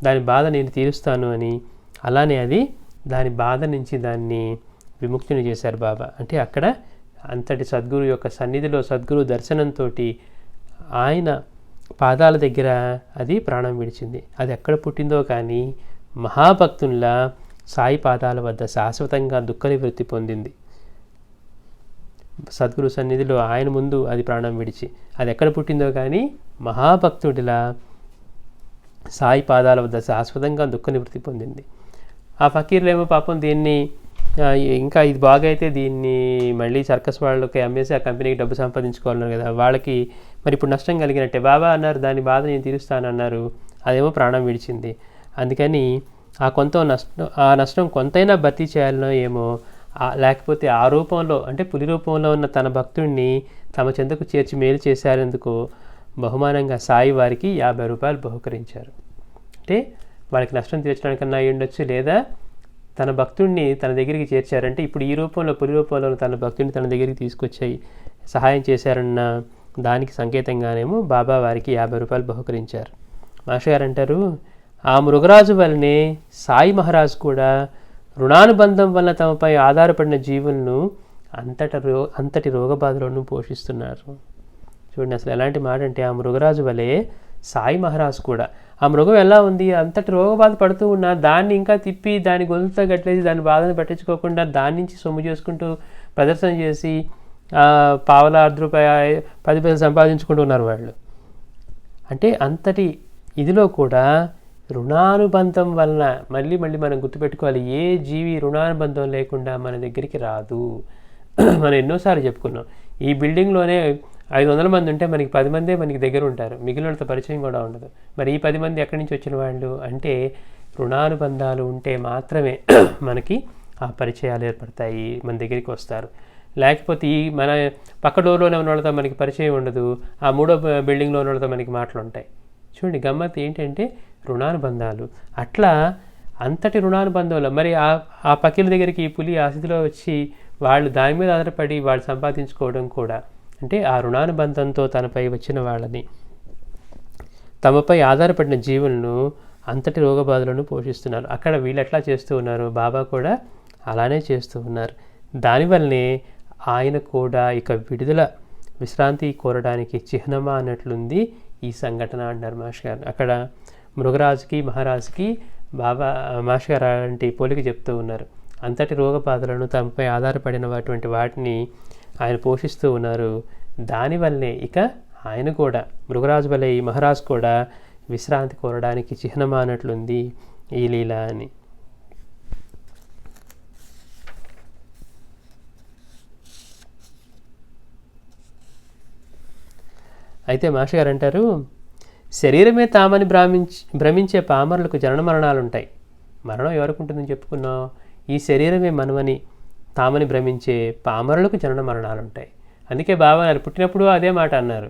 దాని బాధ నేను తీరుస్తాను అని. అలానే అది దాని బాధ నుంచి దాన్ని విముక్తిని చేశారు బాబా. అంటే అక్కడ అంతటి సద్గురు యొక్క సన్నిధిలో సద్గురు దర్శనంతో ఆయన పాదాల దగ్గర అది ప్రాణం విడిచింది. అది ఎక్కడ పుట్టిందో కానీ మహాభక్తుల్లా సాయి పాదాల వద్ద శాశ్వతంగా దుఃఖ నివృత్తి పొందింది. సద్గురు సన్నిధిలో ఆయన ముందు అది ప్రాణం విడిచి అది ఎక్కడ పుట్టిందో కానీ మహాభక్తుడిలా సాయి పాదాల వద్ద శాశ్వతంగా దుఃఖ నివృత్తి పొందింది. ఆ ఫకీర్లేమో పాపం దీన్ని ఇంకా ఇది బాగా అయితే దీన్ని మళ్ళీ సర్కస్ వాళ్ళకి అమ్మేసి ఆ కంపెనీకి డబ్బు సంపాదించుకోవాలన్నారు కదా, వాళ్ళకి మరి ఇప్పుడు నష్టం కలిగినట్టే. బాబా అన్నారు దాని బాధ నేను తీరుస్తానన్నారు, అదేమో ప్రాణం విడిచింది. అందుకని ఆ నష్టం కొంతైనా భర్తీ చేయాలనో ఏమో, లేకపోతే ఆ రూపంలో అంటే పులి రూపంలో ఉన్న తన భక్తుడిని తమ చెంతకు చేర్చి మేలు చేశారెందుకు బహుమానంగా సాయి వారికి 50 రూపాయలు బహుకరించారు. అంటే వాళ్ళకి నష్టం తీర్చడానికన్నా అయి ఉండొచ్చు, లేదా తన భక్తుడిని తన దగ్గరికి చేర్చారంటే ఇప్పుడు ఈ రూపంలో పులి రూపంలో తన భక్తుడిని తన దగ్గరికి తీసుకొచ్చి సహాయం చేశారన్న దానికి సంకేతంగానేమో బాబా వారికి 50 రూపాయలు బహుకరించారు. మాస్టర్ గారు అంటారు, ఆ మృగరాజు వల్లనే సాయి మహారాజు కూడా రుణానుబంధం వల్ల తమపై ఆధారపడిన జీవులను అంతటి రోగబాధలను పోషిస్తున్నారు. చూడండి అసలు ఎలాంటి మాట అంటే, ఆ మృగరాజు వలె సాయి మహారాజు కూడా, ఆ మృగం ఎలా ఉంది అంతటి రోగబాధ పడుతూ ఉన్నా దాన్ని ఇంకా తిప్పి దాని గొంతుతో గట్లేసి దాని బాధను పట్టించుకోకుండా దాని నుంచి సొమ్ము చేసుకుంటూ ప్రదర్శన చేసి పావలా ₹10 10 పైసలు సంపాదించుకుంటూ ఉన్నారు వాళ్ళు. అంటే అంతటి ఇదిలో కూడా రుణానుబంధం వలన మళ్ళీ మనం గుర్తుపెట్టుకోవాలి, ఏ జీవి రుణానుబంధం లేకుండా మన దగ్గరికి రాదు. మనం ఎన్నోసార్లు చెప్పుకున్నాం, ఈ బిల్డింగ్లోనే 500 మంది ఉంటే మనకి 10 మందే మనకి దగ్గర ఉంటారు, మిగిలినంత పరిచయం కూడా ఉండదు. మరి ఈ 10 మంది ఎక్కడి నుంచి వచ్చిన వాళ్ళు అంటే రుణానుబంధాలు ఉంటే మాత్రమే మనకి ఆ పరిచయాలు ఏర్పడతాయి, మన దగ్గరికి వస్తారు. లేకపోతే ఈ మన పక్క డోర్లోనే ఉన్న వాళ్ళతో మనకి పరిచయం ఉండదు, ఆ 3వ బిల్డింగ్లో ఉన్న వాళ్ళతో మనకి మాటలు ఉంటాయి. చూడండి గమ్మత్తు ఏంటంటే రుణానుబంధాలు. అట్లా అంతటి రుణానుబంధంలో మరి ఆ పక్కల దగ్గరికి ఈ పులి ఆ స్థితిలో వచ్చి వాళ్ళు దాని మీద ఆధారపడి వాళ్ళు సంపాదించుకోవడం కూడా అంటే ఆ రుణానుబంధంతో తనపై వచ్చిన వాళ్ళని, తమపై ఆధారపడిన జీవులను అంతటి రోగబాధలను పోషిస్తున్నారు. అక్కడ వీళ్ళు ఎట్లా చేస్తూ ఉన్నారు, బాబా కూడా అలానే చేస్తూ ఉన్నారు. దానివల్లనే ఆయన కూడా ఇక విశ్రాంతి కోరడానికి చిహ్నమా అన్నట్లుంది ఈ సంఘటన అన్నారు మాస్టర్ గారు. అక్కడ మృగరాజుకి మహారాజుకి బాబా మాస్టర్ గారు అలాంటి పోలిక చెప్తూ ఉన్నారు. అంతటి రోగబాధలను తమపై ఆధారపడిన వాటిని ఆయన పోషిస్తూ ఉన్నారు. దానివల్లనే ఇక ఆయన కూడా మృగరాజు వలె ఈ మహారాజు కూడా విశ్రాంతి కోరడానికి చిహ్నమా అన్నట్లుంది ఈ లీల అని. అయితే మాస్టర్ గారు అంటారు, శరీరమే తామని భ్రమించే పామరులకు జనన మరణాలు ఉంటాయి. మరణం ఎవరికి ఉంటుందని చెప్పుకున్నాం, ఈ శరీరమే మనమని తామని భ్రమించే పామరులకు జనన మరణాలు ఉంటాయి. అందుకే బాబా పుట్టినప్పుడు అదే మాట అన్నారు,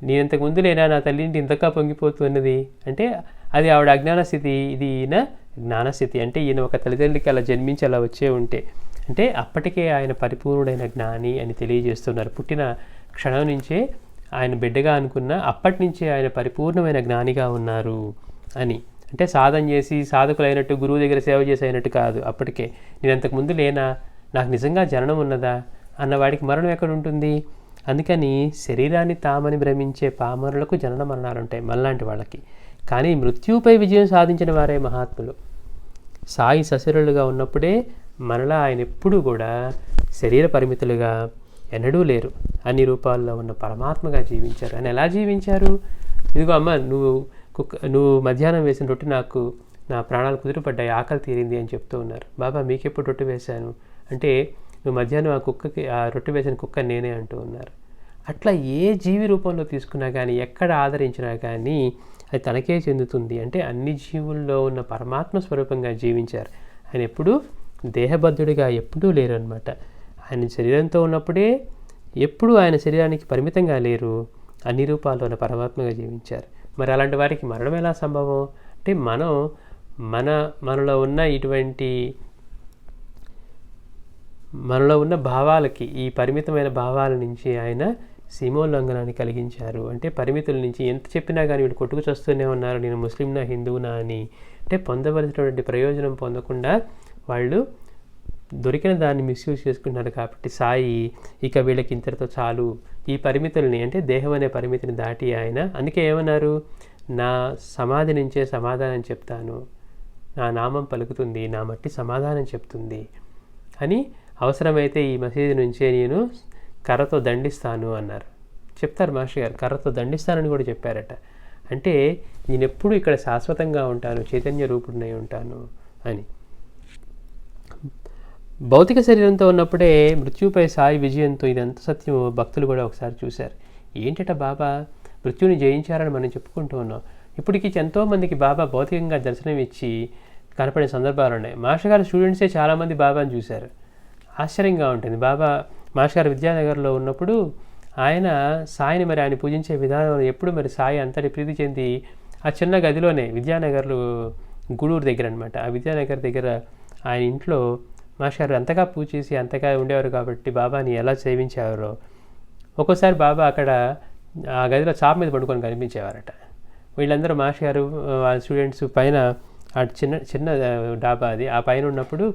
నేను ఇంతకు ముందు లేనా నా తల్లింటి ఇంతగా పొంగిపోతున్నది అంటే అది ఆవిడ అజ్ఞాన స్థితి, ఇది ఈయన జ్ఞానస్థితి. అంటే ఈయన ఒక తల్లిదండ్రులకి అలా జన్మించి అలా వచ్చే ఉంటే అంటే అప్పటికే ఆయన పరిపూర్ణుడైన జ్ఞాని అని తెలియజేస్తున్నారు. పుట్టిన క్షణం నుంచే ఆయన బిడ్డగా అనుకున్న అప్పటి నుంచే ఆయన పరిపూర్ణమైన జ్ఞానిగా ఉన్నారు అని. అంటే సాధన చేసి సాధకులైనట్టు గురువు దగ్గర సేవ చేసి అయినట్టు కాదు, అప్పటికే నేను అంతకుముందు లేనా, నాకు నిజంగా జననం ఉన్నదా అన్నవాడికి మరణం ఎక్కడ ఉంటుంది. అందుకని శరీరాన్ని తామని భ్రమించే పామరులకు జనన మరణాలు ఉంటాయి మనలాంటి వాళ్ళకి. కానీ మృత్యుపై విజయం సాధించిన వారే మహాత్ములు. సాయి సశరీరులుగా ఉన్నప్పుడే మనలా ఆయన ఎప్పుడూ కూడా శరీర పరిమితులుగా ఎన్నడూ లేరు, అన్ని రూపాల్లో ఉన్న పరమాత్మగా జీవించారు. ఆయన ఎలా జీవించారు, ఇదిగో అమ్మ నువ్వు మధ్యాహ్నం వేసిన రొట్టె నాకు నా ప్రాణాలు కుదిరిపడ్డాయి, ఆకలి తీరింది అని చెప్తూ ఉన్నారు. బాబా మీకెప్పుడు రొట్టె వేశాను అంటే నువ్వు మధ్యాహ్నం ఆ రొట్టె వేసిన కుక్క నేనే అంటూ ఉన్నారు. అట్లా ఏ జీవి రూపంలో తీసుకున్నా కానీ ఎక్కడ ఆదరించినా కానీ అది తనకే చెందుతుంది. అంటే అన్ని జీవుల్లో ఉన్న పరమాత్మ స్వరూపంగా జీవించారు. ఆయన ఎప్పుడూ దేహబద్ధుడిగా ఎప్పుడూ లేరు అనమాట. ఆయన శరీరంతో ఉన్నప్పుడే ఎప్పుడూ ఆయన శరీరానికి పరిమితంగా లేరు, అన్ని రూపాల్లో ఉన్న పరమాత్మగా జీవించారు. మరి అలాంటి వారికి మరణం ఎలా సంభవం అంటే మనం మనలో ఉన్న ఇటువంటి మనలో ఉన్న భావాలకి, ఈ పరిమితమైన భావాల నుంచి ఆయన సీమోల్లంఘనాన్ని కలిగించారు. అంటే పరిమితుల నుంచి ఎంత చెప్పినా కానీ వీడు కొట్టుకు చస్తూనే ఉన్నారు, నేను ముస్లింనా హిందువునా అని. అంటే పొందవలసినటువంటి ప్రయోజనం పొందకుండా వాళ్ళు దొరికిన దాన్ని మిస్యూజ్ చేసుకుంటున్నారు. కాబట్టి సాయి ఇక వీళ్ళకి ఇంతటితో చాలు, ఈ పరిమితుల్ని అంటే దేహం అనే పరిమితిని దాటి ఆయన అందుకే ఏమన్నారు, నా సమాధి నుంచే సమాధానం చెప్తాను, నా నామం పలుకుతుంది, నా మట్టి సమాధానం చెప్తుంది అని, అవసరమైతే ఈ మసీదు నుంచే నేను కర్రతో దండిస్తాను అన్నారు. చెప్తారు మాస్టర్ గారు, కర్రతో దండిస్తానని కూడా చెప్పారట. అంటే నేను ఎప్పుడు ఇక్కడ శాశ్వతంగా ఉంటాను, చైతన్య రూపుడినై ఉంటాను అని. భౌతిక శరీరంతో ఉన్నప్పుడే మృత్యుపై సాయి విజయంతో ఇదంత సత్యము భక్తులు కూడా ఒకసారి చూశారు. ఏంటట బాబా మృత్యుని జయించారని మనం చెప్పుకుంటూ ఉన్నాం. ఇప్పటికీ ఎంతోమందికి బాబా భౌతికంగా దర్శనం ఇచ్చి కనపడే సందర్భాలు ఉన్నాయి. మాస్టర్ గారి స్టూడెంట్సే చాలామంది బాబాని చూశారు. ఆశ్చర్యంగా ఉంటుంది. బాబా మాస్టర్ గారు విద్యానగర్లో ఉన్నప్పుడు ఆయన సాయిని మరి ఆయన పూజించే విధానం ఎప్పుడు మరి సాయి అంతటి ప్రీతి చెంది ఆ చిన్న గదిలోనే విద్యానగర్లో గూడూరు దగ్గర అనమాట, ఆ విద్యానగర్ దగ్గర ఆయన ఇంట్లో మాస్టర్ గారు అంతగా పూజ చేసి అంతగా ఉండేవారు కాబట్టి బాబాని ఎలా సేవించేవారో. ఒక్కోసారి బాబా అక్కడ ఆ గదిలో చాప మీద పడుకొని కనిపించేవారట. వీళ్ళందరూ మాస్టర్ గారు వాళ్ళ స్టూడెంట్స్ పైన ఆ చిన్న డాబా అది, ఆ పైన ఉన్నప్పుడు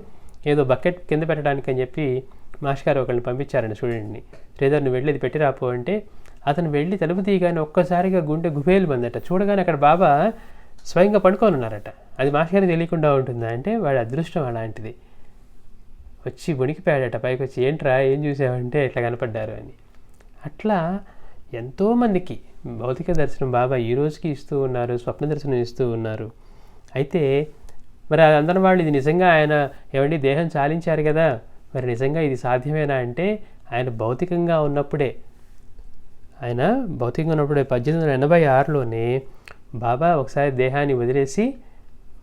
ఏదో బకెట్ కింద పెట్టడానికి అని చెప్పి మాస్టర్ గారు ఒకరిని పంపించారండి స్టూడెంట్ని. శ్రీధర్ నువ్వు వెళ్ళి ఇది పెట్టి రాపో అంటే అతను వెళ్ళి తలుపు తీయగానే ఒక్కసారిగా గుండె గుబేలు మందట. చూడగానే అక్కడ బాబా స్వయంగా పడుకొని ఉన్నారట. అది మాస్టర్ గారికి తెలియకుండా ఉంటుందా అంటే వాడి అదృష్టం అలాంటిది. వచ్చి వణికిపోయాడట, పైకి వచ్చి ఏంట్రా ఏం చూసావంటే ఇట్లా కనపడ్డారు అని. అట్లా ఎంతోమందికి భౌతిక దర్శనం బాబా ఈ రోజుకి ఇస్తూ ఉన్నారు, స్వప్న దర్శనం ఇస్తూ ఉన్నారు. అయితే మరి అందరి వాళ్ళు ఇది నిజంగా ఆయన ఏమండి దేహం చాలించారు కదా, మరి నిజంగా ఇది సాధ్యమేనా అంటే ఆయన భౌతికంగా ఉన్నప్పుడే 1886లోనే బాబా ఒకసారి దేహాన్ని వదిలేసి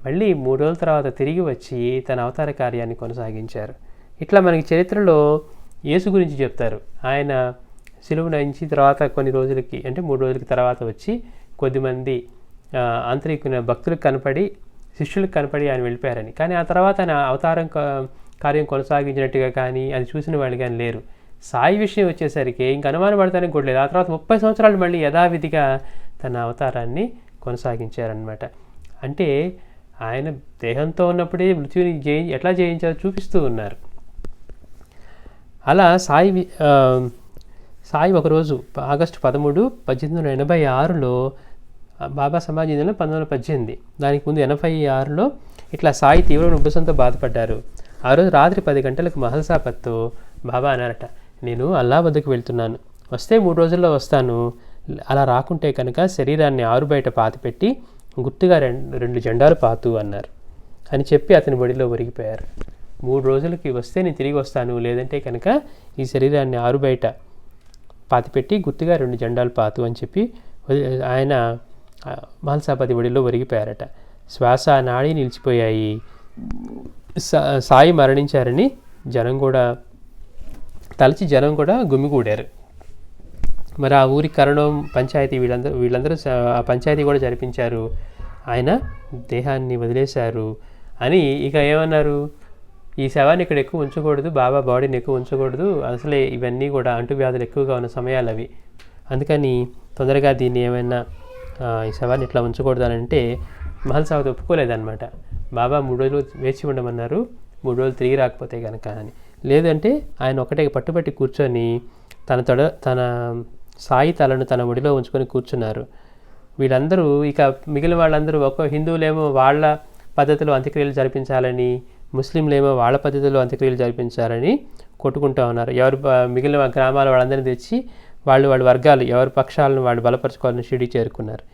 మళ్ళీ 3 రోజుల తర్వాత తిరిగి వచ్చి తన అవతార కార్యాన్ని కొనసాగించారు. ఇట్లా మనకి చరిత్రలో యేసు గురించి చెప్తారు. ఆయన సిలువ నుంచి తర్వాత కొన్ని రోజులకి అంటే 3 రోజులకి తర్వాత వచ్చి కొద్దిమంది ఆంతరికున్న భక్తులకు కనపడి శిష్యులకు కనపడి ఆయన వెళ్ళిపోయారని. కానీ ఆ తర్వాత ఆయన అవతారం కార్యం కొనసాగించినట్టుగా కానీ అది చూసిన వాళ్ళు కానీ లేరు. సాయి విషయం వచ్చేసరికి ఇంక అనుమానం పడతానికి కూడా లేదు. ఆ తర్వాత 30 సంవత్సరాలు మళ్ళీ యథావిధిగా తన అవతారాన్ని కొనసాగించారనమాట. అంటే ఆయన దేహంతో ఉన్నప్పుడే మృత్యుని ఎట్లా జయించారో చూపిస్తూ ఉన్నారు. అలా సాయి ఒకరోజు ఆగస్టు 13, 1886లో బాబా సమాధి దినం 1918, దానికి ముందు 86లో ఇట్లా సాయి తీవ్రమైన ఉబ్బసంతో బాధపడ్డారు. ఆ రోజు రాత్రి 10 గంటలకు మహల్సాపత్తో బాబా అన్నారట, నేను అల్లా వద్దకు వెళ్తున్నాను, వస్తే 3 రోజుల్లో వస్తాను, అలా రాకుంటే కనుక శరీరాన్ని ఆరుబయట పాతిపెట్టి గుర్తుగా 2 జెండాలు పాతు అన్నారు అని చెప్పి అతని బడిలో ఒరిగిపోయారు. 3 రోజులకి వస్తే నేను తిరిగి వస్తాను, లేదంటే కనుక ఈ శరీరాన్ని ఆరుబయట పాతిపెట్టి గుర్తుగా 2 జెండాలు పాతు అని చెప్పి ఆయన మహల్సాపతి బడిలో ఒరిగిపోయారట. శ్వాస నాడి నిలిచిపోయాయి. సాయి మరణించారని జనం కూడా గుమిగూడారు. మరి ఆ ఊరి కరణం పంచాయతీ వీళ్ళందరూ ఆ పంచాయతీ కూడా జరిపించారు. ఆయన దేహాన్ని వదిలేశారు అని ఇక ఏమన్నారు, ఈ శవాన్ని ఇక్కడ ఎక్కువ ఉంచకూడదు, బాబా బాడీని ఎక్కువ ఉంచకూడదు, అసలే ఇవన్నీ కూడా అంటువ్యాధులు ఎక్కువగా ఉన్న సమయాలు అవి, అందుకని తొందరగా దీన్ని ఏమైనా ఈ శవాన్ని ఇట్లా ఉంచకూడదు అని అంటే మహల్సావతి ఒప్పుకోలేదన్నమాట. బాబా 3 రోజులు వేచి ఉండమన్నారు, 3 రోజులు తిరిగి రాకపోతే కనుక అని. లేదంటే ఆయన ఒకటే పట్టుబట్టి కూర్చొని తన సాయి తలను తన ఒడిలో ఉంచుకొని కూర్చున్నారు. వీళ్ళందరూ ఇక మిగిలిన వాళ్ళందరూ హిందువులేమో వాళ్ళ పద్ధతిలో అంత్యక్రియలు జరిపించాలని, ముస్లింలేమో వాళ్ళ పద్ధతిలో అంత్యక్రియలు జరిపించాలని కొట్టుకుంటూ ఉన్నారు. మిగిలిన గ్రామాల వాళ్ళందరినీ తెచ్చి వాళ్ళ వర్గాలు ఎవరి పక్షాలను వాళ్ళు బలపరచుకోవాలని షిరిడి చేరుకున్నారు.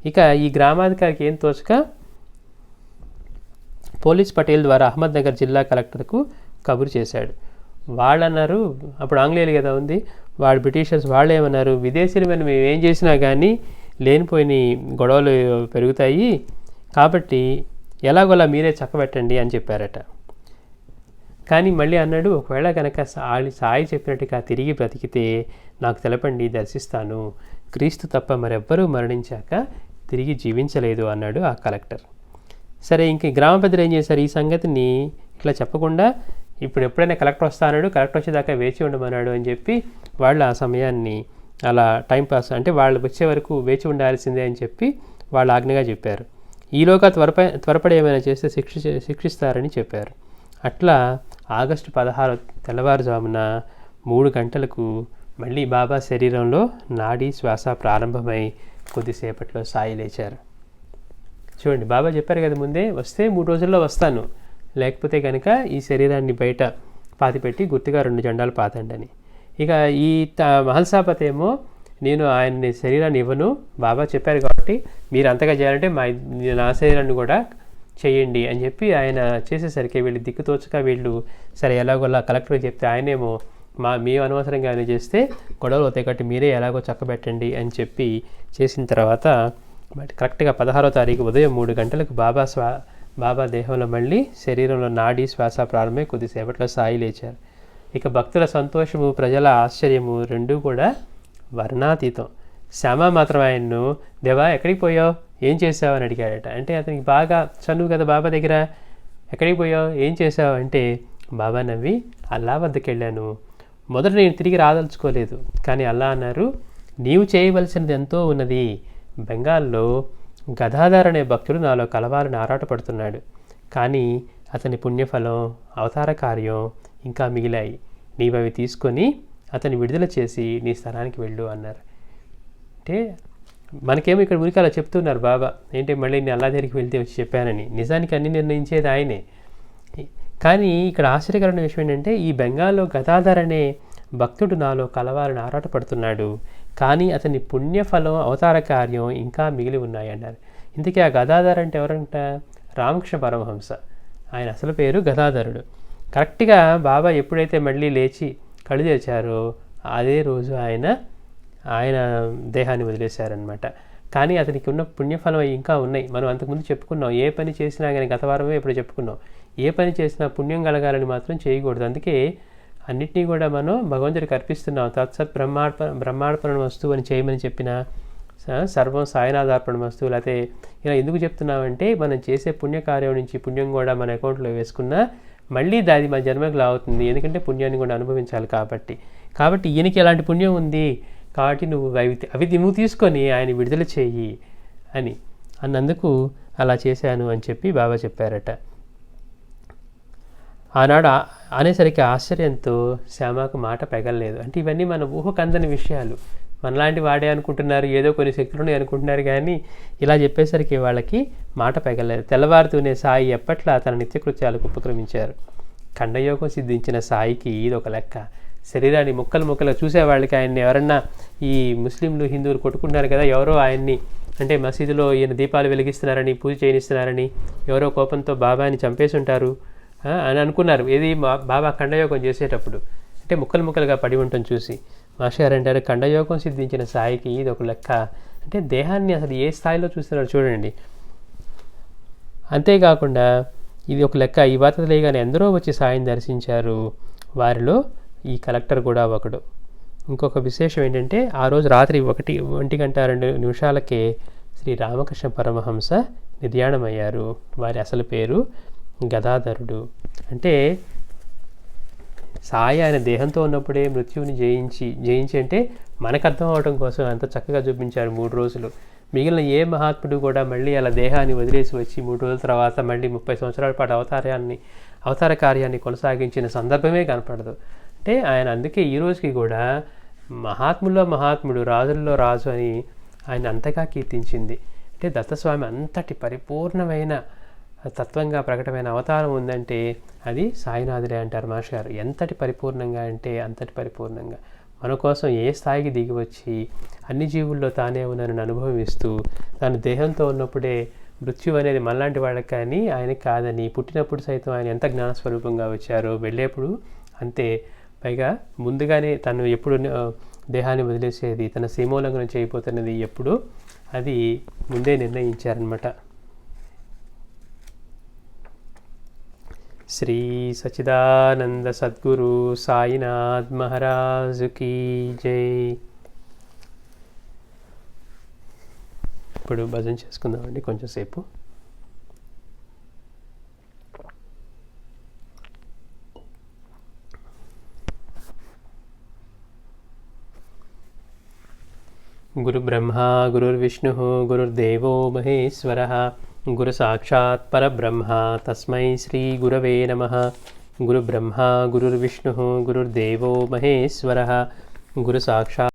ఇక ఈ గ్రామాధికారికి ఏం తోచక పోలీస్ పటేల్ ద్వారా అహ్మద్నగర్ జిల్లా కలెక్టర్కు కబురు చేశాడు. వాళ్ళన్నారు, అప్పుడు ఆంగ్లేయులు కదా ఉంది, వాళ్ళు బ్రిటిషర్స్ వాళ్ళు ఏమన్నారు, విదేశీయుల మీద మేము ఏం చేసినా కానీ లేనిపోయిన గొడవలు పెరుగుతాయి, కాబట్టి ఎలాగోలా మీరే చక్కబెట్టండి అని చెప్పారట. కానీ మళ్ళీ అన్నాడు, ఒకవేళ కనుక సాయి చెప్పినట్టుగా తిరిగి బ్రతికితే నాకు తెలపండి, దర్శిస్తాను. క్రీస్తు తప్ప మరెవ్వరూ మరణించాక తిరిగి జీవించలేదు అన్నాడు ఆ కలెక్టర్. సరే, ఇంక గ్రామ పెద్దలు ఏం చేశారు, ఈ సంగతిని ఇట్లా చెప్పకుండా ఇప్పుడు ఎప్పుడైనా కలెక్టర్ వస్తాడు, కలెక్టర్ వచ్చేదాకా వేచి ఉండమన్నాడు అని చెప్పి వాళ్ళు ఆ సమయాన్ని అలా టైంపాస్ అంటే వాళ్ళు వచ్చే వరకు వేచి ఉండాల్సిందే అని చెప్పి వాళ్ళు ఆజ్ఞగా చెప్పారు. ఈలోగా త్వరపడి ఏమైనా చేస్తే శిక్షిస్తారని చెప్పారు. అట్లా ఆగస్టు 16 తెల్లవారుజామున 3 గంటలకు మళ్ళీ బాబా శరీరంలో నాడీ శ్వాస ప్రారంభమై కొద్దిసేపట్లో సాయి లేచారు. చూడండి, బాబా చెప్పారు కదా ముందే, వస్తే 3 రోజుల్లో వస్తాను, లేకపోతే కనుక ఈ శరీరాన్ని బయట పాతిపెట్టి గుర్తుగా 2 జెండాలు పాతండి అని. ఇక ఈ మహల్సాపతి ఏమో, నేను ఆయన్ని శరీరాన్ని ఇవ్వను, బాబా చెప్పారు కాబట్టి మీరు అంతగా చేయాలంటే నా శరీరాన్ని కూడా చేయండి అని చెప్పి ఆయన చేసేసరికి వీళ్ళు దిక్కుతోచక వీళ్ళు సరే ఎలాగోలా కలెక్టర్ చెప్తే ఆయనేమో మేము అనవసరంగా ఆయన చేస్తే గొడవలు అవుతాయి కాబట్టి మీరే ఎలాగో చక్కబెట్టండి అని చెప్పి చేసిన తర్వాత కరెక్ట్గా 16వ తారీఖు ఉదయం 3 గంటలకు బాబా దేహంలో మళ్ళీ శరీరంలో నాడీ శ్వాస ప్రారంభమై కొద్దిసేపట్లో సాయి లేచారు. ఇక భక్తుల సంతోషము, ప్రజల ఆశ్చర్యము రెండూ కూడా వర్ణాతీతం. శ్యామ మాత్రం ఆయన్ను, దేవా ఎక్కడికి పోయావు, ఏం చేసావు అని అడిగాడట. అంటే అతనికి బాగా చనువు కదా బాబా దగ్గర. ఎక్కడికి పోయావు, ఏం చేసావు అంటే బాబా నవ్వి, అల్లా వద్దకు వెళ్ళాను, మొదట నేను తిరిగి రాదలుచుకోలేదు, కానీ అల్లా అన్నారు, నీవు చేయవలసినది ఎంతో ఉన్నది. బెంగాల్లో గదాధర్ అనే భక్తుడు నాలో కలవాలని ఆరాటపడుతున్నాడు, కానీ అతని పుణ్యఫలం, అవతార కార్యం ఇంకా మిగిలాయి. నీవు అవి తీసుకొని అతన్ని విడుదల చేసి నీ స్థానానికి వెళ్ళు అన్నారు. అంటే మనకేమో ఇక్కడ ఊరికి అలా చెప్తున్నారు బాబా, ఏంటి మళ్ళీ నేను అల్లా దగ్గరికి వెళ్తే వచ్చి చెప్పానని. నిజానికి అన్ని నిర్ణయించేది ఆయనే. కానీ ఇక్కడ ఆశ్చర్యకరమైన విషయం ఏంటంటే, ఈ బెంగాల్లో గదాధర్ అనే భక్తుడు నాలో కలవాలని ఆరాటపడుతున్నాడు, కానీ అతని పుణ్యఫలం, అవతార కార్యం ఇంకా మిగిలి ఉన్నాయి అన్నారు. ఇంతకీ ఆ గదాధర్ అంటే ఎవరంట? రామకృష్ణ పరమహంస. ఆయన అసలు పేరు గదాధరుడు. కరెక్ట్గా బాబా ఎప్పుడైతే మళ్ళీ లేచి కళ్ళు తెరిచారో అదే రోజు ఆయన దేహాన్ని వదిలేశారనమాట. కానీ అతనికి ఉన్న పుణ్యఫలం ఇంకా ఉన్నాయి. మనం అంతకుముందు చెప్పుకున్నాం, ఏ పని చేసినా కానీ, గత వారమే ఇప్పుడు చెప్పుకున్నాం, ఏ పని చేసినా పుణ్యం కలగాలని మాత్రం చేయకూడదు. అందుకే అన్నిటినీ కూడా మనం భగవంతుడికి అర్పిస్తున్నాం. తత్సత్ బ్రహ్మార్పణ వస్తువు అని చేయమని చెప్పిన సర్వం సాయినాథార్పణ వస్తువు. లేకపోతే ఇలా ఎందుకు చెప్తున్నామంటే, మనం చేసే పుణ్యకార్యం నుంచి పుణ్యం కూడా మన అకౌంట్లో వేసుకున్నా మళ్ళీ దాది మన జన్మకు లావుతుంది. ఎందుకంటే పుణ్యాన్ని కూడా అనుభవించాలి కాబట్టి ఈయనకి ఎలాంటి పుణ్యం ఉంది కాబట్టి అవి నువ్వు తీసుకొని ఆయన విడుదల చేయి అని అన్నందుకు అలా చేశాను అని చెప్పి బాబా చెప్పారట. ఆనాడు అనేసరికి ఆశ్చర్యంతో శ్యామకు మాట పెగలలేదు. అంటే ఇవన్నీ మన ఊహకందని విషయాలు. మనలాంటి వాడే అనుకుంటున్నారు, ఏదో కొన్ని శక్తులు అనుకుంటున్నారు, కానీ ఇలా చెప్పేసరికి వాళ్ళకి మాట పెగలలేదు. తెల్లవారుతూనే సాయి ఎప్పట్లా తన నిత్యకృత్యాలకు ఉపక్రమించారు. ఖండయోగం సిద్ధించిన సాయికి ఇది ఒక లెక్క. శరీరాన్ని ముక్కలు చూసేవాళ్ళకి ఆయన్ని ఎవరన్నా, ఈ ముస్లింలు హిందువులు కొట్టుకుంటున్నారు కదా, ఎవరో ఆయన్ని అంటే మసీదులో ఈయన దీపాలు వెలిగిస్తున్నారని, పూజ చేయనిస్తున్నారని ఎవరో కోపంతో బాబాని చంపేసి ఉంటారు అని అనుకున్నారు. ఏది బాబా ఖండయోగం చేసేటప్పుడు అంటే ముక్కలుగా పడి ఉండటం చూసి మాస్టర్ గారు అంటారు, ఖండయోగం సిద్ధించిన సాయికి ఇది ఒక లెక్క. అంటే దేహాన్ని అసలు ఏ స్థాయిలో చూస్తున్నారు చూడండి. అంతేకాకుండా ఇది ఒక లెక్క. ఈ వార్త తెలియగానే ఎందరో వచ్చి సాయిని దర్శించారు. వారిలో ఈ కలెక్టర్ కూడా ఒకడు. ఇంకొక విశేషం ఏంటంటే, ఆ రోజు రాత్రి 1:02 శ్రీ రామకృష్ణ పరమహంస నిర్యాణమయ్యారు. వారి అసలు పేరు గదాధరుడు. అంటే సాయి ఆయన దేహంతో ఉన్నప్పుడే మృత్యువుని జయించి అంటే మనకు అర్థం అవడం కోసం అంత చక్కగా చూపించారు 3 రోజులు. మిగిలిన ఏ మహాత్ముడు కూడా మళ్ళీ అలా దేహాన్ని వదిలేసి వచ్చి 3 రోజుల తర్వాత మళ్ళీ 30 సంవత్సరాల పాటు అవతార కార్యాన్ని కొనసాగించిన సందర్భమే కనపడదు. అంటే ఆయన అందుకే ఈ రోజుకి కూడా మహాత్ముల్లో మహాత్ముడు, రాజుల్లో రాజు అని ఆయన అంతగా కీర్తించింది. అంటే దత్తస్వామి అంతటి పరిపూర్ణమైన తత్వంగా ప్రకటమైన అవతారం ఉందంటే అది సాయినాథుడే అంటారు మాస్టర్ గారు. ఎంతటి పరిపూర్ణంగా అంటే అంతటి పరిపూర్ణంగా మన కోసం ఏ స్థాయికి దిగి వచ్చి అన్ని జీవుల్లో తానే ఉన్నానని అనుభవిస్తూ తన దేహంతో ఉన్నప్పుడే మృత్యు అనేది మనలాంటి వాళ్ళకి కానీ ఆయనకి కాదని, పుట్టినప్పుడు సైతం ఆయన ఎంత జ్ఞానస్వరూపంగా వచ్చారో, వెళ్ళేప్పుడు అంతే. పైగా ముందుగానే తను ఎప్పుడు దేహాన్ని వదిలేసేది, తన సీమోల్లంఘనం చేయబోతున్నది ఎప్పుడు అది ముందే నిర్ణయించారనమాట. శ్రీ సచ్చిదానంద సద్గురు సాయినాథ్ మహారాజు కీ జై. ఇప్పుడు భజన చేసుకుందామండి కొంచెం సేపు. గురు బ్రహ్మ గురుర్విష్ణు గురుర్దేవో మహేశ్వరः గురు సాక్షాత్ పరబ్రహ్మ తస్మై శ్రీ గురవే నమః. గురు బ్రహ్మ గురుర్విష్ణు గురుర్దేవో మహేశ్వరः గురు సాక్షాత్